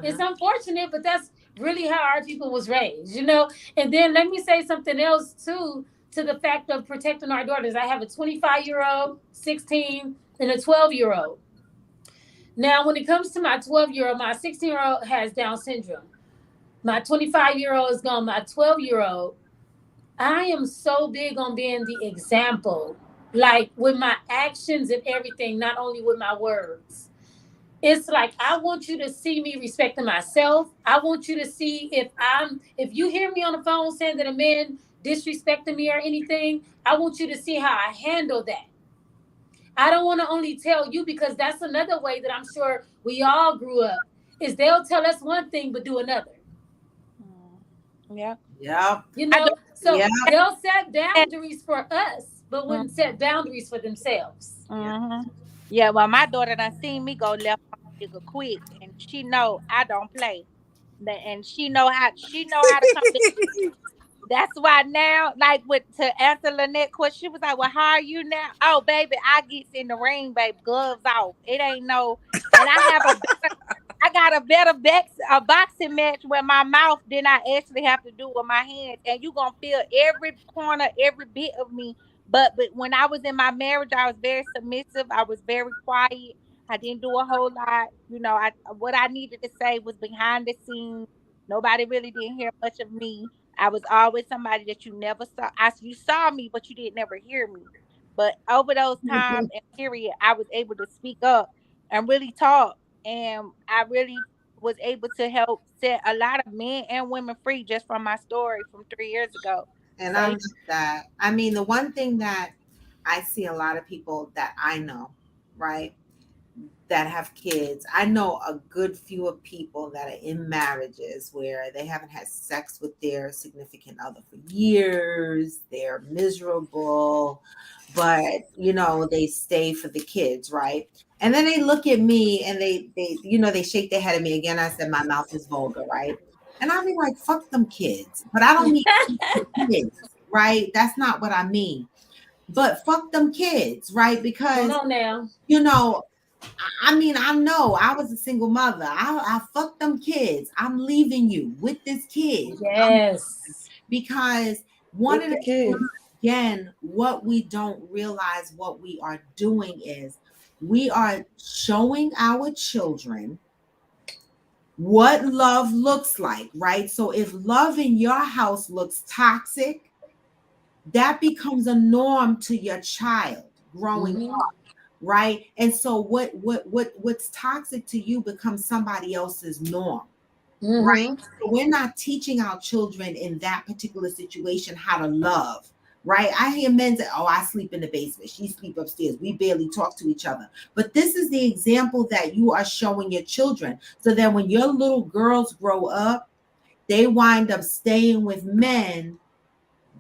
It's unfortunate, but that's really how our people was raised, And then let me say something else too, to the fact of protecting our daughters. I have a 25-year-old, 16, and a 12-year-old. Now, when it comes to my 12-year-old, my 16-year-old has Down syndrome. My 25-year-old is gone. My 12-year-old, I am so big on being the example, like with my actions and everything, not only with my words. It's like, I want you to see me respecting myself. I want you to see if you hear me on the phone saying that a man disrespecting me or anything, I want you to see how I handle that. I don't want to only tell you, because that's another way that I'm sure we all grew up, is they'll tell us one thing but do another. Yeah. Yep. You know, so Yeah. they'll set boundaries for us, but wouldn't set boundaries for themselves. Mm-hmm. Yeah, well, my daughter done seen me go left on a nigga quick, and she know I don't play. And she know how to come. That's why now, like with to answer Lynette question, she was like, "Well, how are you now?" Oh, baby, I gets in the ring, baby, gloves off. It ain't no, and I got a a boxing match with my mouth than I actually have to do with my hands, and you gonna feel every corner, every bit of me. But when I was in my marriage, I was very submissive. I was very quiet. I didn't do a whole lot. I what I needed to say was behind the scenes. Nobody really didn't hear much of me. I was always somebody that you never saw. You saw me, but you didn't never hear me. But over those times and period, I was able to speak up and really talk. And I really was able to help set a lot of men and women free just from my story from 3 years ago. And So I yeah. love that. I mean, the one thing that I see a lot of people that I know, right, that have kids. I know a good few of people that are in marriages where they haven't had sex with their significant other for years. They're miserable, but they stay for the kids, right? And then they look at me and they shake their head at me again. I said my mouth is vulgar, right? And I'll be like, fuck them kids. But I don't mean kids, right? That's not what I mean. But fuck them kids, right? Because Hold on now. I mean, I know I was a single mother. I fucked them kids. I'm leaving you with this kid. Yes. Because one of the the kids. again, what we don't realize what we are doing is we are showing our children what love looks like, right? So if love in your house looks toxic, that becomes a norm to your child growing up, right? And so what's toxic to you becomes somebody else's norm, right? So we're not teaching our children in that particular situation how to love, right? I hear men say, "Oh, I sleep in the basement. She sleep upstairs. We barely talk to each other." But this is the example that you are showing your children, so that when your little girls grow up, they wind up staying with men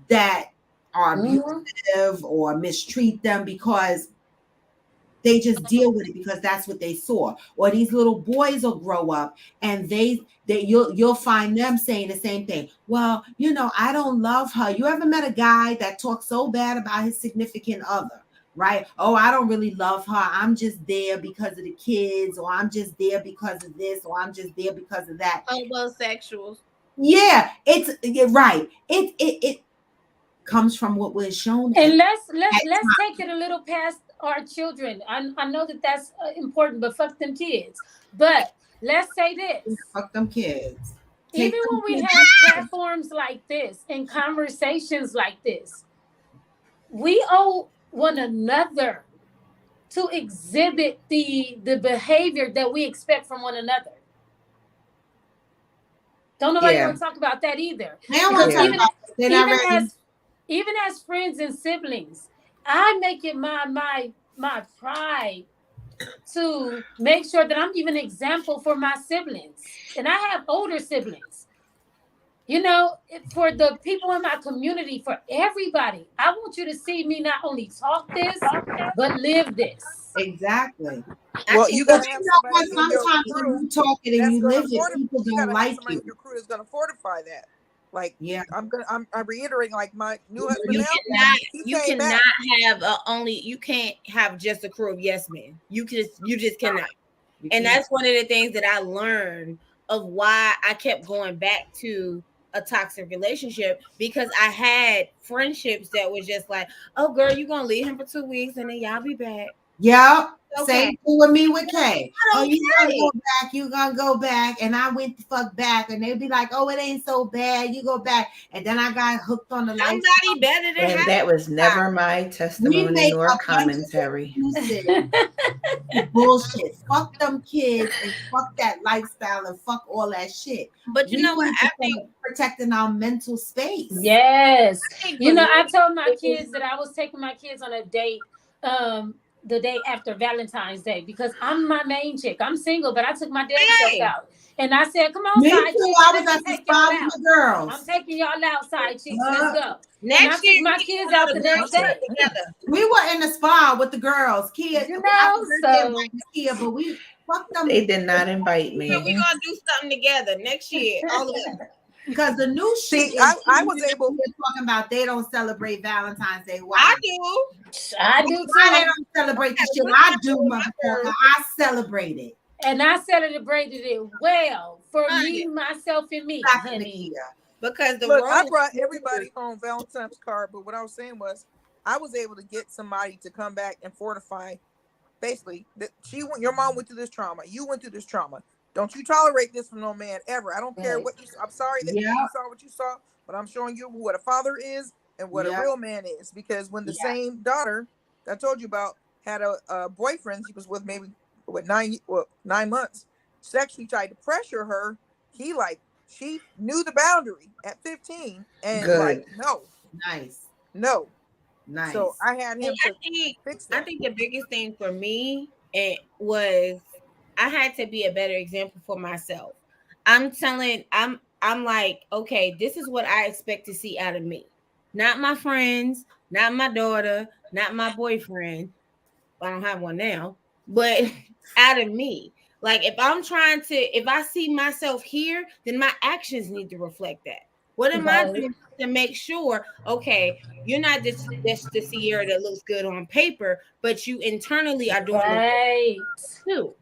that are abusive or mistreat them because they just deal with it because that's what they saw. Or these little boys will grow up and you'll find them saying the same thing. "Well, I don't love her." You ever met a guy that talks so bad about his significant other, right? "Oh, I don't really love her. I'm just there because of the kids, or I'm just there because of this, or I'm just there because of that." Homosexuals. Yeah, right. It comes from what we're shown. And let's take it a little past our children. I know that that's important, but fuck them kids. But let's say this. Fuck them kids. Even when we have platforms like this and conversations like this, we owe one another to exhibit the behavior that we expect from one another. Don't nobody want to talk about that either. Because even as friends and siblings, I make it my pride to make sure that I'm even an example for my siblings. And I have older siblings. For the people in my community, for everybody, I want you to see me not only talk this, but live this. Exactly. Well, you gotta have somebody sometimes when you talk it and you live it, people don't like you. In your crew is gonna fortify that. Like, yeah, I'm reiterating, like my new husband now. You cannot you can't have just a crew of yes men. You just cannot. And that's one of the things that I learned of why I kept going back to a toxic relationship, because I had friendships that was just like, "Oh girl, you're gonna leave him for 2 weeks and then y'all be back." Yep. Okay. Same thing with me with Kay. "Oh, you gonna go back, you gonna go back." And I went the fuck back, and they'd be like, "Oh, it ain't so bad, you go back." And then I got hooked on the life. Somebody better than And that was never my testimony nor commentary. Bullshit. Fuck them kids and fuck that lifestyle and fuck all that shit. But you know what? I think protecting our mental space. Yes. I told my kids that I was taking my kids on a date the day after Valentine's Day, because I'm my main chick. I'm single, but I took my damn self out. And I said, come on, Me side too. chicks, I let was me at the take y'all spa with out. the girls. I'm taking y'all out, side chicks. Let's go. And I Next took year, my we kids all out the the next girls day. together. We were in the spa with the girls. Kia, You I know, was so there Kia, but we fucked them. They did not invite So we me. gonna do something together next year, all of us. Because the new shit See, is I was able. they're talking about they don't celebrate Valentine's Day. Why? I do. I do Why they too. don't celebrate the Yeah, shit put I that do, on my motherfucker? girl. I celebrate it. And I celebrated it well for Honey. me, myself, and me, Exactly, honey. Kia. Because the Look, I role brought everybody home Valentine's card, but what I was saying was, I was able to get somebody to come back and fortify. Basically, that your mom went through this trauma. You went through this trauma. Don't you tolerate this from no man ever. I don't care Right. what you. I'm sorry that Yeah, you saw what you saw, but I'm showing you what a father is and what a yeah, real man is. Because when the yeah. same daughter that I told you about had a boyfriend she was with maybe 9 months, sexually tried to pressure her. She knew the boundary at 15 and Good. Nice, no. So nice. I had and him to fix I that. think the biggest thing for me it was I had to be a better example for myself. I'm like, okay, this is what I expect to see out of me. Not my friends, not my daughter, not my boyfriend. I don't have one now, but out of me. Like if I see myself here, then my actions need to reflect that. What am I Right. doing to make sure, okay, you're not just the Sierra that looks good on paper, but you internally are doing the work Right. too.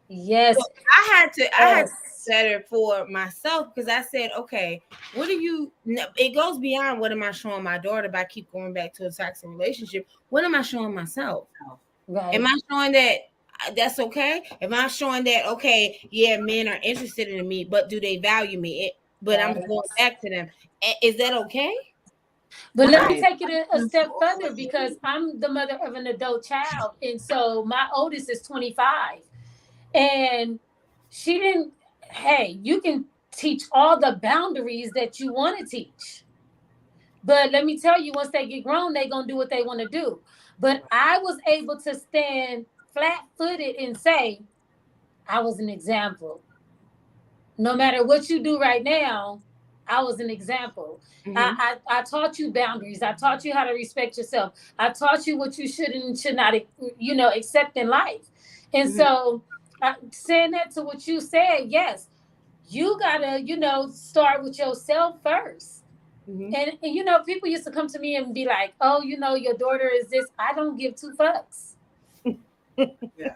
Yes. So I had to Yes. be better for myself because I said, okay, what do you? It goes beyond what am I showing my daughter? But I keep going back to a toxic relationship. What am I showing myself? Am Right. I showing that that's okay? Am I showing that okay? Yeah, men are interested in me, but do they value me? But I'm Right. going back to them. Is that okay? But let me Right. take it a step further because I'm the mother of an adult child. And so my oldest is 25. And she didn't, hey, you can teach all the boundaries that you want to teach. But let me tell you, once they get grown, they're going to do what they want to do. But I was able to stand flat footed and say, I was an example. No matter what you do right now, I was an example. Mm-hmm. I taught you boundaries. I taught you how to respect yourself. I taught you what you should and should not, accept in life. And Mm-hmm. so, saying that to what you said, yes, you gotta, start with yourself first. Mm-hmm. And people used to come to me and be like, "Oh, your daughter is this." I don't give two fucks Yeah.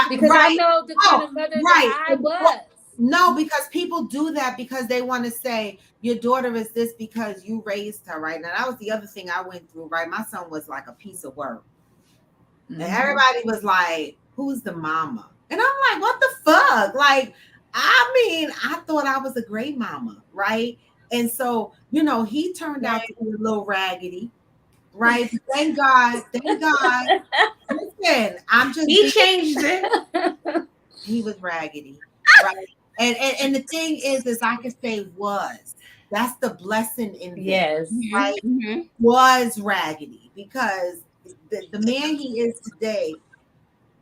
because I know the kind of mother that I was. No, because people do that because they want to say your daughter is this because you raised her, right? Now that was the other thing I went through, right? My son was like a piece of work. Mm-hmm. And everybody was like, who's the mama? And I'm like, what the fuck? Like, I thought I was a great mama, right? And so, he turned out to be a little raggedy, right? Thank God. Listen, He changed it. He was raggedy, right? And the thing is I can say was. That's the blessing in this, Yes. right? Mm-hmm. Was raggedy because the man he is today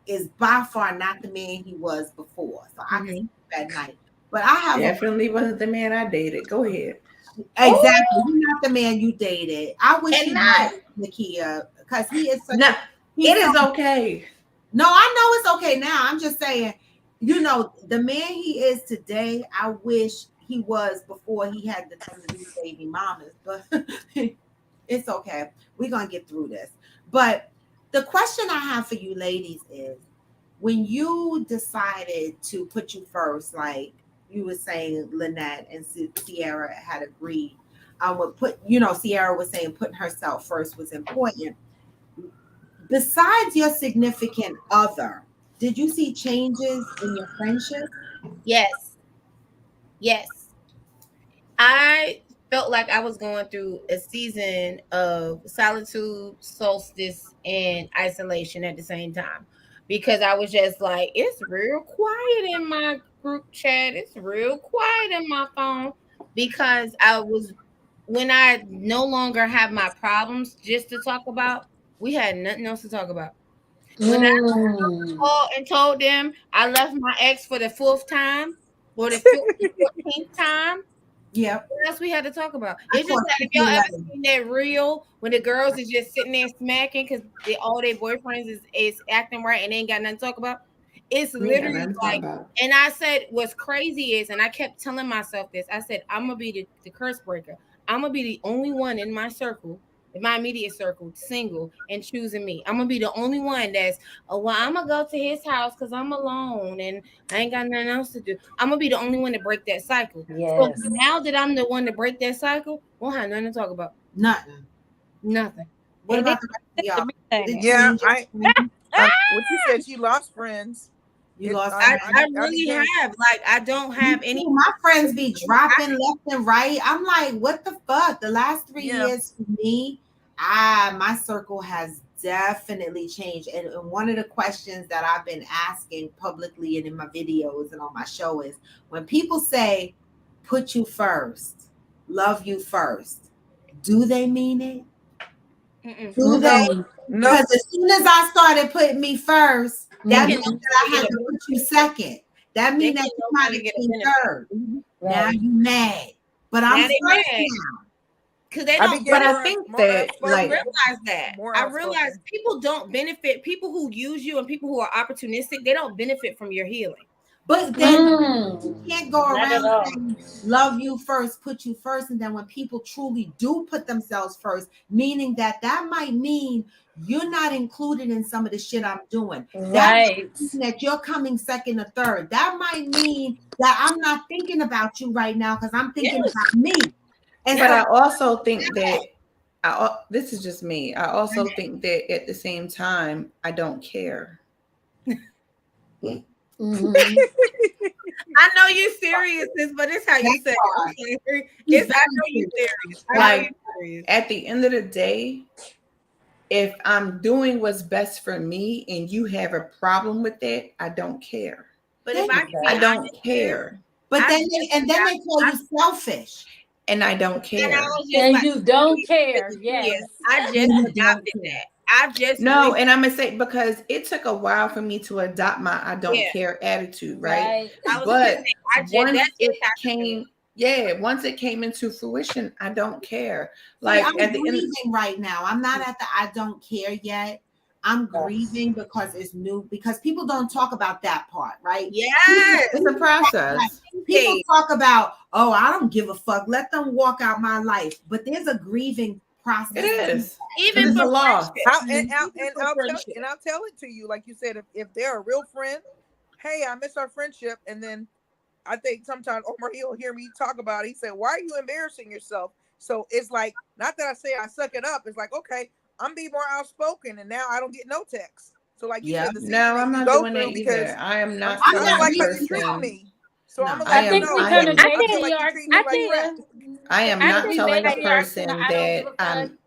is by far not the man he was before. So I can sleep at night. But I have Definitely wasn't the man I dated. Go ahead. exactly. He's not the man you dated. I wish And he not- was Nakia because he is such No, he's it is so- okay. No, I know it's okay now. I'm just saying, the man he is today, I wish he was before he had the 3 baby mamas, but it's okay. We're going to get through this. But the question I have for you ladies is, when you decided to put you first, like you were saying, Lynette and Sierra had agreed, Sierra was saying putting herself first was important. Besides your significant other, did you see changes in your friendship? Yes. I felt like I was going through a season of solitude, solstice, and isolation at the same time because I was just like, it's real quiet in my group chat. It's real quiet in my phone because when I no longer have my problems just to talk about, we had nothing else to talk about. When I called and told them I left my ex for the 4th time, for the 14th time. Yep. What else we had to talk about? It's just that if y'all ever seen that reel when the girls is just sitting there smacking because all their boyfriends is acting right and they ain't got nothing to talk about. It's literally like, and I said what's crazy is, and I kept telling myself this. I said, I'm gonna be the curse breaker. I'm gonna be the only one in my circle, in my immediate circle, single and choosing me. I'm gonna be the only one that's, oh well, I'm gonna go to his house because I'm alone and I ain't got nothing else to do. I'm gonna be the only one to break that cycle. Yes. So now that I'm the one to break that cycle, won't have nothing to talk about. Nothing. What about the rest of y'all? Yeah, what you said, you lost friends. You lost. I really have. Like, I don't have any. My friends be dropping left and right. I'm like, what the fuck? The last 3 years for me, my circle has definitely changed. And one of the questions that I've been asking publicly and in my videos and on my show is, when people say, put you first, love you first, do they mean it? Do they? No. Because as soon as I started putting me first, that means that I had to put you second. That means that you might have been third. Right. Now you mad, but I'm first now. Because they don't. But I think that, like, realize that. I realize people don't benefit. People who use you and people who are opportunistic, they don't benefit from your healing. But then you can't go around saying, love you first, put you first. And then when people truly do put themselves first, meaning that might mean you're not included in some of the shit I'm doing. Right. That might mean that you're coming second or third. That might mean that I'm not thinking about you right now because I'm thinking about me. And but I also think that, this is just me. I also think that at the same time, I don't care. Mm-hmm. I know you're serious, but it's how you say it. I know you're serious. Like, at the end of the day, if I'm doing what's best for me and you have a problem with that, I don't care. But if I don't care. But then they call you selfish. And I don't care. And you don't care. Yes. I just adopted that. No, and I'm gonna say, because it took a while for me to adopt my I don't care attitude, right? But once it came into fruition, I don't care. Like, I'm at the grieving right now. I'm not at the I don't care yet. I'm grieving because it's new, because people don't talk about that part, right? Yes, it's a process. People talk about, oh, I don't give a fuck, let them walk out my life. But there's a grieving process. It is. Even for loss. And I'll tell it to you, like you said, if they're a real friend, hey, I miss our friendship. And then I think sometimes Omar, he'll hear me talk about it. He said, why are you embarrassing yourself? So it's like, not that I say I suck it up. It's like, okay, I'm being more outspoken, and now I don't get no text. So like, no, I'm not doing it either. I am not. I don't like how you treat me. So I'm I am not telling a person that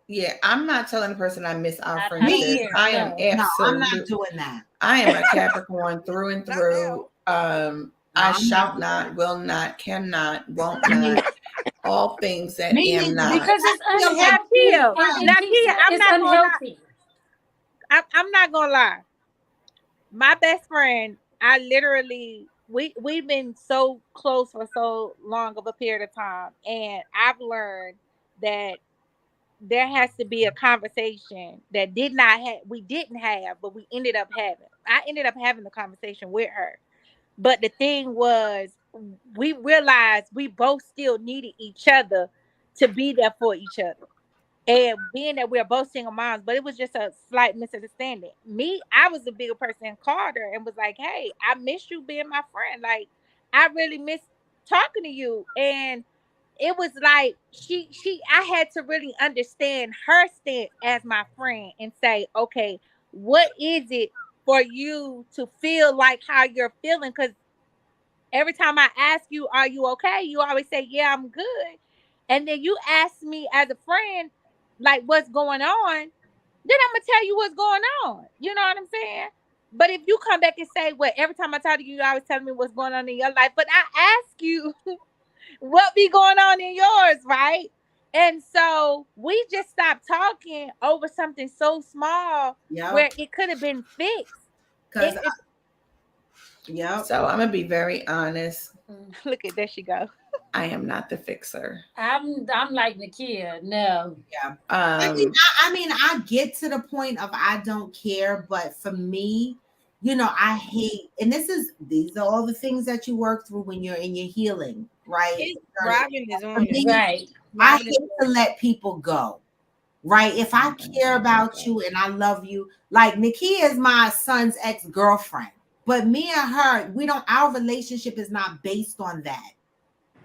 I'm not telling a person I miss our friendship. I am absolutely. No, I'm not doing that. I am a Capricorn through and through. I shall not, will not, cannot, won't not. All things that am not. Because it's unhealthy. I'm not gonna lie. My best friend, I literally, we've been so close for so long of a period of time, and I've learned that there has to be a conversation that we didn't have, but we ended up having. I ended up having the conversation with her. But the thing was, we realized we both still needed each other to be there for each other. And being that we're both single moms, but it was just a slight misunderstanding. I was the bigger person in Carter and was like, hey, I miss you being my friend. Like, I really miss talking to you. And it was like, I had to really understand her stance as my friend and say, okay, what is it for you to feel like how you're feeling? Because every time I ask you, are you okay? You always say, yeah, I'm good. And then you ask me as a friend, like, what's going on? Then I'm going to tell you what's going on. You know what I'm saying? But if you come back and say, well, every time I talk to you, you always tell me what's going on in your life. But I ask you what be going on in yours, right? And so we just stopped talking over something so small where it could have been fixed. So I'm gonna be very honest. Look at there she go. I am not the fixer. I'm like Nakia. No. Yeah. I mean, I get to the point of I don't care, but for me, I hate, and these are all the things that you work through when you're in your healing, right? Robin is on it. Right. I hate to let people go. Right. If I care about you and I love you, like Nakia is my son's ex-girlfriend, but me and her, our relationship is not based on that,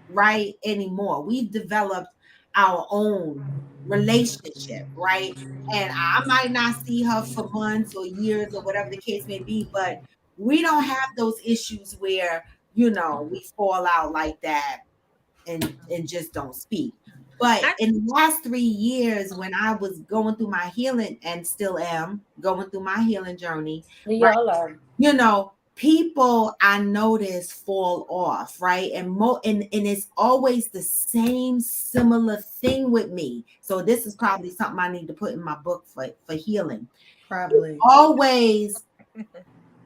right? Anymore. We've developed our own relationship, right? And I might not see her for months or years or whatever the case may be, but we don't have those issues where, we fall out like that and just don't speak. But in the last 3 years, when I was going through my healing and still am going through my healing journey, We all are. People I notice fall off, right? And it's always the same similar thing with me. So this is probably something I need to put in my book for healing. Probably. Always,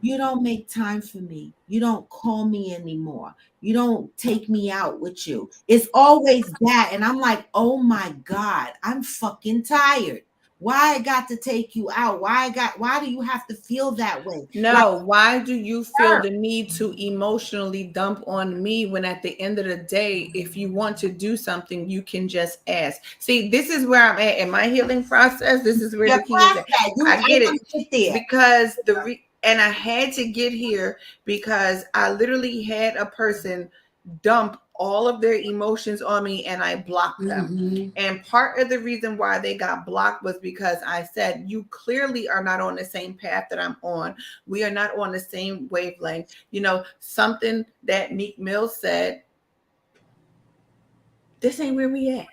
you don't make time for me. You don't call me anymore. You don't take me out with you. It's always that. And I'm like, oh my God, I'm fucking tired. Why I got to take you out? Why do you have to feel that way? No, why do you feel the need to emotionally dump on me when at the end of the day, if you want to do something, you can just ask? See, this is where I'm at in my healing process. This is where the key is at. I get it. Because and I had to get here because I literally had a person dump all of their emotions on me and I blocked them. Mm-hmm. And part of the reason why they got blocked was because I said, you clearly are not on the same path that I'm on. We are not on the same wavelength. Something that Meek Mill said, this ain't where we at.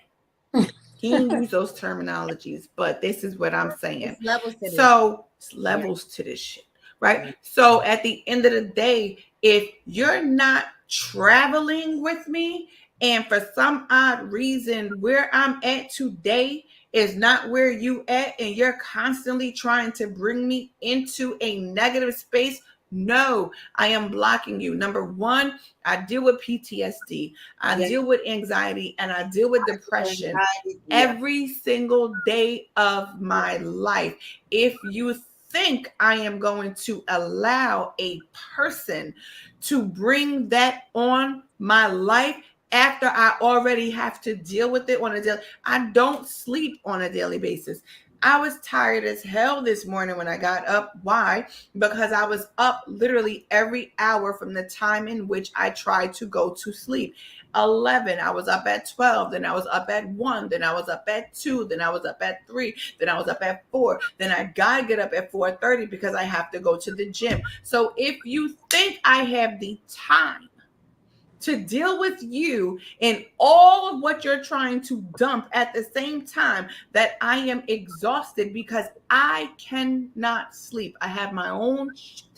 He didn't use those terminologies, but this is what I'm saying. It's levels to this shit. Right. So at the end of the day, if you're not traveling with me and for some odd reason where I'm at today is not where you at and you're constantly trying to bring me into a negative space, no, I am blocking you. Number one, I deal with PTSD. I deal with anxiety and I deal with depression every single day of my life. If you think I am going to allow a person to bring that on my life after I already have to deal with it on a daily, I don't sleep on a daily basis. I was tired as hell this morning when I got up. Why? Because I was up literally every hour from the time in which I tried to go to sleep. 11, I was up at 12, then I was up at 1, then I was up at 2, then I was up at 3, then I was up at 4, then I gotta get up at 4:30 because I have to go to the gym. So if you think I have the time to deal with you and all of what you're trying to dump at the same time, that I am exhausted because I cannot sleep. I have my own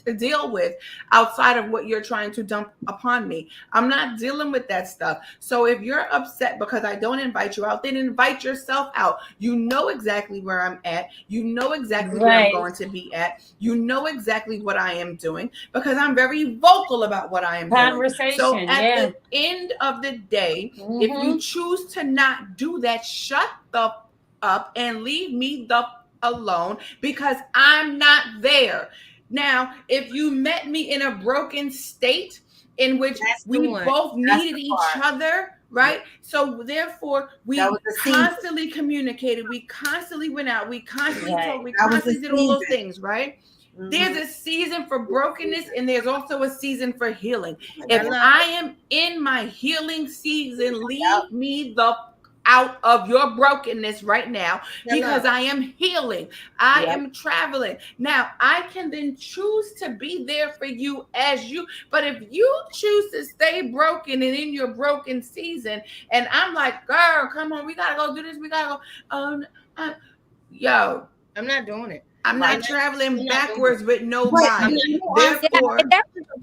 to deal with outside of what you're trying to dump upon me. I'm not dealing with that stuff. So if you're upset because I don't invite you out, then invite yourself out. You know exactly where I'm at. You know exactly where I'm going to be at. You know exactly what I am doing because I'm very vocal about what I am doing. So at the end of the day, if you choose to not do that, shut the up and leave me the alone because I'm not there. Now, if you met me in a broken state in which we both needed each other, right? So therefore, we constantly communicated. We constantly went out. We constantly talked. We constantly did all those things, right? Mm-hmm. There's a season for brokenness and there's also a season for healing. If I am in my healing season, leave me the out of your brokenness right now because I am healing. I am traveling. Now, I can then choose to be there for you as you, but if you choose to stay broken and in your broken season, and I'm like, girl, come on, we gotta go do this. We gotta go. Yo, I'm not doing it. I'm not traveling backwards with nobody. Therefore,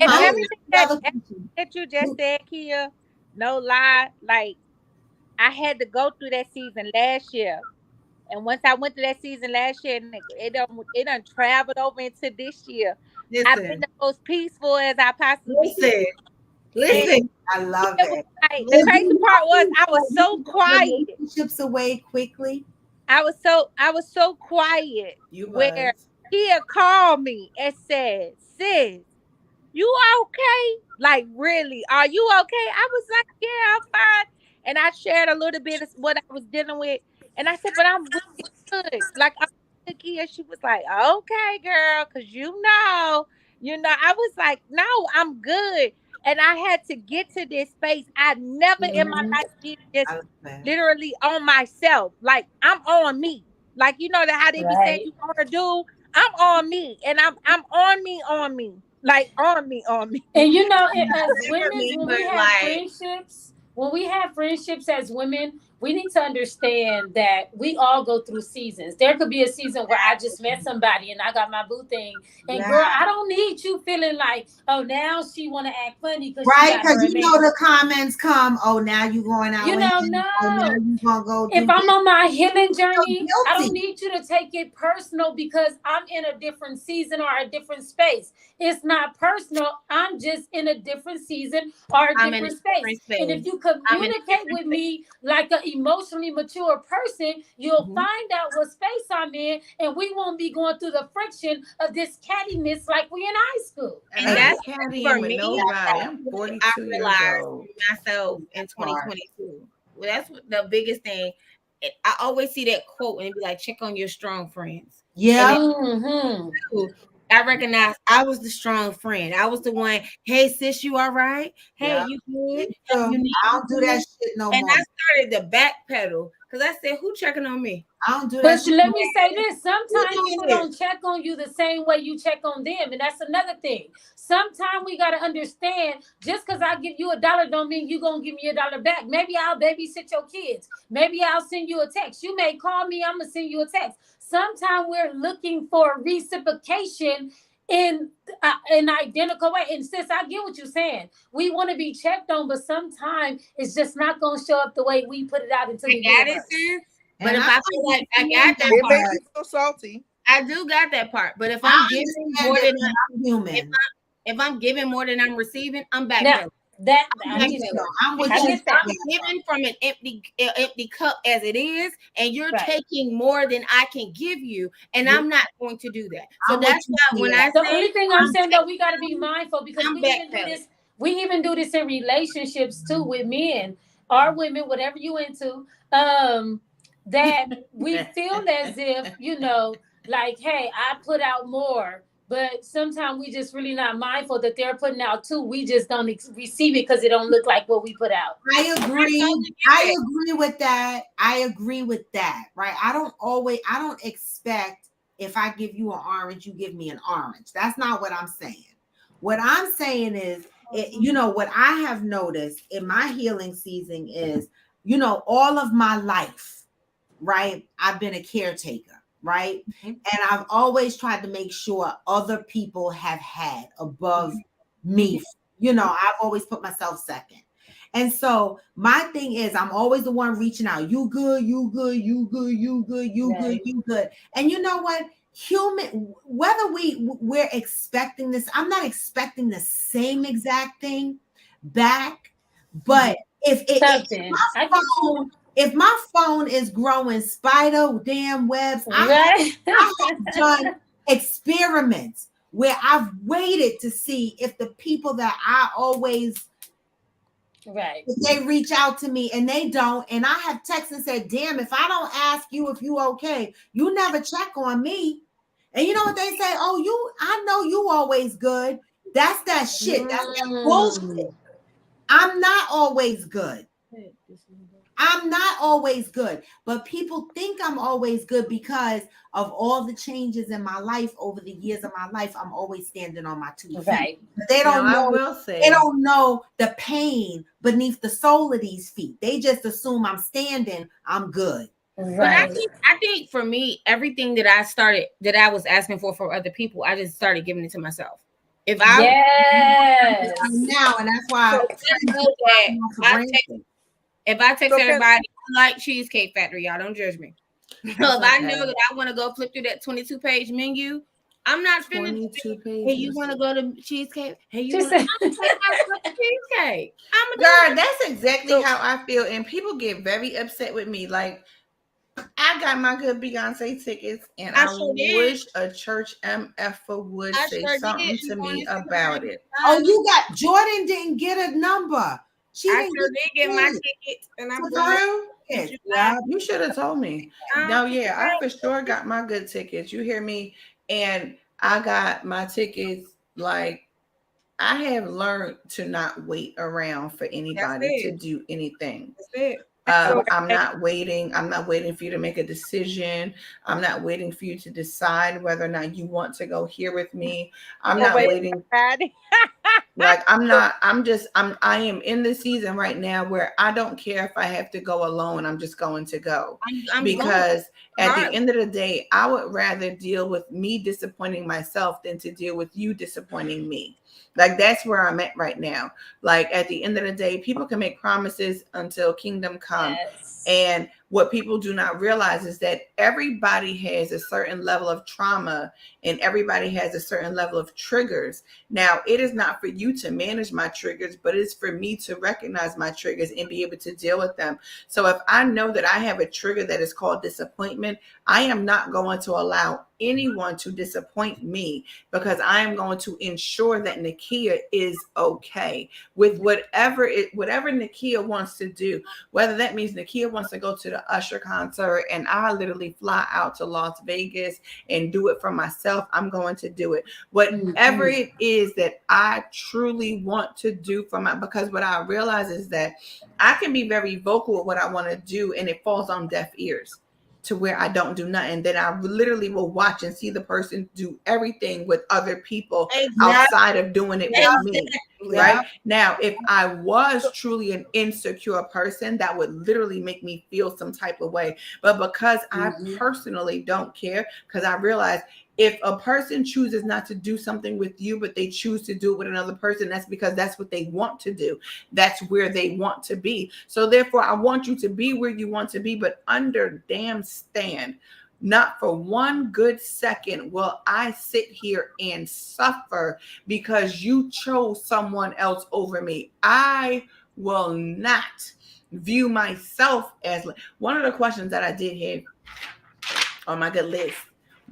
everything that you just said, Kia, no lie, like I had to go through that season last year. And once I went through that season last year, it done traveled over into this year. I've been the most peaceful as I possibly can. Listen, I love it was it. like, the crazy part was I was so quiet. Relationships away quickly. I was so quiet You where was. he had called me and said, "Sis, you okay? Like, really, are you okay?" I was like, "Yeah, I'm fine." And I shared a little bit of what I was dealing with. And I said, "But I'm really good. Like, I'm good." And she was like, "Okay, girl, because I was like, "No, I'm good." And I had to get to this space. I never in my Mhm. life did this I love that. literally on myself. Like, I'm on me. Like, how they be saying Right. you on a dude. I'm on me. And I'm on me. Like, on me. And as For women, me, but like, when we have friendships as women, we need to understand that we all go through seasons. There could be a season where I just met somebody and I got my boo thing. And girl, Yeah. I don't need you feeling like, oh, now she want to act funny because she Right, got because her a man. the comments come. Oh, now you going out with him. Oh, now No. you gonna go do If I'm this. on my healing So journey, I don't guilty. need you to take it personal because I'm in a different season or a different space. It's not personal. I'm just in a different season or a I'm in a different space. different And if space. you I'm in a communicate different with me like an emotionally mature person, you'll Mhm. find out what space I'm in, and we won't be going through the friction of this cattiness like we in high school. And And I that's ain't for caddying with me. nobody. That's I'm what I 42 years realized old. myself in Part. 2022. Well, that's the biggest thing. I always see that quote and it be like, check on your strong friends. And Yeah. Mm-hmm. I recognize I was the strong friend. I was the one, hey sis, you all right? Hey, Yeah. you Me good? too. You need I don't do that anything? shit no And more. I started to backpedal because I said, who checking on me? I don't do that But shit let no me say this, Who sometimes doing people this? don't check on you the same way you check on them. And that's another thing. Sometimes we got to understand just because I give you $1 don't mean you're going to give me $1 back. Maybe I'll babysit your kids. Maybe I'll send you a text. You may call me, I'm going to send you a text. Sometimes we're looking for reciprocation in an identical way. And sis, I get what you're saying. We want to be checked on, but sometimes it's just not going to show up the way we put it out into the I got it, universe. sis. But And if I I feel like I got that It part, makes you feel salty. I do got that part. But if I I'm giving understand more it, than but I'm human. if I'm giving more than I'm receiving, I'm Now, backpedaling. I get you. I'm with I you. get that. I'm giving from an empty cup as it is, and you're Right. taking more than I can give you, and Yeah. I'm not going to do that. So I'm with that's you, why when Tia. I The say only thing I'm saying though, we got to be mindful because I'm we even do backpedaling, this. We even do this in relationships too with men or women, whatever you into. That we feel as if like, hey, I put out more, but sometimes we just really not mindful that they're putting out too. We just don't receive it because it don't look like what we put out. I agree. I agree with that. I agree with that. Right. I don't expect if I give you an orange, you give me an orange. That's not what I'm saying. What I'm saying is, what I have noticed in my healing season is, all of my life, right? I've been a caretaker, right? And I've always tried to make sure other people have had above me. I've always put myself second. And so my thing is, I'm always the one reaching out. You good, you good, you good, you good, you good, you good. And you know what? Whether we're expecting this, I'm not expecting the same exact thing back. But if my phone is growing spider damn webs, I have done experiments where I've waited to see if the people that I always if they reach out to me and they don't, and I have texted and said, damn, if I don't ask you if you okay, you never check on me. And you know what they say? Oh, I know you always good. That's that shit. That's that bullshit. I'm not always good. I'm not always good, but people think I'm always good because of all the changes in my life over the years of my life. I'm always standing on my 2 feet. Right. But they don't Now, know. I will say, they don't know the pain beneath the sole of these feet. They just assume I'm standing. I'm good. Right. But I think for me, everything that I was asking for other people, I just started giving it to myself. If I now, and that's why if I text everybody, I like Cheesecake Factory, y'all don't judge me. So if I know that I want to go flip through that 22-page menu, I'm not finna 22 say, hey, pages. you want to go to cheesecake? Hey, you Just want to take my cheesecake? I'm Girl, that's exactly how I feel. And people get very upset with me. Like, I got my good Beyonce tickets, and I sure did. wish a church MF would I say sure something did. to me about it. Oh, you got Jordan didn't get a number. She I didn't sure did get my tickets, and I'm For real? tickets. Yeah. You should have told me. No, yeah, I for sure got my good tickets. You hear me? And I got my tickets. Like, I have learned to not wait around for anybody to do anything. That's it. I'm not waiting. I'm not waiting for you to make a decision. I'm not waiting for you to decide whether or not you want to go here with me. I'm not waiting. Like, I am in the season right now where I don't care if I have to go alone. I'm just going to go. Because at the end of the day, I would rather deal with me disappointing myself than to deal with you disappointing me. Like, that's where I'm at right now. Like, at the end of the day, people can make promises until kingdom come. Yes. And what people do not realize is that everybody has a certain level of trauma and everybody has a certain level of triggers. Now, it is not for you to manage my triggers, but it's for me to recognize my triggers and be able to deal with them. So if I know that I have a trigger that is called disappointment, I am not going to allow anyone to disappoint me, because I am going to ensure that Nakia is okay with whatever Nakia wants to do. Whether that means Nakia wants to go to the Usher concert and I literally fly out to Las Vegas and do it for myself, I'm going to do it. Whatever it is that I truly want to do for because what I realize is that I can be very vocal with what I want to do and it falls on deaf ears to where I don't do nothing. Then I literally will watch and see the person do everything with other people outside of doing it with me. Right now, if I was truly an insecure person, that would literally make me feel some type of way. But because I personally don't care, because I realize if a person chooses not to do something with you, but they choose to do it with another person, that's because that's what they want to do. That's where they want to be. So therefore, I want you to be where you want to be, but understand, not for one good second will I sit here and suffer because you chose someone else over me. I will not view myself as one of the questions that I did have on my good list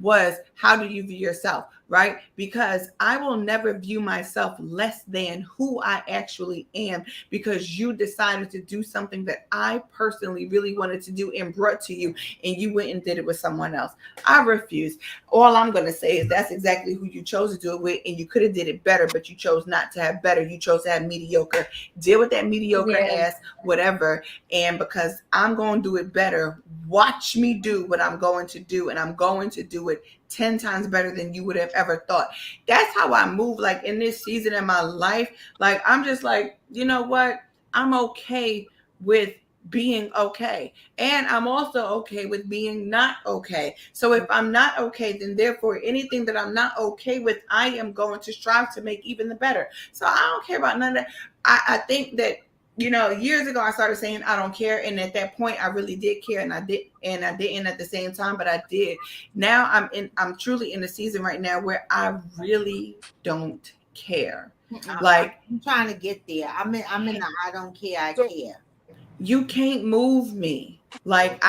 was, how do you view yourself? Right? Because I will never view myself less than who I actually am, because you decided to do something that I personally really wanted to do and brought to you, and you went and did it with someone else. I refuse. All I'm going to say is that's exactly who you chose to do it with, and you could have did it better, but you chose not to have better. You chose to have mediocre. Deal with that mediocre ass, whatever. And because I'm going to do it better, watch me do what I'm going to do, and I'm going to do it 10 times better than you would have ever thought. That's how I move. Like, in this season in my life, like, I'm just like, you know what? I'm okay with being okay. And I'm also okay with being not okay. So if I'm not okay, then therefore anything that I'm not okay with, I am going to strive to make even the better. So I don't care about none of that. I think that, you know, years ago I started saying I don't care, and at that point I really did care, and I didn't at the same time, but I did. Now I'm truly in a season right now where I really don't care. Like, I'm trying to get there. I'm in the I don't care, I care. You can't move me. Like,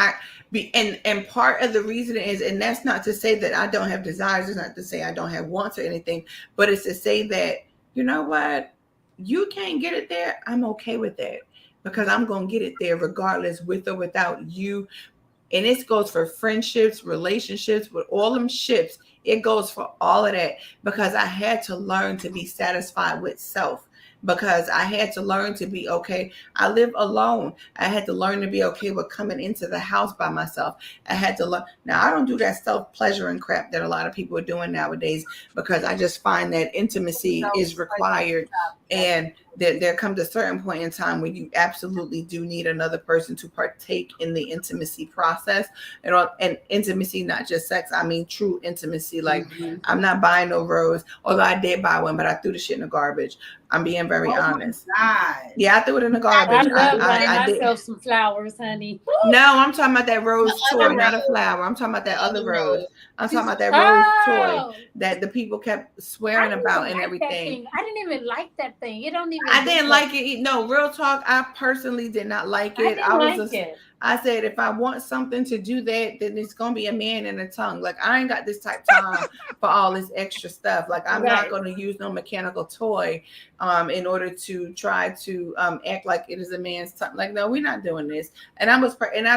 and part of the reason is, and that's not to say that I don't have desires, it's not to say I don't have wants or anything, but it's to say that, you know what? You can't get it there. I'm okay with that, because I'm going to get it there regardless, with or without you. And this goes for friendships, relationships, with all them ships. It goes for all of that, because I had to learn to be satisfied with self, because I had to learn to be okay. I live alone. I had to learn to be okay with coming into the house by myself. I had to learn. Now, I don't do that self-pleasure and crap that a lot of people are doing nowadays, because I just find that intimacy is required. And there comes a certain point in time where you absolutely do need another person to partake in the intimacy process, and intimacy, not just sex. I mean, true intimacy. Like, I'm not buying no rose, although I did buy one, but I threw the shit in the garbage. I'm being very honest. God. Yeah, I threw it in the garbage. I love buying I did. myself some flowers, honey. No, I'm talking about that rose toy, not a flower. I'm talking about that other rose. I'm talking about that rose toy that the people kept swearing about and everything. I didn't even like that thing. You don't even. I didn't like it. No, real talk. I personally did not like it. I said, if I want something to do that, then it's gonna be a man and a tongue. Like, I ain't got this type of time for all this extra stuff. Like, I'm not gonna use no mechanical toy in order to try to act like it is a man's tongue. Like, no, we're not doing this. And I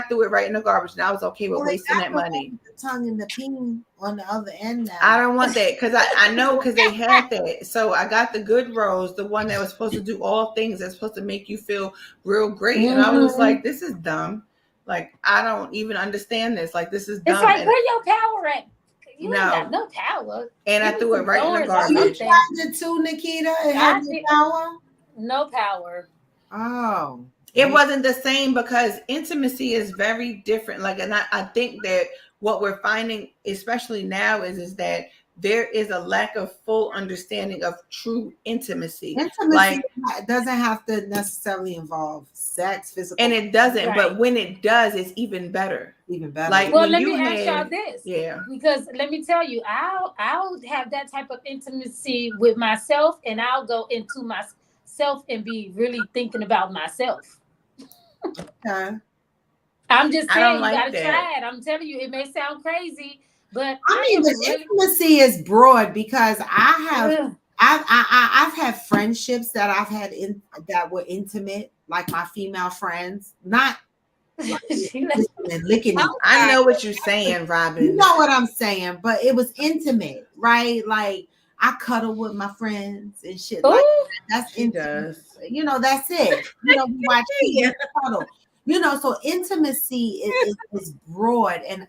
threw it right in the garbage, and I was okay with wasting that money. The tongue and the peen on the other end now. I don't want that, because I know, because they had that. So I got the good rose, the one that was supposed to do all things, that's supposed to make you feel real great. And I was like, this is dumb. Like, I don't even understand this. Like, this is dumb. It's like, where your power at? You ain't No. got no power. And I threw it right in the garbage. You tried it too, Nikita? It had no power? No power. Oh. It wasn't the same, because intimacy is very different. Like, and I think that what we're finding, especially now, is that there is a lack of full understanding of true intimacy. Intimacy doesn't have to necessarily involve sex, physical. And it doesn't, but when it does, it's even better. Even better. Like, well, let me ask y'all this. Yeah. Because let me tell you, I'll have that type of intimacy with myself, and I'll go into myself and be really thinking about myself. Okay. I'm just saying, you like gotta that. try it. I'm telling you, it may sound crazy, but I mean, the intimacy is broad, because I've had friendships that I've had that were intimate, like my female friends, not like, licking. I know what you're saying, Robin. You know what I'm saying, but it was intimate, right? Like, I cuddle with my friends and shit. Like, that's intimate. You know, that's it. You know, we watch TV, cuddle. You know, so intimacy is broad, and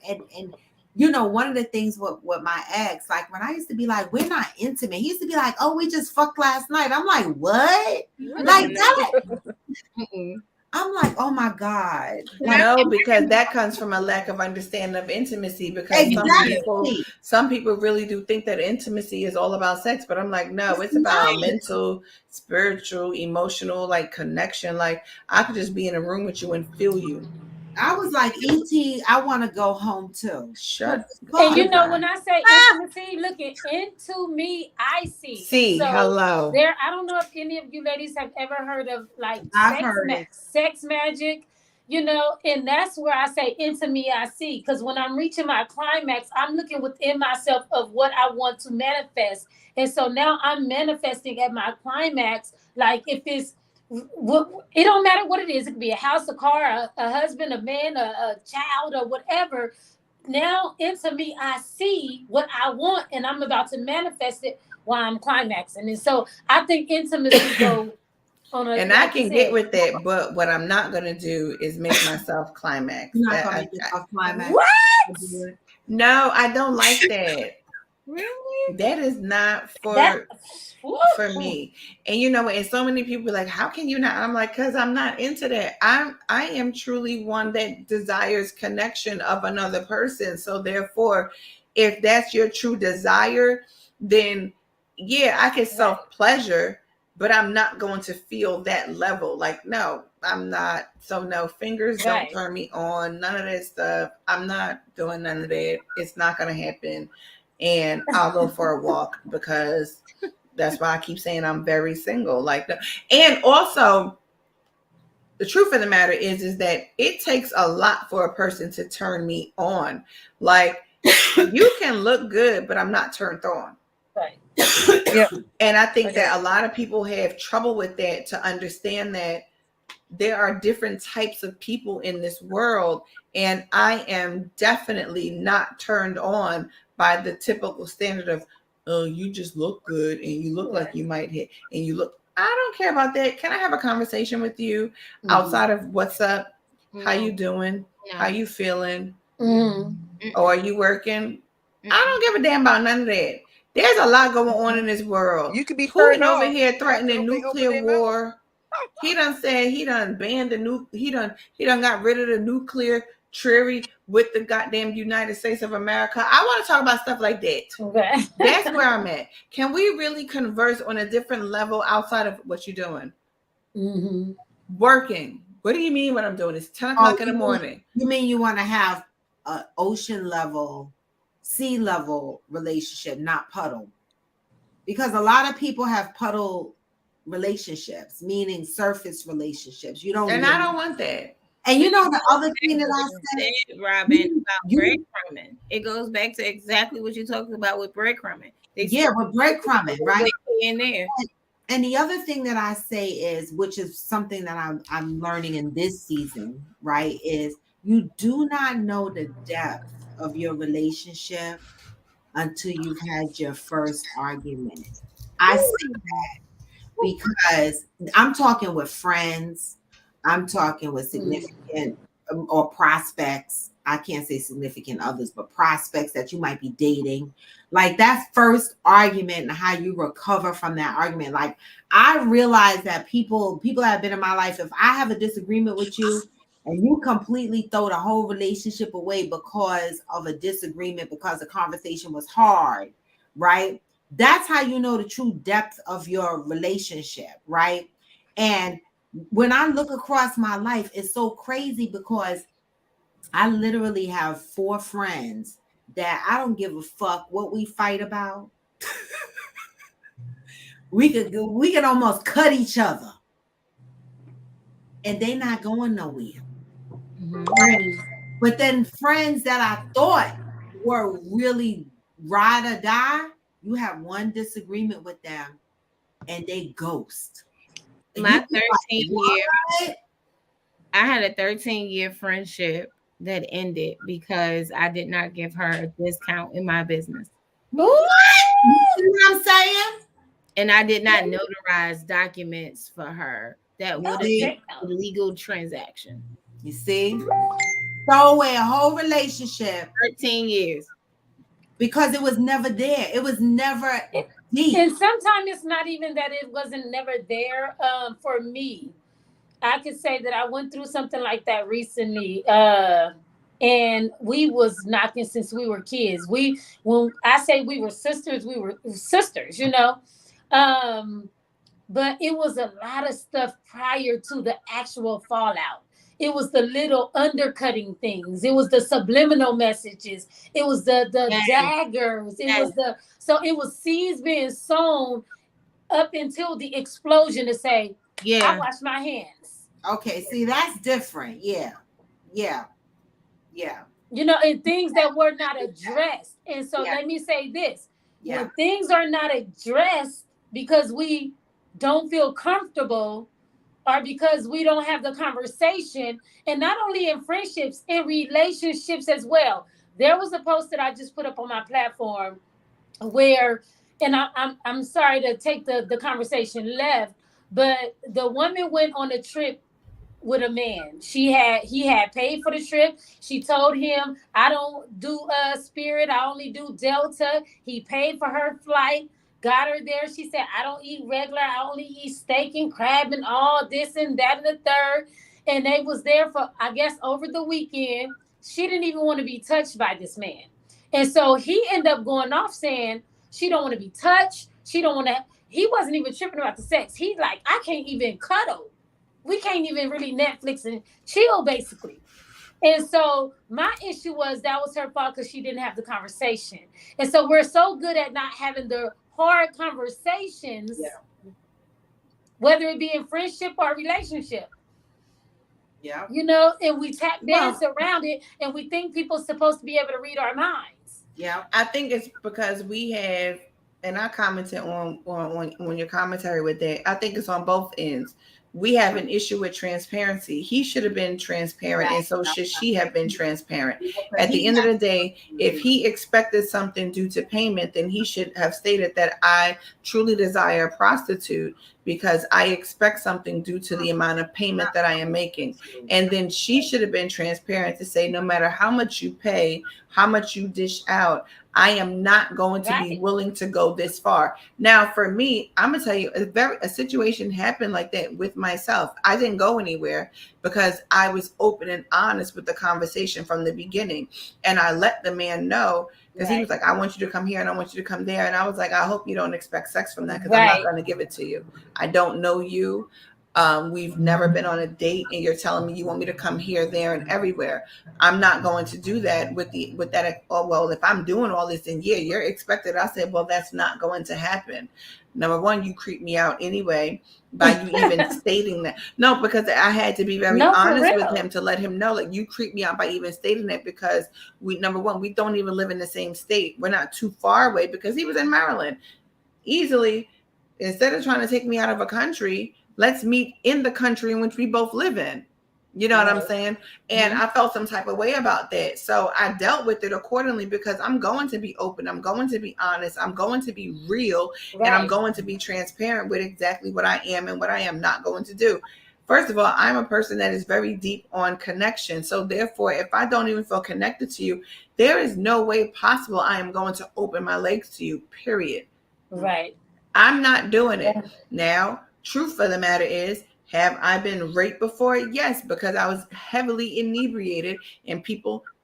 you know, one of the things with my ex, like, when I used to be like, we're not intimate, he used to be like, oh, we just fucked last night. I'm like, what? Like that? I'm like, oh my God. No, because that comes from a lack of understanding of intimacy, because some people really do think that intimacy is all about sex, but I'm like, no, it's about mental, spiritual, emotional, like, connection. Like, I could just be in a room with you and feel you. I was like, E.T., I want to go home too. Shut And you know, when I say intimacy, looking into me, I see. So hello. I don't know if any of you ladies have ever heard of, like, sex magic, you know, and that's where I say into me, I see. Because when I'm reaching my climax, I'm looking within myself of what I want to manifest. And so now I'm manifesting at my climax. Like, if it's, it don't matter what it is. It could be a house, a car, a husband, a man, a child, or whatever. Now, into me, I see what I want, and I'm about to manifest it while I'm climaxing. And so I think intimacy go on a. And I can get with that, but what I'm not going to do is make myself climax. Climax. What? No, I don't like that. Really? That is not for me. And you know, and so many people are like, how can you not? I'm like, because I'm not into that. I am truly one that desires connection of another person. So therefore, if that's your true desire, then yeah, I can self-pleasure, but I'm not going to feel that level. Like, no, I'm not. So no, fingers don't turn me on. None of that stuff. I'm not doing none of that. It's not going to happen. And I'll go for a walk, because that's why I keep saying I'm very single. Like, and also the truth of the matter is that it takes a lot for a person to turn me on. Like, you can look good, but I'm not turned on. Right. Yeah. And I think that a lot of people have trouble with that, to understand that there are different types of people in this world. And I am definitely not turned on by the typical standard of, oh, you just look good and you look like you might hit, and you look, I don't care about that. Can I have a conversation with you outside of what's up? How you doing? How you feeling? Or are you working? I don't give a damn about none of that. There's a lot going on in this world. You could be Putin turned over off. here Don't threatening they open nuclear their mouth? war. He done said he done banned the he done got rid of the nuclear treaty with the goddamn United States of America. I want to talk about stuff like that. Okay. That's where I'm at. Can we really converse on a different level outside of what you're doing? Mm-hmm. Working. What do you mean what I'm doing? It's 10 o'clock in the morning. You mean you want to have an ocean level, sea level relationship, not puddle? Because a lot of people have puddle relationships, meaning surface relationships. You don't, and I don't want that. And you know the other thing that I said, Robin, about breadcrumbing. It goes back to exactly what you're talking about with breadcrumbing. With breadcrumbing, right? In there. And the other thing that I say is, which is something that I'm learning in this season, right, is you do not know the depth of your relationship until you've had your first argument. I say that because I'm talking with friends, I'm talking with significant or prospects. I can't say significant others, but prospects that you might be dating. Like that first argument and how you recover from that argument. Like I realize that people that have been in my life, if I have a disagreement with you and you completely throw the whole relationship away because of a disagreement, because the conversation was hard, right? That's how you know the true depth of your relationship, right? And when I look across my life, it's so crazy because I literally have 4 friends that I don't give a fuck what we fight about. we could almost cut each other, and they not going nowhere. Mm-hmm. Right? But then friends that I thought were really ride or die, you have one disagreement with them, and they ghost. My 13-year, I had a 13-year friendship that ended because I did not give her a discount in my business. What? You see what I'm saying? And I did not notarize documents for her that would have been a legal transaction. You see? Throw away a whole relationship. 13 years. Because it was never there. It was never deep. And sometimes it's not even that it wasn't never there. For me, I could say that I went through something like that recently. And we was knocking since we were kids. When I say we were sisters, you know. But it was a lot of stuff prior to the actual fallout. It was the little undercutting things. It was the subliminal messages. It was the daggers. It was seeds being sown up until the explosion to say, I wash my hands. Okay, see, that's different. Yeah. You know, and things that were not addressed. And so let me say this. Yeah. When things are not addressed because we don't feel comfortable or because we don't have the conversation, and not only in friendships, in relationships as well. There was a post that I just put up on my platform where, and I'm sorry to take the conversation left, but the woman went on a trip with a man. He had paid for the trip. She told him, I don't do Spirit, I only do Delta. He paid for her flight. Got her there. She said, I don't eat regular. I only eat steak and crab and all this and that and the third. And they was there for, I guess, over the weekend. She didn't even want to be touched by this man. And so he ended up going off saying she don't want to be touched. She don't want to. He wasn't even tripping about the sex. He's like, I can't even cuddle. We can't even really Netflix and chill, basically. And so my issue was that was her fault because she didn't have the conversation. And so we're so good at not having the hard conversations, whether it be in friendship or relationship. Yeah. You know, and we tap dance around it, and we think people are supposed to be able to read our minds. Yeah. I think it's because we have, and I commented on your commentary with that, I think it's on both ends. We have an issue with transparency. He should have been transparent, and so should she have been transparent. At the end of the day, if he expected something due to payment, then he should have stated that I truly desire a prostitute because I expect something due to the amount of payment that I am making. And then she should have been transparent to say, no matter how much you pay, how much you dish out, I am not going to be willing to go this far. Now, for me, I'm gonna tell you, a situation happened like that with myself. I didn't go anywhere because I was open and honest with the conversation from the beginning, and I let the man know, because he was like, I want you to come here and I want you to come there, and I was like, I hope you don't expect sex from that, because I'm not going to give it to you. I don't know you. We've never been on a date, and you're telling me you want me to come here, there, and everywhere. I'm not going to do that with that. Oh, well, if I'm doing all this, then yeah, you're expected. I said, well, that's not going to happen. Number one, you creep me out anyway by you even stating that. No, because I had to be very honest with him to let him know, like, you creep me out by even stating that, because number one, we don't even live in the same state. We're not too far away, because he was in Maryland. Easily, instead of trying to take me out of a country, let's meet in the country in which we both live in. You know what I'm saying? And I felt some type of way about that. So I dealt with it accordingly, because I'm going to be open. I'm going to be honest. I'm going to be real. And I'm going to be transparent with exactly what I am and what I am not going to do. First of all, I'm a person that is very deep on connection. So therefore, if I don't even feel connected to you, there is no way possible I am going to open my legs to you, period. Right. I'm not doing it. Now, truth of the matter is, have I been raped before? Yes, because I was heavily inebriated, and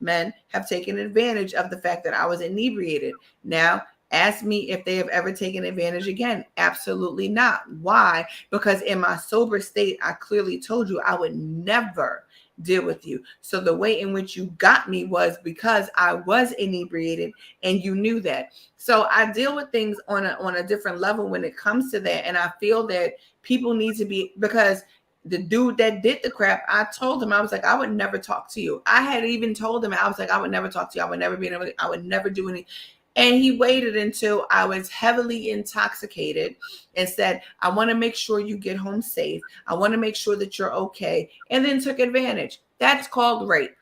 men have taken advantage of the fact that I was inebriated. Now, ask me if they have ever taken advantage again. Absolutely not. Why? Because in my sober state, I clearly told you I would never deal with you. So the way in which you got me was because I was inebriated, and you knew that. So I deal with things on a different level when it comes to that. And I feel that people need to be, because the dude that did the crap, I told him, I was like, I would never talk to you. I had even told him, I was like, I would never talk to you. I would never be able to, I would never do anything. And he waited until I was heavily intoxicated and said, I want to make sure you get home safe. I want to make sure that you're okay. And then took advantage. That's called rape.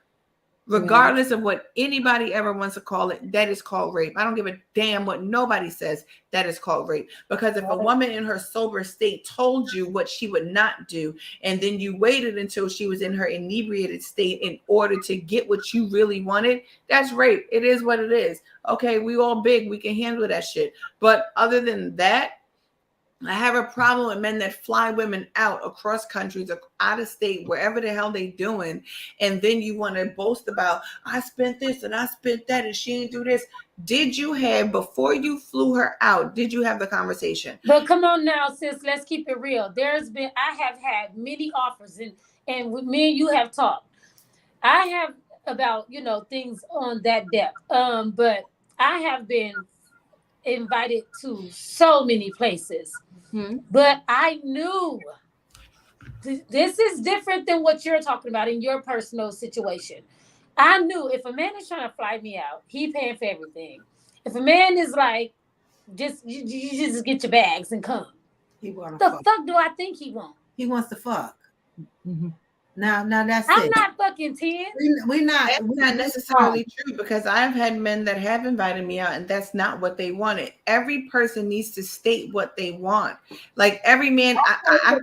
Regardless of what anybody ever wants to call it, that is called rape. I don't give a damn what nobody says. That is called rape. Because if a woman in her sober state told you what she would not do, and then you waited until she was in her inebriated state in order to get what you really wanted, that's rape. It is what it is. Okay, we all big. We can handle that shit. But other than that, I have a problem with men that fly women out across countries, out of state, wherever the hell they doing. And then you want to boast about, I spent this and I spent that and she didn't do this. Did you have, before you flew her out, did you have the conversation? But come on now, sis, let's keep it real. I have had many offers, and with me and you have talked. I have about, things on that depth. But I have been invited to so many places. But I knew this is different than what you're talking about in your personal situation. I knew if a man is trying to fly me out, he paying for everything. If a man is like, you just get your bags and come, the fuck do I think he wants? He wants to fuck. Now that's I'm it. not fucking 10. We're not. That's not necessarily true, because I've had men that have invited me out and that's not what they wanted. Every person needs to state what they want. Like every man, I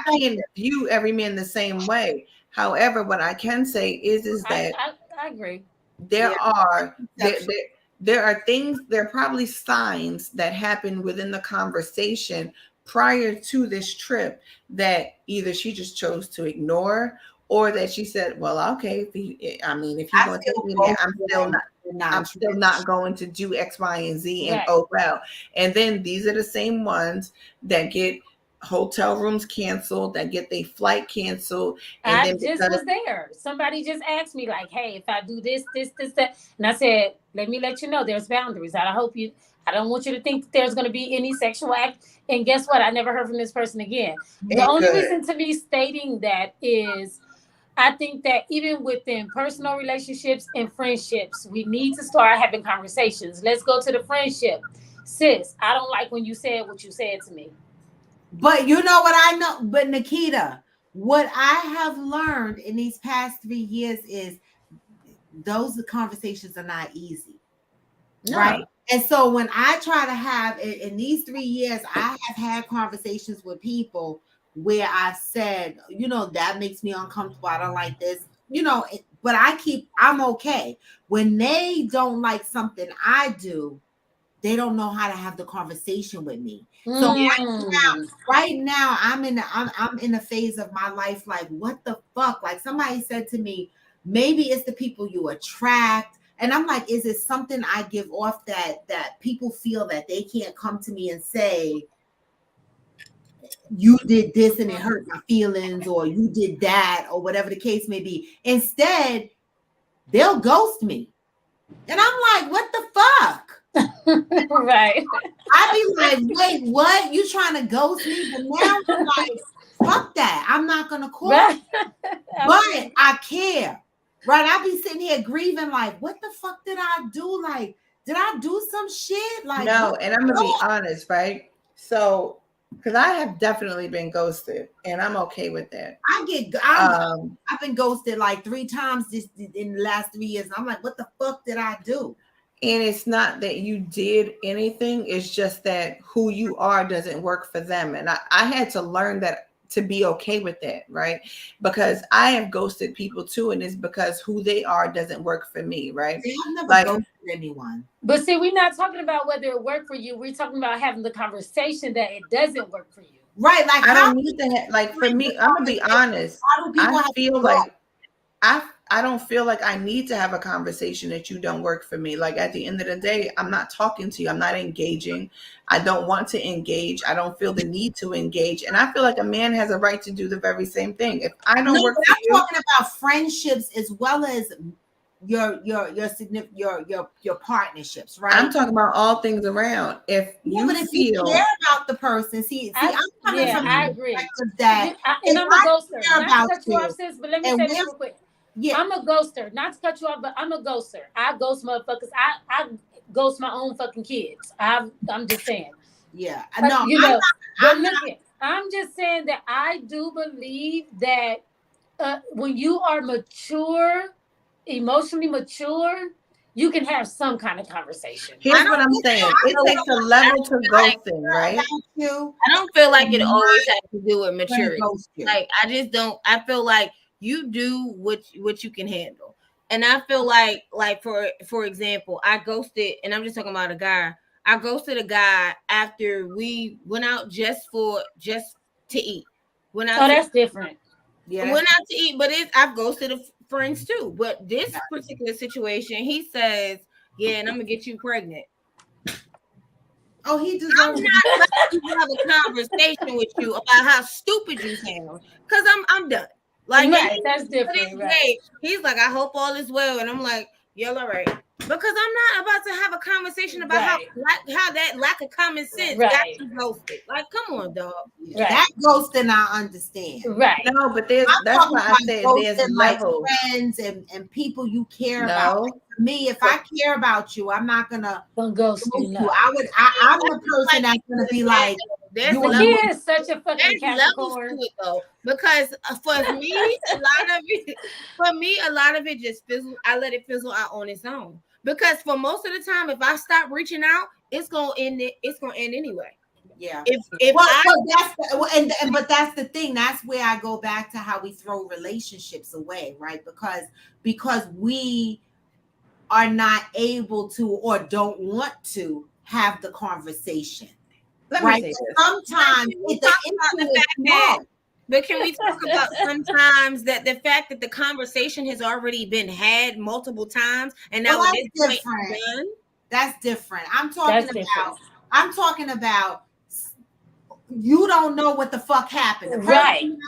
can't view every man the same way. However, what I can say is that I agree. There are things, there are probably signs that happen within the conversation prior to this trip that either she just chose to ignore, or that she said, well, okay, if he's going to take me there, I'm still not going to do X, Y, and Z. And oh well. And then these are the same ones that get hotel rooms canceled, that get their flight canceled. And I just was there. Somebody just asked me, like, hey, if I do this, that. And I said, let me let you know there's boundaries. I don't want you to think that there's going to be any sexual act. And guess what? I never heard from this person again. The only reason to me stating that is I think that even within personal relationships and friendships, we need to start having conversations. Let's go to the friendship. Sis, I don't like when you said what you said to me. But you know what I know? But Nikita, what I have learned in these past 3 years is those conversations are not easy. No. Right? And so when I try to have in these 3 years, I have had conversations with people where I said, that makes me uncomfortable. I don't like this, but I'm okay. When they don't like something I do, they don't know how to have the conversation with me. So right now I'm in a phase of my life like, what the fuck? Like somebody said to me, maybe it's the people you attract. And I'm like, is it something I give off that people feel that they can't come to me and say, you did this and it hurt my feelings, or you did that, or whatever the case may be. Instead, they'll ghost me. And I'm like, what the fuck? Right. I'd be like, wait, what? You trying to ghost me? But now I'm like, fuck that. I'm not gonna call Right. but I care. Right? I'll be sitting here grieving, like, what the fuck did I do? Like, did I do some shit? Like, no, and I'm gonna be honest, right? So, because I have definitely been ghosted, and I'm okay with that. I've been ghosted like 3 times in the last 3 years. And I'm like, what the fuck did I do? And it's not that you did anything, it's just that who you are doesn't work for them. And I had to learn that, to be okay with that, right? Because I have ghosted people too, and it's because who they are doesn't work for me, right? I've never ghosted anyone. But see, we're not talking about whether it worked for you. We're talking about having the conversation that it doesn't work for you. Right. Like, I don't need to like, for me, I'm gonna be honest. I feel like I don't feel like I need to have a conversation that you don't work for me. Like at the end of the day, I'm not talking to you. I'm not engaging. I don't want to engage. I don't feel the need to engage. And I feel like a man has a right to do the very same thing. If I don't work for you, I'm talking about friendships as well as your partnerships, right? I'm talking about all things around. If you feel care about the person, I'm coming from I agree. That and I'm a ghoster. Not to cut you off, sis, but let me say this real quick. Yeah. I'm a ghoster. Not to cut you off, but I'm a ghoster. I ghost motherfuckers. I ghost my own fucking kids. I'm just saying. Yeah. No, I'm just saying that I do believe that when you are mature, emotionally mature, you can have some kind of conversation. Here's what I'm saying. It takes a level to ghosting, right? I don't feel like it always has to do with maturity. Like I just don't. I feel like you do what you can handle, and I feel like for example, I ghosted, and I'm just talking about a guy. I ghosted a guy after we went out just to eat. That's different. Yeah, went out to eat, but I've ghosted friends too. But this particular situation, he says, "Yeah, and I'm gonna get you pregnant." Oh, he deserves. I'm not letting you have a conversation with you about how stupid you sound, because I'm done. Like that's different. Right. He's like, I hope all is well, and I'm like, yeah, all right, because I'm not about to have a conversation about how that lack of common sense got you ghosted. Like, come on, dog. Right. That ghosting I understand. Right. No, but that's why I said there's levels. Friends and people you care about. Like, for me, if I care about you, I'm not gonna ghost you. I'm the person that's gonna be like, Nakia is such a fucking Capricorn. Because for me, a lot of it just fizzle. I let it fizzle out on its own. Because for most of the time, if I stop reaching out, it's gonna end. It's gonna end anyway. Yeah. But that's the thing. That's where I go back to how we throw relationships away, right? Because we are not able to or don't want to have the conversation. Right. Sometimes but can we talk about sometimes that the fact that the conversation has already been had multiple times and now that's different. That's different. I'm talking about you don't know what the fuck happened. Right. And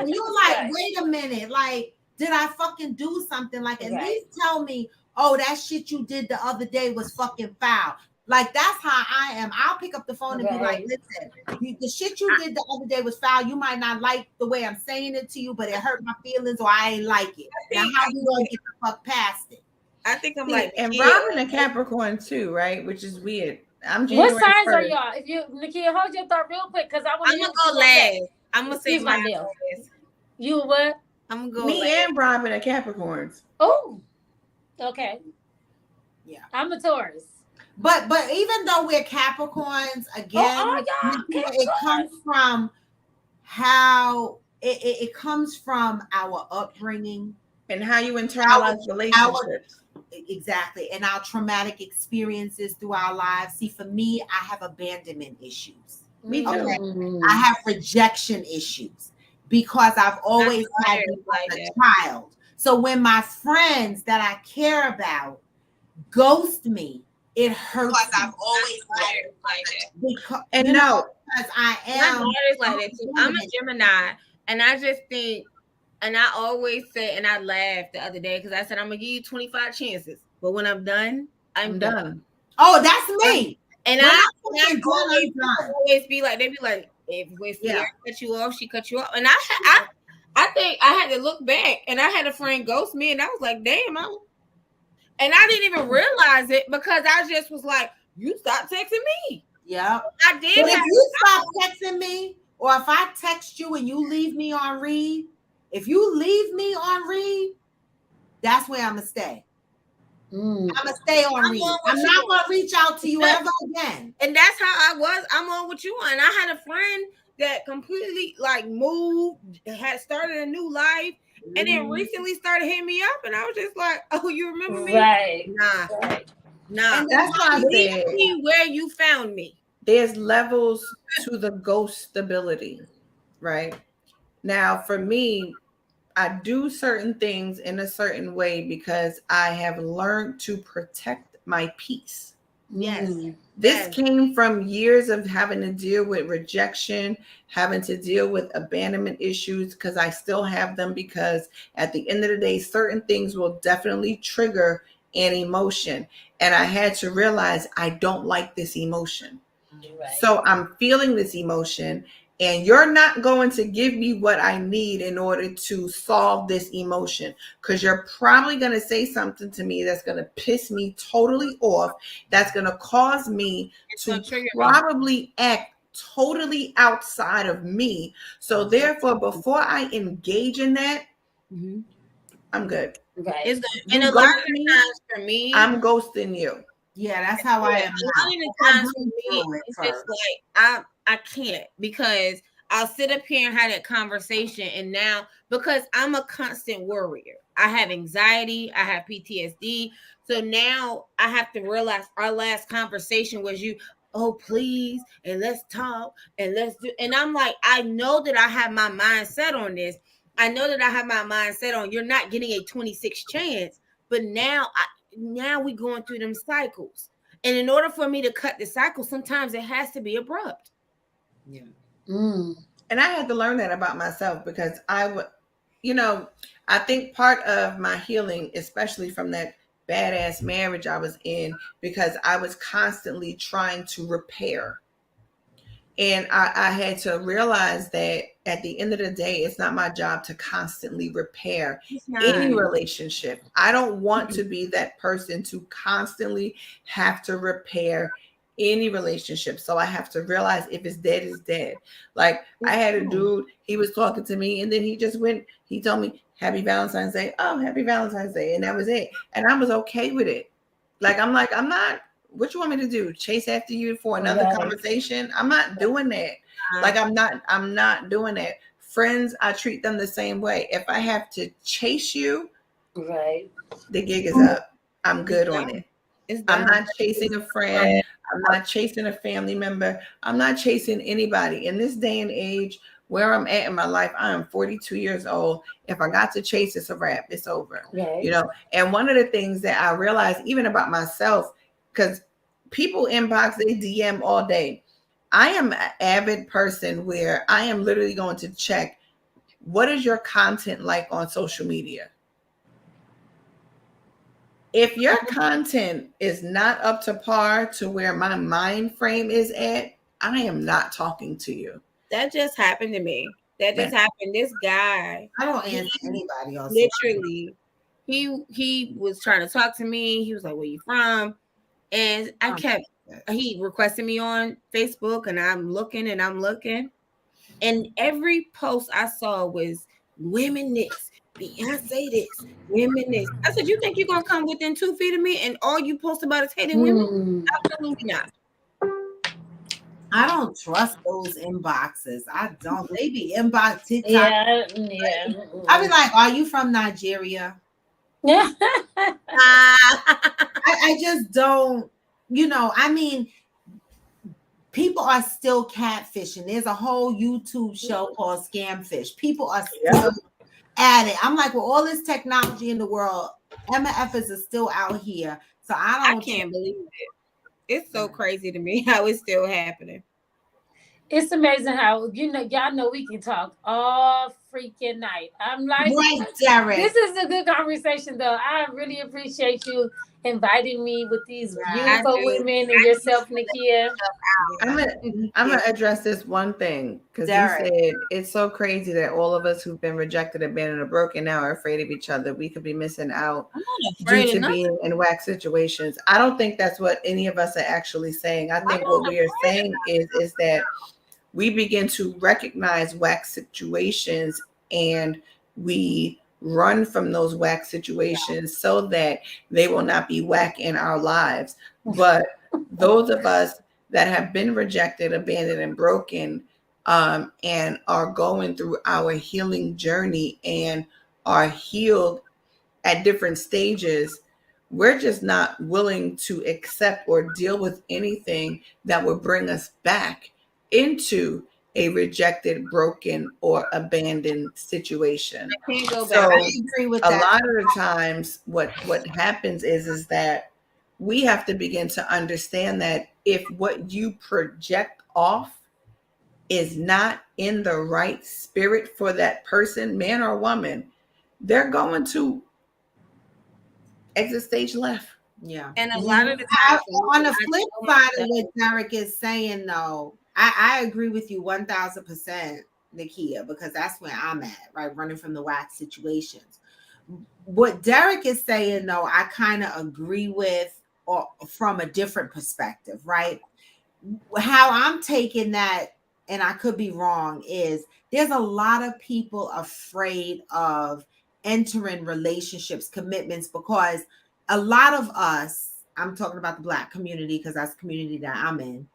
you're like, wait a minute, like, did I fucking do something? Like, at least tell me, oh, that shit you did the other day was fucking foul. Like, that's how I am. I'll pick up the phone and be like, listen, the shit you did the other day was foul. You might not like the way I'm saying it to you, but it hurt my feelings or I ain't like it. Now, how we gonna get the fuck past it? I think I'm like, and Robin and Capricorn too, right? Which is weird. What signs are y'all? If you, Nakia, hold your thought real quick, because I'm gonna go last. I'm gonna say my last. You what? I'm gonna go Me and Robin are Capricorns. Oh, okay. Yeah. I'm a Taurus. But even though we're Capricorns, again, it comes from how it comes from our upbringing and how you internalize relationships. Exactly, and our traumatic experiences through our lives. See, for me, I have abandonment issues. Me too. Okay? I have rejection issues because I've always had this as a child. So when my friends that I care about ghost me, it hurts. Because I've always had it like that. Because I am. My daughter's like that too. I'm a Gemini, and I just think, and I always say, and I laughed the other day because I said I'm gonna give you 25 chances, but when I'm done, I'm done. Oh, that's me. And I always be like, they be like, if Sierra cut you off, she cut you off. And I think I had to look back, and I had a friend ghost me, and I was like, damn, and I didn't even realize it because I just was like, you stop texting me. Yeah. I did. But if you stop texting me, or if I text you and you leave me on read, if you leave me on read, that's where I'm going to stay. I'm going to stay on read. I'm not going to reach out to you ever again. And that's how I was. I'm on with you. And I had a friend that completely like moved, had started a new life, and then recently started hitting me up, and I was just like, "Oh, you remember me? Right? Nah." And that's why I said, me where you found me. There's levels to the ghost stability, right? Now, for me, I do certain things in a certain way because I have learned to protect my peace. Yes. This came from years of having to deal with rejection, having to deal with abandonment issues, because I still have them, because at the end of the day, certain things will definitely trigger an emotion. And I had to realize I don't like this emotion. Right. So I'm feeling this emotion, and you're not going to give me what I need in order to solve this emotion, because you're probably going to say something to me that's going to piss me totally off, that's going to cause me to probably act totally outside of me. So therefore, before I engage in that, I'm good. Right. And a lot of times for me, I'm ghosting you. Yeah, that's how I am. A lot of the times for me, it's just like I can't, because I'll sit up here and have that conversation, and now because I'm a constant worrier, I have anxiety, I have PTSD, so now I have to realize our last conversation was oh please, and let's talk, and let's do, and I'm like, I know that I have my mind set on this. I know that I have my mind set on you're not getting a 26 chance, but now we going through them cycles. And in order for me to cut the cycle, sometimes it has to be abrupt. Yeah. And I had to learn that about myself, because I would, I think part of my healing, especially from that badass marriage I was in, because I was constantly trying to repair. And I had to realize that at the end of the day, it's not my job to constantly repair any relationship. I don't want to be that person to constantly have to repair any relationship. So I have to realize if it's dead, it's dead. Like I had a dude, he was talking to me, and then he told me, Happy Valentine's Day. Oh, Happy Valentine's Day. And that was it. And I was okay with it. I'm not, what you want me to do? Chase after you for another conversation? I'm not doing that. I'm not doing that. Friends, I treat them the same way. If I have to chase you, the gig is up. I'm good on it. I'm not chasing a friend. I'm not chasing a family member. I'm not chasing anybody. In this day and age, where I'm at in my life, I am 42 years old. If I got to chase, it's a wrap. It's over. And one of the things that I realized even about myself, because people inbox, they DM all day. I am an avid person where I am literally going to check, what is your content like on social media? If your content is not up to par to where my mind frame is at, I am not talking to you. That just happened to me. That just happened. This guy, I don't answer anybody else. Literally, he was trying to talk to me. He was like, "Where you from?" And he requested me on Facebook, and I'm looking, and every post I saw was women this, Beyonce this, women this. I said, you think you're gonna come within 2 feet of me and all you post about is hating women? Absolutely not. I don't trust those inboxes. I don't. They be inbox TikTok. Yeah. I be like, are you from Nigeria? Yeah. I just don't, I mean, people are still catfishing. There's a whole YouTube show called Scamfish. People are still at it. I'm like, with all this technology in the world, MFers are still out here. So I can't believe it. It's so crazy to me how it's still happening. It's amazing how y'all know we can talk all freaking night. I'm like, right, Derek. This is a good conversation, though. I really appreciate you inviting me with these beautiful women and yourself, Nakia. I'm gonna address this one thing because you said it's so crazy that all of us who've been rejected, abandoned, or broken now are afraid of each other. We could be missing out due to being in whack situations. I don't think that's what any of us are actually saying. I think what we are saying is that we begin to recognize whack situations and we run from those whack situations so that they will not be whack in our lives. But those of us that have been rejected, abandoned, and broken, and are going through our healing journey and are healed at different stages, we're just not willing to accept or deal with anything that would bring us back into a rejected, broken, or abandoned situation. So I agree with a that. lot of the times what happens is that we have to begin to understand that if what you project off is not in the right spirit for that person, man or woman, they're going to exit stage left. Yeah. And a lot of the time, on the flip side of what Derek is saying, though, I agree with you 1000%, Nakia, because that's where I'm at, right? Running from the whack situations. What Derek is saying, though, I kind of agree with, or from a different perspective, right? How I'm taking that, and I could be wrong, is there's a lot of people afraid of entering relationships, commitments, because a lot of us, I'm talking about the Black community because that's the community that I'm in.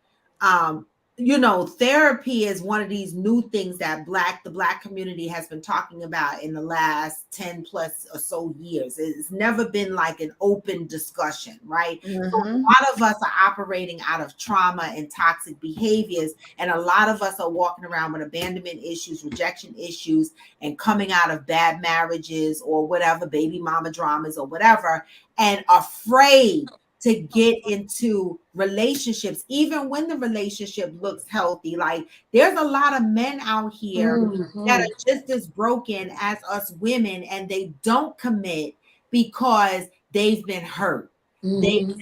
Therapy is one of these new things that the Black community has been talking about in the last 10 plus or so years. It's never been like an open discussion, right? Mm-hmm. So a lot of us are operating out of trauma and toxic behaviors, and a lot of us are walking around with abandonment issues, rejection issues, and coming out of bad marriages or whatever, baby mama dramas or whatever, and afraid to get into relationships, even when the relationship looks healthy. Like, there's a lot of men out here that are just as broken as us women, and they don't commit because they've been hurt. They've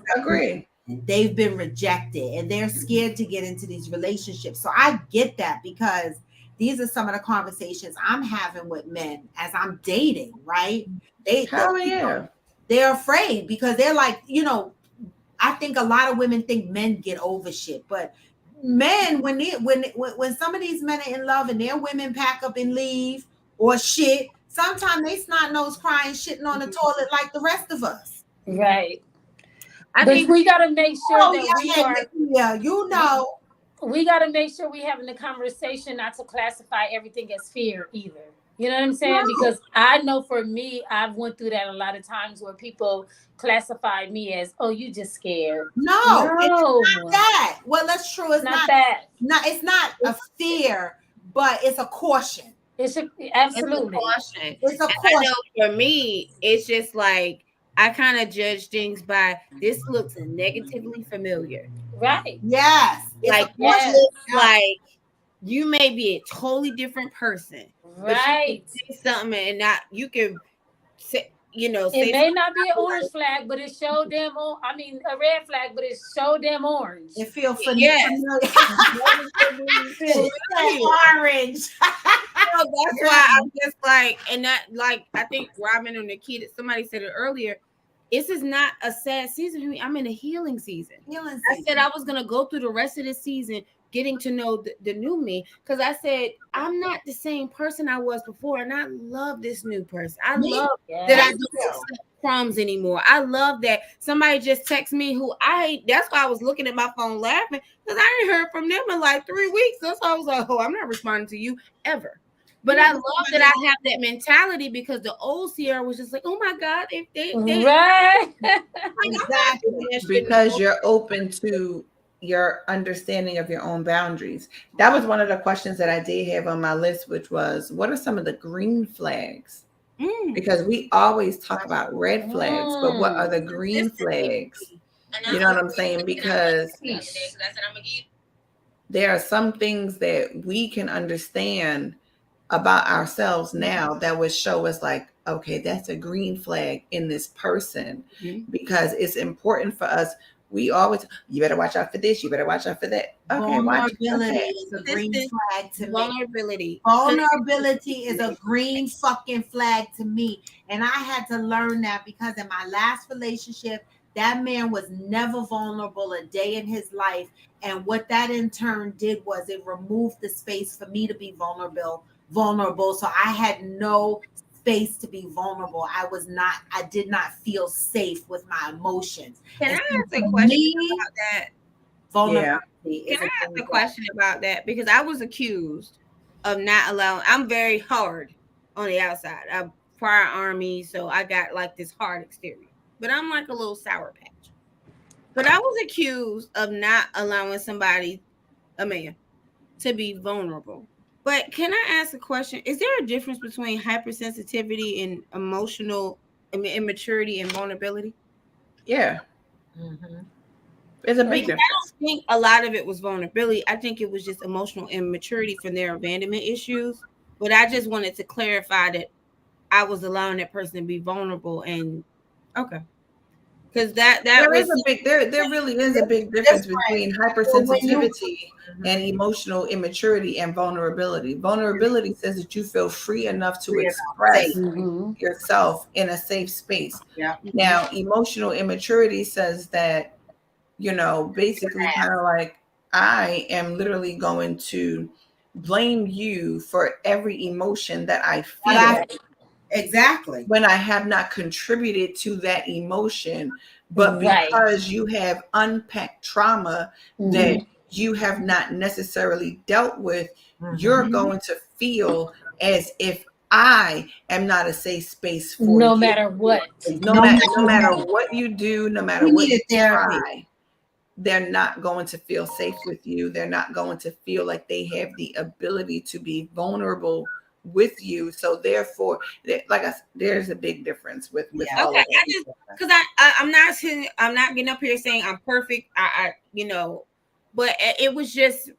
been rejected, and they're scared to get into these relationships. So I get that, because these are some of the conversations I'm having with men as I'm dating, right? They're afraid because they're like, I think a lot of women think men get over shit, but men, when some of these men are in love and their women pack up and leave or shit, sometimes they snot nose crying, shitting on the toilet like the rest of us. Right. I think we got to make sure that we got to make sure we having the conversation not to classify everything as fear either. You know what I'm saying? Because I know for me, I've went through that a lot of times where people classify me as, oh, you just scared. No, it's not that. Well, that's true. It's not that. It's not a fear, but it's a caution. Absolutely. It's a caution. I know for me, it's just like, I kind of judge things by, this looks negatively familiar. Right. Yes. Like, you may be a totally different person. Right. But you say something and not, you can say, it may not be an orange flag, but it showed them a red flag, but it showed them orange. It feels familiar. Orange. So that's why I'm just like, and that, like, I think Robin or Nikita, somebody said it earlier, this is not a sad season for me. I'm in a healing season. I said I was going to go through the rest of the season getting to know the new me, because I said I'm not the same person I was before, and I love this new person. I love that I don't accept crumbs anymore. I love that somebody just texted me who that's why I was looking at my phone laughing, because I ain't heard from them in like 3 weeks. That's why I was like, oh, I'm not responding to you ever. But I love that I have that mentality, because the old Sierra was just like, oh my God, if they right. Exactly. Because you're open to your understanding of your own boundaries. That was one of the questions that I did have on my list, which was, what are some of the green flags? Because we always talk about red flags, but what are the green flags? You know what I'm saying? Because there are some things that we can understand about ourselves now that would show us like, okay, that's a green flag in this person, because it's important for us. We always, you better watch out for this, you better watch out for that. Okay, vulnerability is a green flag to vulnerability. me. Vulnerability is a green fucking flag to me. And I had to learn that, because in my last relationship, that man was never vulnerable a day in his life. And what that in turn did was it removed the space for me to be vulnerable. So I had no space to be vulnerable. I did not feel safe with my emotions. Can I ask a question about that? Vulnerability. Can I ask a question about that? Because I was accused of not allowing, I'm very hard on the outside. I'm prior army, so I got like this hard exterior, but I'm like a little sour patch. But I was accused of not allowing somebody, a man, to be vulnerable. But can I ask a question? Is there a difference between hypersensitivity and emotional immaturity and vulnerability? Yeah. It's a big difference. I don't think a lot of it was vulnerability. I think it was just emotional immaturity from their abandonment issues. But I just wanted to clarify that I was allowing that person to be vulnerable, and okay. Because that there really is a big difference between hypersensitivity and emotional immaturity and vulnerability. Vulnerability says that you feel free enough to express yourself in a safe space. Now, emotional immaturity says that, you know, basically kind of like, I am literally going to blame you for every emotion that I feel. Exactly. When I have not contributed to that emotion, but because you have unpacked trauma that you have not necessarily dealt with, you're going to feel as if I am not a safe space for you. No matter what. No matter what you do, no matter what you try, they're not going to feel safe with you. They're not going to feel like they have the ability to be vulnerable with you. So therefore, like I said, there's a big difference with all of that. Because I'm not getting up here saying I'm perfect. I you know, but it was just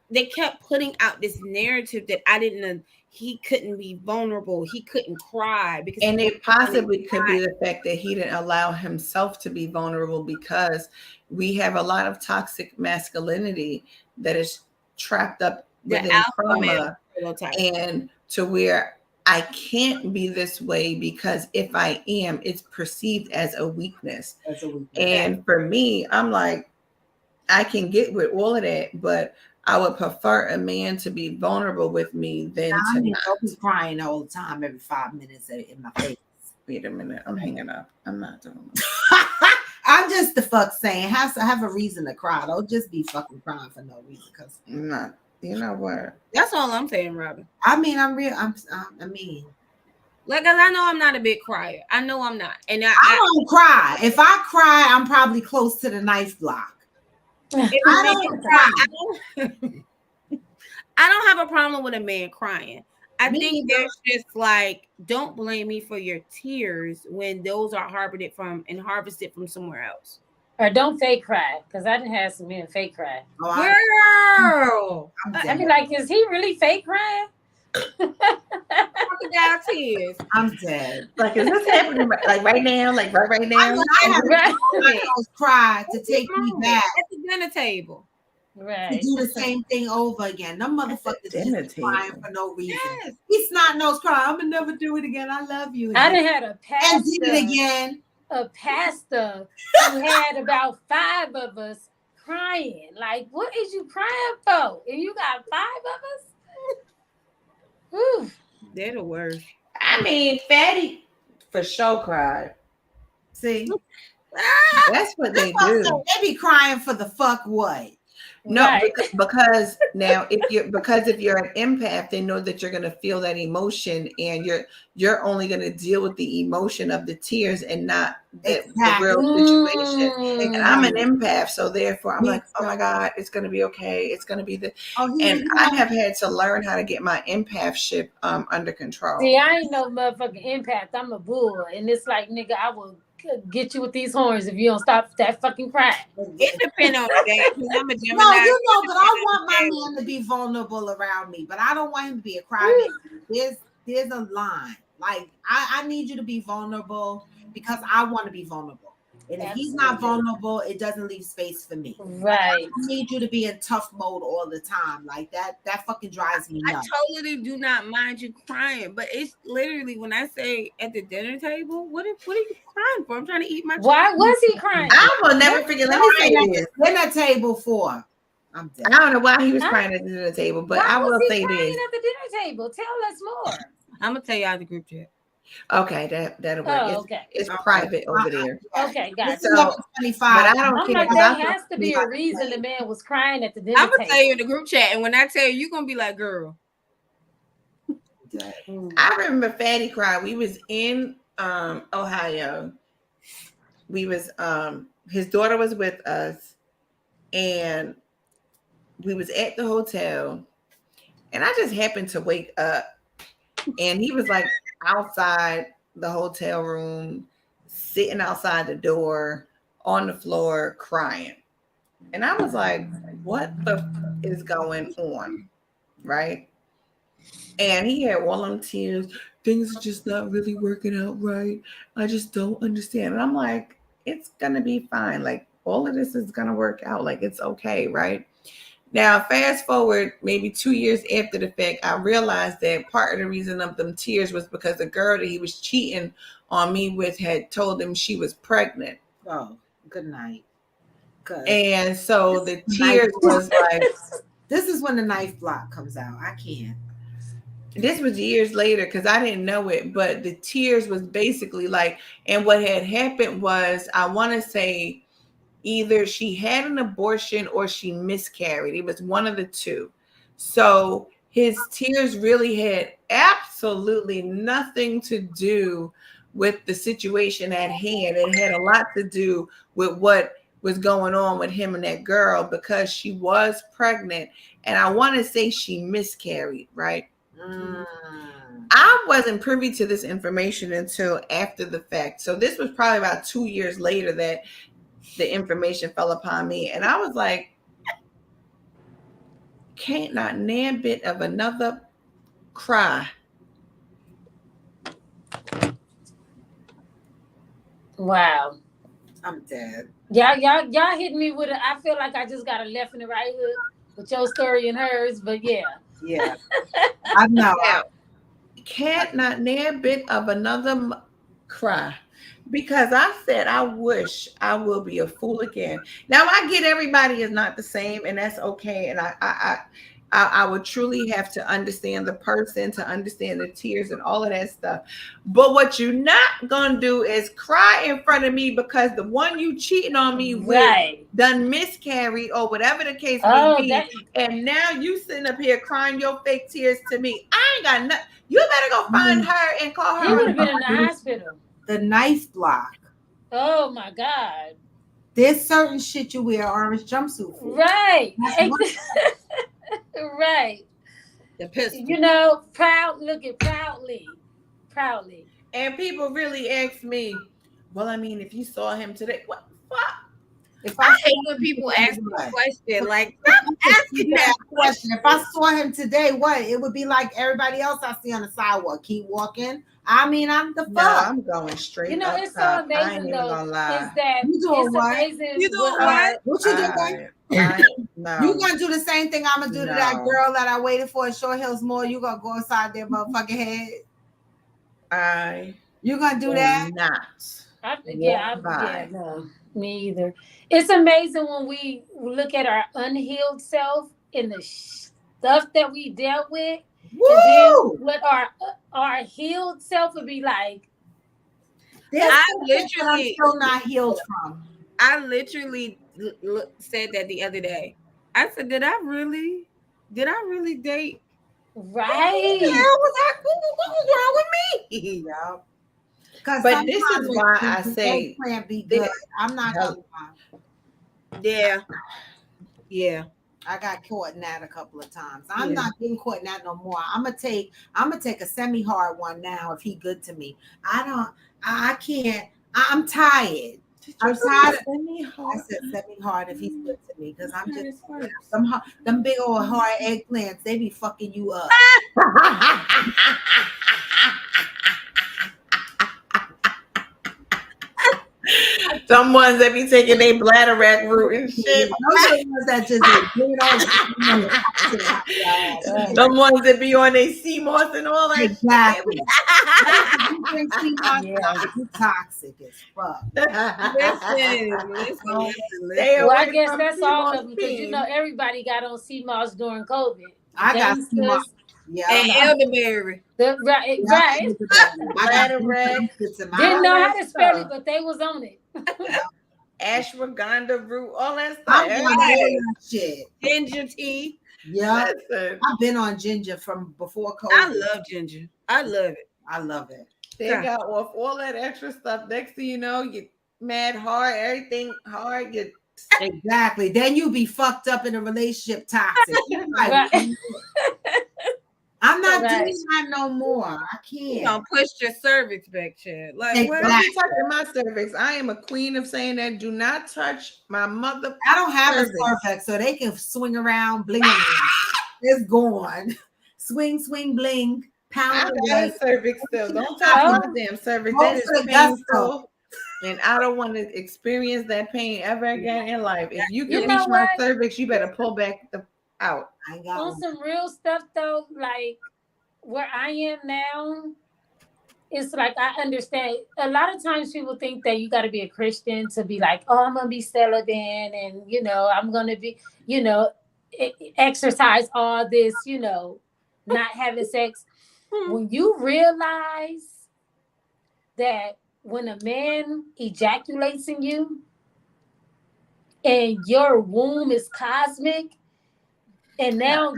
they kept putting out this narrative that I didn't know. He couldn't be vulnerable. He couldn't cry because, and it possibly could be the fact that he didn't allow himself to be vulnerable, because we have a lot of toxic masculinity that is trapped up within trauma, and to where I can't be this way, because if I am, it's perceived as a weakness. And for me, I'm like, I can get with all of that, but I would prefer a man to be vulnerable with me than to not. Don't be crying all the time every 5 minutes in my face. Wait a minute, I'm hanging up. I'm not doing it. I'm just the fuck saying, have a reason to cry. Don't just be fucking crying for no reason. Cause I'm not. You know what? That's all I'm saying, Robin. I mean, I mean, like, cause I know I'm not a big crier. I know I'm not, and I don't cry. If I cry, I'm probably close to the knife block. I don't cry. I don't have a problem with a man crying. I think there's just like, don't blame me for your tears when those are harvested from somewhere else. Or don't fake cry, because I didn't have some men fake cry. Girl, I mean, like, is he really fake crying? Crocodile tears. I'm dead. Like, is this happening like right now? Like right now? I have cry to take me back at the dinner table. Right. To do the same thing over again. Them motherfuckers just crying for no reason. He's not nose crying. I'm gonna never do it again. I love you. I done had a pastor. And did it again. A pastor who had about 5 of us crying. Like, what is you crying for? And you got 5 of us? Ooh. They're the worst. I mean, Fatty for sure cried. See, That's what they that's what I'm do. saying. They be crying for the fuck what? No, Right. because now if you're an empath, they know that you're gonna feel that emotion, and you're only gonna deal with the emotion of the tears and not the real situation. And I'm an empath, so therefore I'm like, oh my God, it's gonna be okay. It's gonna be and I have had to learn how to get my empathship under control. See, I ain't no motherfucking empath. I'm a bull, and it's like, nigga, I will get you with these horns if you don't stop that fucking crying. It depends on the day. I'm a Gemini. No, you know, but I want my man to be vulnerable around me, but I don't want him to be a crybaby. There's a line. Like I need you to be vulnerable because I want to be vulnerable. And if he's not vulnerable, it doesn't leave space for me. Right. I need you to be in tough mode all the time. Like that fucking drives me nuts. I totally do not mind you crying, but it's literally when I say at the dinner table, what are you crying for? I'm trying to eat my Why was he crying? I will never forget. Let me say this. Dinner table for. I'm dead. I don't know why he was crying at the dinner table, but I will say this. At the dinner table, tell us more. I'm gonna tell y'all the group chat. Okay, that'll work. It's private over there. Okay, got So, it. but I don't care. Like, there has to be a reason the man was crying at the dinner I'm gonna table. tell you in the group chat, and when I tell you, you're gonna be like, girl. I remember Fatty cried. We was in Ohio. We was his daughter was with us, and we was at the hotel, and I just happened to wake up, and he was like outside the hotel room, sitting outside the door on the floor crying. And I was like, what the is going on? Right? And he had all them tears. Things are just not really working out right. I just don't understand. And I'm like, it's gonna be fine. Like, all of this is gonna work out. Like, it's okay, right? Now, fast forward maybe 2 years after the fact, I realized that part of the reason of them tears was because the girl that he was cheating on me with had told him she was pregnant. Oh, good night. Good. And so the tears was like, this is when the knife block comes out. I can't. This was years later because I didn't know it, but the tears was basically like, and what had happened was, I want to say, either she had an abortion or she miscarried. It was one of the two. So his tears really had absolutely nothing to do with the situation at hand. It had a lot to do with what was going on with him and that girl, because she was pregnant. And I want to say she miscarried, right? I wasn't privy to this information until after the fact. So this was probably about 2 years later that the information fell upon me, and I was like, can't not nan bit of another cry. Wow. I'm dead. Y'all hit me with I feel like I just got a left and a right hook with your story and hers, but yeah. Yeah. I know. Can't not nan bit of another cry. Because I said, I wish I will be a fool again. Now, I get everybody is not the same, and that's okay. And I would truly have to understand the person, to understand the tears and all of that stuff. But what you're not gonna do is cry in front of me because the one you cheating on me with done miscarried or whatever the case may be. And now you sitting up here crying your fake tears to me. I ain't got nothing. You better go find her and call her. He would have been in the hospital. The knife block. Oh my God. There's certain shit you wear orange jumpsuit for. Right. Right. The pistol. You know, proudly. And people really ask me, well, I mean, if you saw him today, what the fuck? If I hate when people ask me a question, like, stop asking that question. If I saw him today, what? It would be like everybody else I see on the sidewalk. Keep walking. I mean, I'm the fuck. No, I'm going straight. You know, up it's so top. amazing I ain't even though. gonna lie. Is that You doing it's what? amazing? You doing what? What you doing? No. You gonna do the same thing I'm gonna do to that girl that I waited for at Short Hills Mall? You gonna go inside their motherfucking head? You gonna do that? Not. No. Me either. It's amazing when we look at our unhealed self and the stuff that we dealt with, and then what our healed self would be like. I'm still not healed from. I literally said that the other day. I said, did I really date? Right. What was wrong with me? Yeah. But this is why I say can't be good. I'm not gonna lie. Yeah. I got caught in that a couple of times. I'm not getting caught in that no more. I'm gonna take a semi-hard one now if he good to me. I can't. I'm tired. I'm tired. I said semi-hard if he's good to me because I'm just them big old hard eggplants. They be fucking you up. Some ones that be taking their bladder rack root and shit. Those are the ones that just Some ones that be on their sea moss and all that. Exactly. You toxic as fuck. Listen. Well, I guess that's all of them because you know everybody got on sea moss during COVID. I got sea moss. Yeah, and elderberry. Right. Bladder rack. Didn't know how to spell it, but they was on it. Ashwagandha root, all that stuff. I'm on that shit. Ginger tea. Yeah, I've been on ginger from before COVID. I love ginger. I love it. I love it. They got off all that extra stuff. Next thing you know, you mad hard, everything hard. You exactly. Then you be fucked up in a relationship, toxic. Like, I'm not doing that no more. I can't. You don't push your cervix back, Chad. Like, exactly. Don't be touching my cervix. I am a queen of saying that. Do not touch my mother. I don't have a cervix, so they can swing around, bling. It's gone. Swing, bling. Pound. I got a cervix still. Don't touch my damn cervix. That is painful. And I don't want to experience that pain ever again in life. If you can reach my cervix, you better pull back out. On some real stuff though, like where I am now, it's like I understand. A lot of times people think that you got to be a Christian to be like, oh, I'm gonna be celibate and I'm gonna be, exercise all this, not having sex. When you realize that when a man ejaculates in you and your womb is cosmic, and now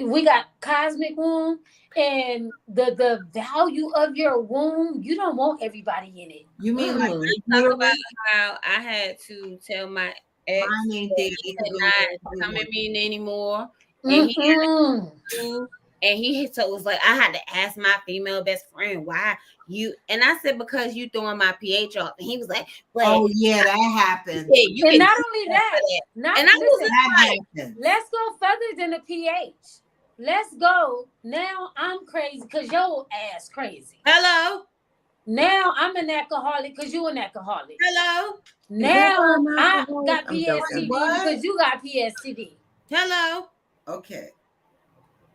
we got cosmic womb, and the value of your womb, you don't want everybody in it. You mean like talk about how I had to tell my ex he could not come at me anymore, and he was like, I had to ask my female best friend why you, and I said because you throwing my pH off, and he was like, well, oh yeah, that happened. Yeah, and not only that, happened. Let's go further than the pH. Let's go. Now I'm crazy because your ass crazy. Hello. Now I'm an alcoholic because you an alcoholic. Hello. Now I got PSTD because you got PSTD. Hello. Okay.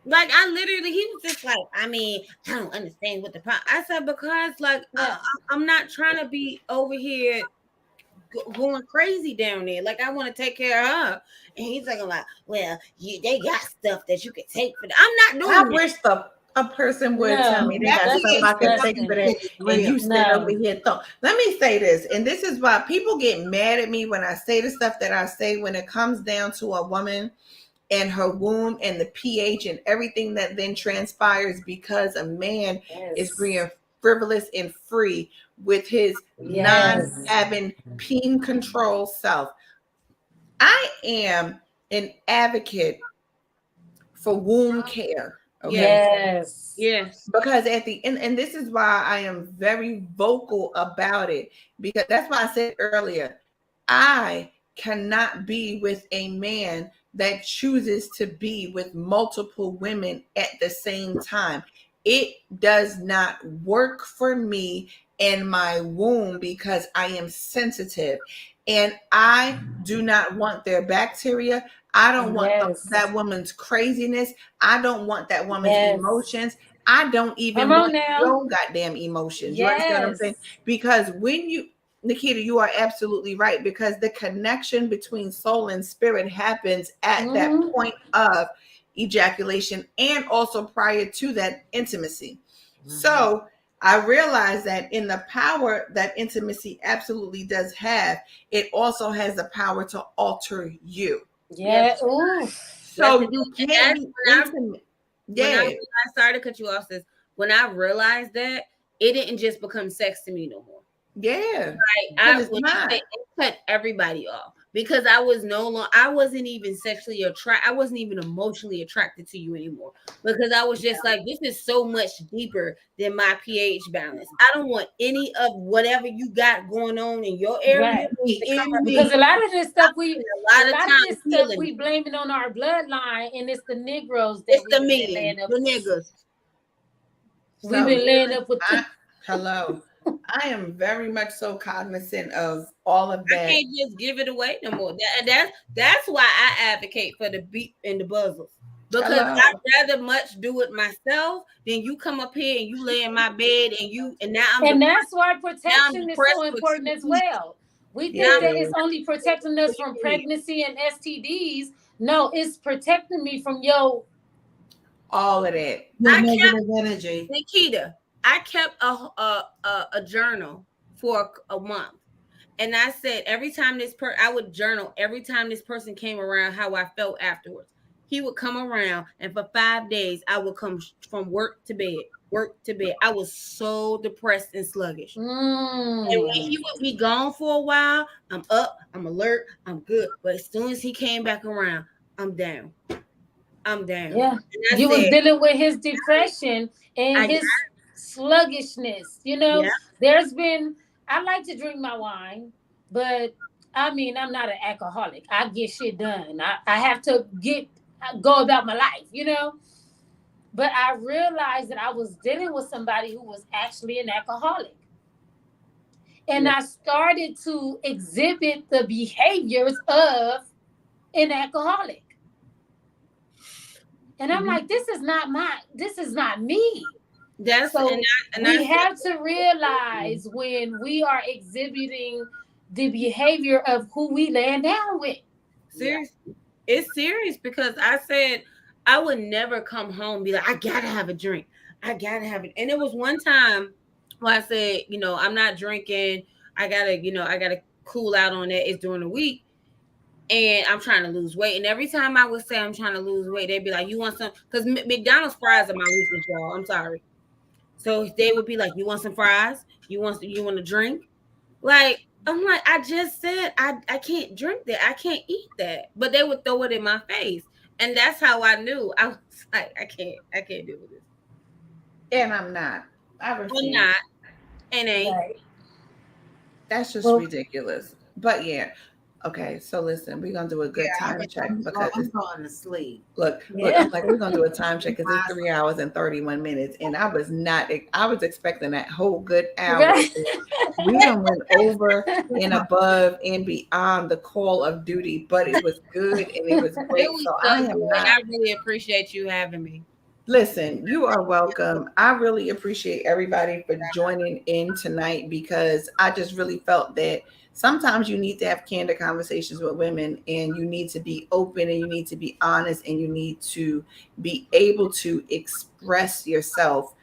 Like I literally, he was just like, I mean, I don't understand what the problem. I said because like I'm not trying to be over here going crazy down there. Like I want to take care of her, and he's like, well, they got stuff that you can take for them. I'm not doing. I wish a person would tell me they got stuff I can take for that, and you sit over here. Let me say this, and this is why people get mad at me when I say the stuff that I say when it comes down to a woman and her womb and the pH and everything that then transpires because a man is being frivolous and free with his non-having peen control self. I am an advocate for womb care. Okay? Yes. Because at the end, and this is why I am very vocal about it, because that's why I said earlier, I cannot be with a man that chooses to be with multiple women at the same time. It does not work for me and my womb because I am sensitive and I do not want their bacteria. I don't want that woman's craziness. I don't want that woman's emotions. I don't even want your goddamn emotions. You understand what I'm saying? Because when Nikita, you are absolutely right, because the connection between soul and spirit happens at that point of ejaculation and also prior to that intimacy. So I realize that in the power that intimacy absolutely does have, it also has the power to alter you. Yeah. Ooh. So you can't be intimate. When I started to cut you off, this when I realized that it didn't just become sex to me no more. Yeah, it cut everybody off, because I wasn't even sexually attracted. I wasn't even emotionally attracted to you anymore, because I was just like, this is so much deeper than my pH balance. I don't want any of whatever you got going on in your area. Because a lot of this stuff we blame it on our bloodline, and it's the Negroes that the niggas. We've been laying up with. Hello. I am very much so cognizant of all of that. I can't just give it away no more. That's why I advocate for the beat and the buzzers, because I'd rather much do it myself than you come up here and you lay in my bed and that's why protection is so important as well. We think that it's only protecting us from pregnancy and STDs. No, it's protecting me from all of that. Negative energy. Nikita, I kept a journal for a month, and I said every time I would journal every time this person came around, how I felt afterwards. He would come around, and for 5 days I would come from work to bed. I was so depressed and sluggish. And when he would be gone for a while, I'm up, I'm alert, I'm good. But as soon as he came back around, I'm down. Yeah, you was dealing with his depression and his sluggishness. There's been, I like to drink my wine, but I mean, I'm not an alcoholic. I get shit done. I have to go about my life, but I realized that I was dealing with somebody who was actually an alcoholic, and I started to exhibit the behaviors of an alcoholic, and I'm like, this is not me. We have to realize when we are exhibiting the behavior of who we laying down with. Seriously, it's serious, because I said I would never come home and be like, I gotta have a drink. I gotta have it. And it was one time where I said, I'm not drinking. I gotta cool out on that. It's during the week. And I'm trying to lose weight. And every time I would say I'm trying to lose weight, they'd be like, you want some? Because McDonald's fries are my weakness, y'all. I'm sorry. So they would be like, you want some fries? You want a drink? Like, I'm like, I just said I can't drink that. I can't eat that. But they would throw it in my face. And that's how I knew. I was like, I can't deal with this. And I'm not. I'm not. And ain't. Right. That's just ridiculous. But yeah. Okay, so listen, we're gonna do a good time check because I'm going to sleep. Look, I'm like, we're gonna do a time check because it's 3 hours and 31 minutes, and I was expecting that whole good hour. We done went over and above and beyond the call of duty, but it was good and it was great. I really appreciate you having me. Listen, you are welcome. I really appreciate everybody for joining in tonight, because I just really felt that sometimes you need to have candid conversations with women, and you need to be open, and you need to be honest, and you need to be able to express yourself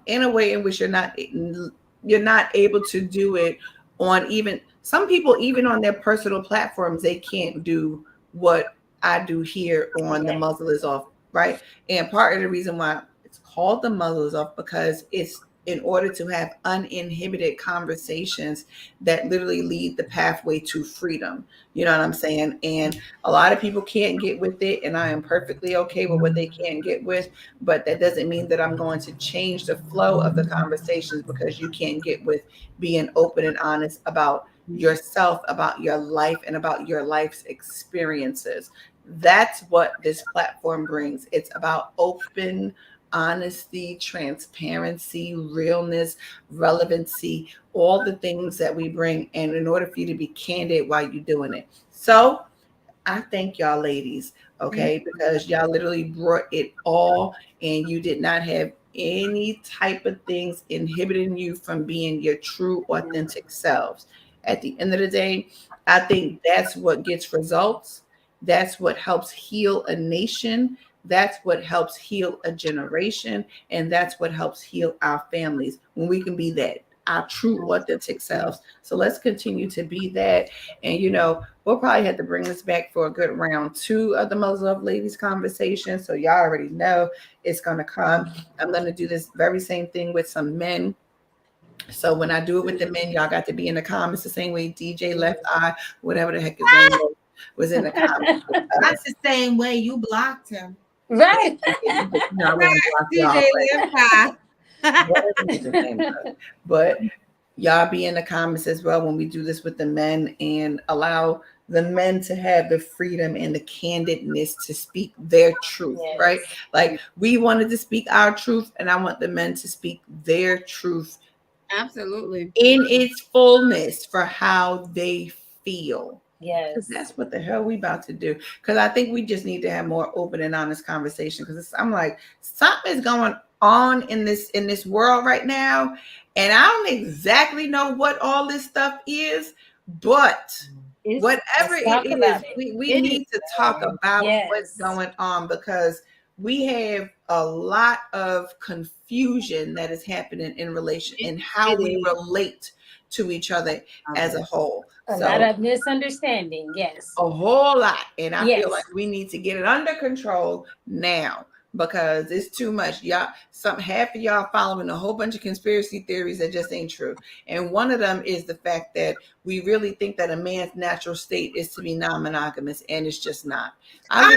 in a way in which you're not able to do it on some people, even on their personal platforms. They can't do what I do here on The Muzzle is Off, right? And part of the reason why it's called The Muzzle is Off, because it's in order to have uninhibited conversations that literally lead the pathway to freedom. You know what I'm saying? And a lot of people can't get with it, and I am perfectly okay with what they can't get with, but that doesn't mean that I'm going to change the flow of the conversations because you can't get with being open and honest about yourself, about your life, and about your life's experiences. That's what this platform brings. It's about open honesty, transparency, realness, relevancy, all the things that we bring. And in order for you to be candid while you're doing it. So I thank y'all ladies, okay, because y'all literally brought it all, and you did not have any type of things inhibiting you from being your true, authentic selves. At the end of the day, I think that's what gets results. That's what helps heal a nation. That's what helps heal a generation. And that's what helps heal our families when we can be that, our true, authentic selves. So let's continue to be that. And, we'll probably have to bring this back for a good round 2 of the Muzzle Up Ladies conversation. So y'all already know it's going to come. I'm going to do this very same thing with some men. So when I do it with the men, y'all got to be in the comments the same way DJ Left Eye, whatever the heck his name was in the comments. That's the same way you blocked him. Right. DJ Left Eye. But y'all be in the comments as well when we do this with the men, and allow the men to have the freedom and the candidness to speak their truth, right? Like, we wanted to speak our truth, and I want the men to speak their truth. Absolutely. In its fullness for how they feel. Yes. That's what the hell we about to do. Because I think we just need to have more open and honest conversation. Because I'm like, something is going on in this world right now. And I don't exactly know what all this stuff is, but whatever it is, we need to talk about what's going on, because we have a lot of confusion that is happening in relation in how we relate to each other as a whole. A lot of misunderstanding, yes. A whole lot. And I feel like we need to get it under control now, because it's too much. Half of y'all following a whole bunch of conspiracy theories that just ain't true. And one of them is the fact that we really think that a man's natural state is to be non-monogamous, and it's just not. I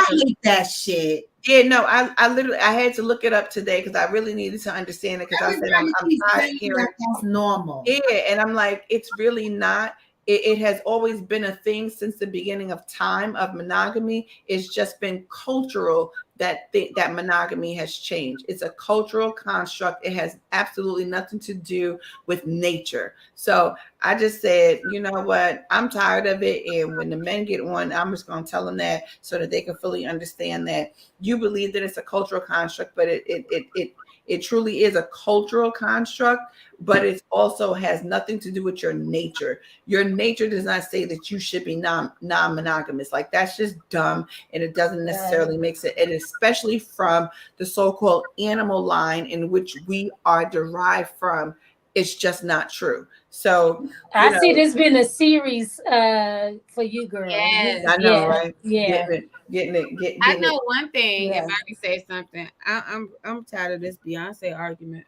hate that shit. Yeah, no, I had to look it up today because I really needed to understand it, because I said I'm tired of hearing that's normal. Yeah, and I'm like, it's really not. It has always been a thing since the beginning of time of monogamy. It's just been cultural that monogamy has changed. It's a cultural construct. It has absolutely nothing to do with nature. So I just said, you know what? I'm tired of it. And when the men get on, I'm just going to tell them that, so that they can fully understand that you believe that it's a cultural construct, but it truly is a cultural construct, but it also has nothing to do with your nature. Your nature does not say that you should be non-monogamous. Like, that's just dumb, and it doesn't necessarily make sense. And especially from the so-called animal line in which we are derived from, it's just not true. So I see there's been a series for you girls. Yes. I know, right? Yeah. Getting it. I know one thing. If I can say something, I'm tired of this Beyonce argument.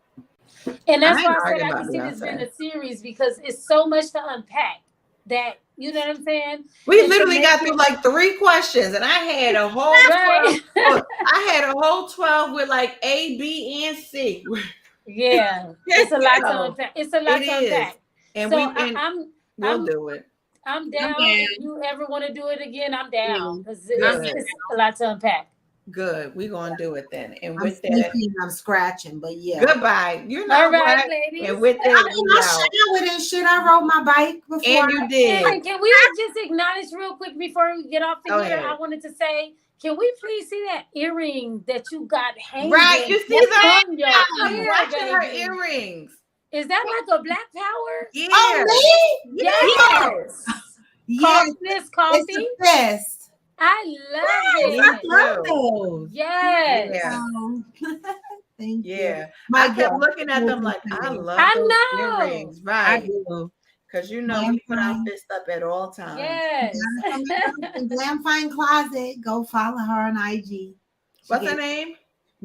And that's why I said I can see there's been a series, because it's so much to unpack that, you know what I'm saying? We literally got through like 3 questions, and I had a whole 12. I had a whole 12 with like A, B, and C. Yeah, it's a lot to unpack. It's a lot to unpack. And so we'll do it. I'm down. If you ever want to do it again, I'm down, because it's a lot to unpack. Good. We're going to do it then. And with I'm scratching, but yeah. Goodbye. You're not all right, ladies. And with that, I showered and shit. I rode my bike before. And you did. And can we just acknowledge real quick before we get off the here? I wanted to say, can we please see that earring that you got hanging? Right. You see that? Watching her earrings. Is that like a Black Power? Yeah. Oh, me? Yes. Yes. This coffee. It's the best. I love it. I love those. Yes. Yeah. Thank you. Yeah. I kept looking at them like, I love those earrings. Right. Because you we put our fist up at all times. Yes. Glam Fine Closet. Go follow her on IG. What's her name?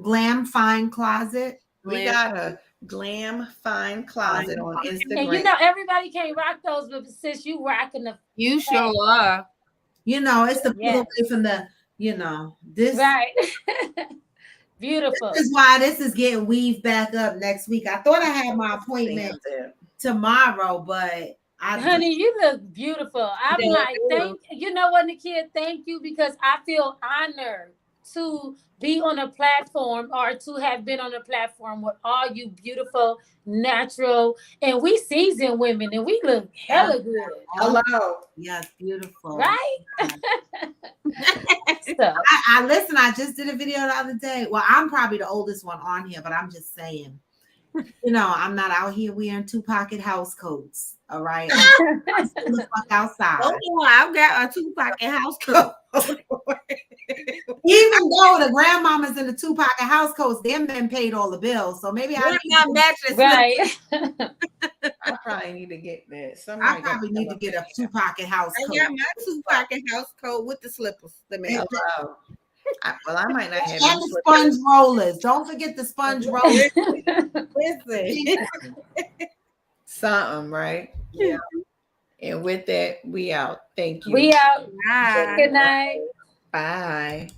Glam Fine Closet. We got a Glam Fine Closet on Instagram. And everybody can't rock those, but since you rocking the, you sure are. It's the pull away from the, this. Right. Beautiful. This is why this is getting weaved back up next week. I thought I had my appointment tomorrow, but honey, you look beautiful. I'm like, you know what, Nakia, thank you, because I feel honored to be on a platform or to have been on a platform with all you beautiful, natural, and we seasoned women and we look hella good. Hello. Yes, beautiful. Right? So. I listen, I just did a video the other day. Well, I'm probably the oldest one on here, but I'm just saying, you know, I'm not out here wearing 2-pocket house coats. All right. I'm still the fuck outside. Oh, I've got a 2-pocket house coat. Even though the grandmamas in the 2-pocket house coats, them men paid all the bills. So maybe I not mattress. Right. I probably need to get that. I probably need to get a 2-pocket house coat. I got my 2-pocket house coat with the slippers. Well, I might not have and the sponge rollers. Don't forget the sponge rollers. Listen. Something, right? Yeah. And with that, we out. Thank you. We out. Bye. Good night. Bye.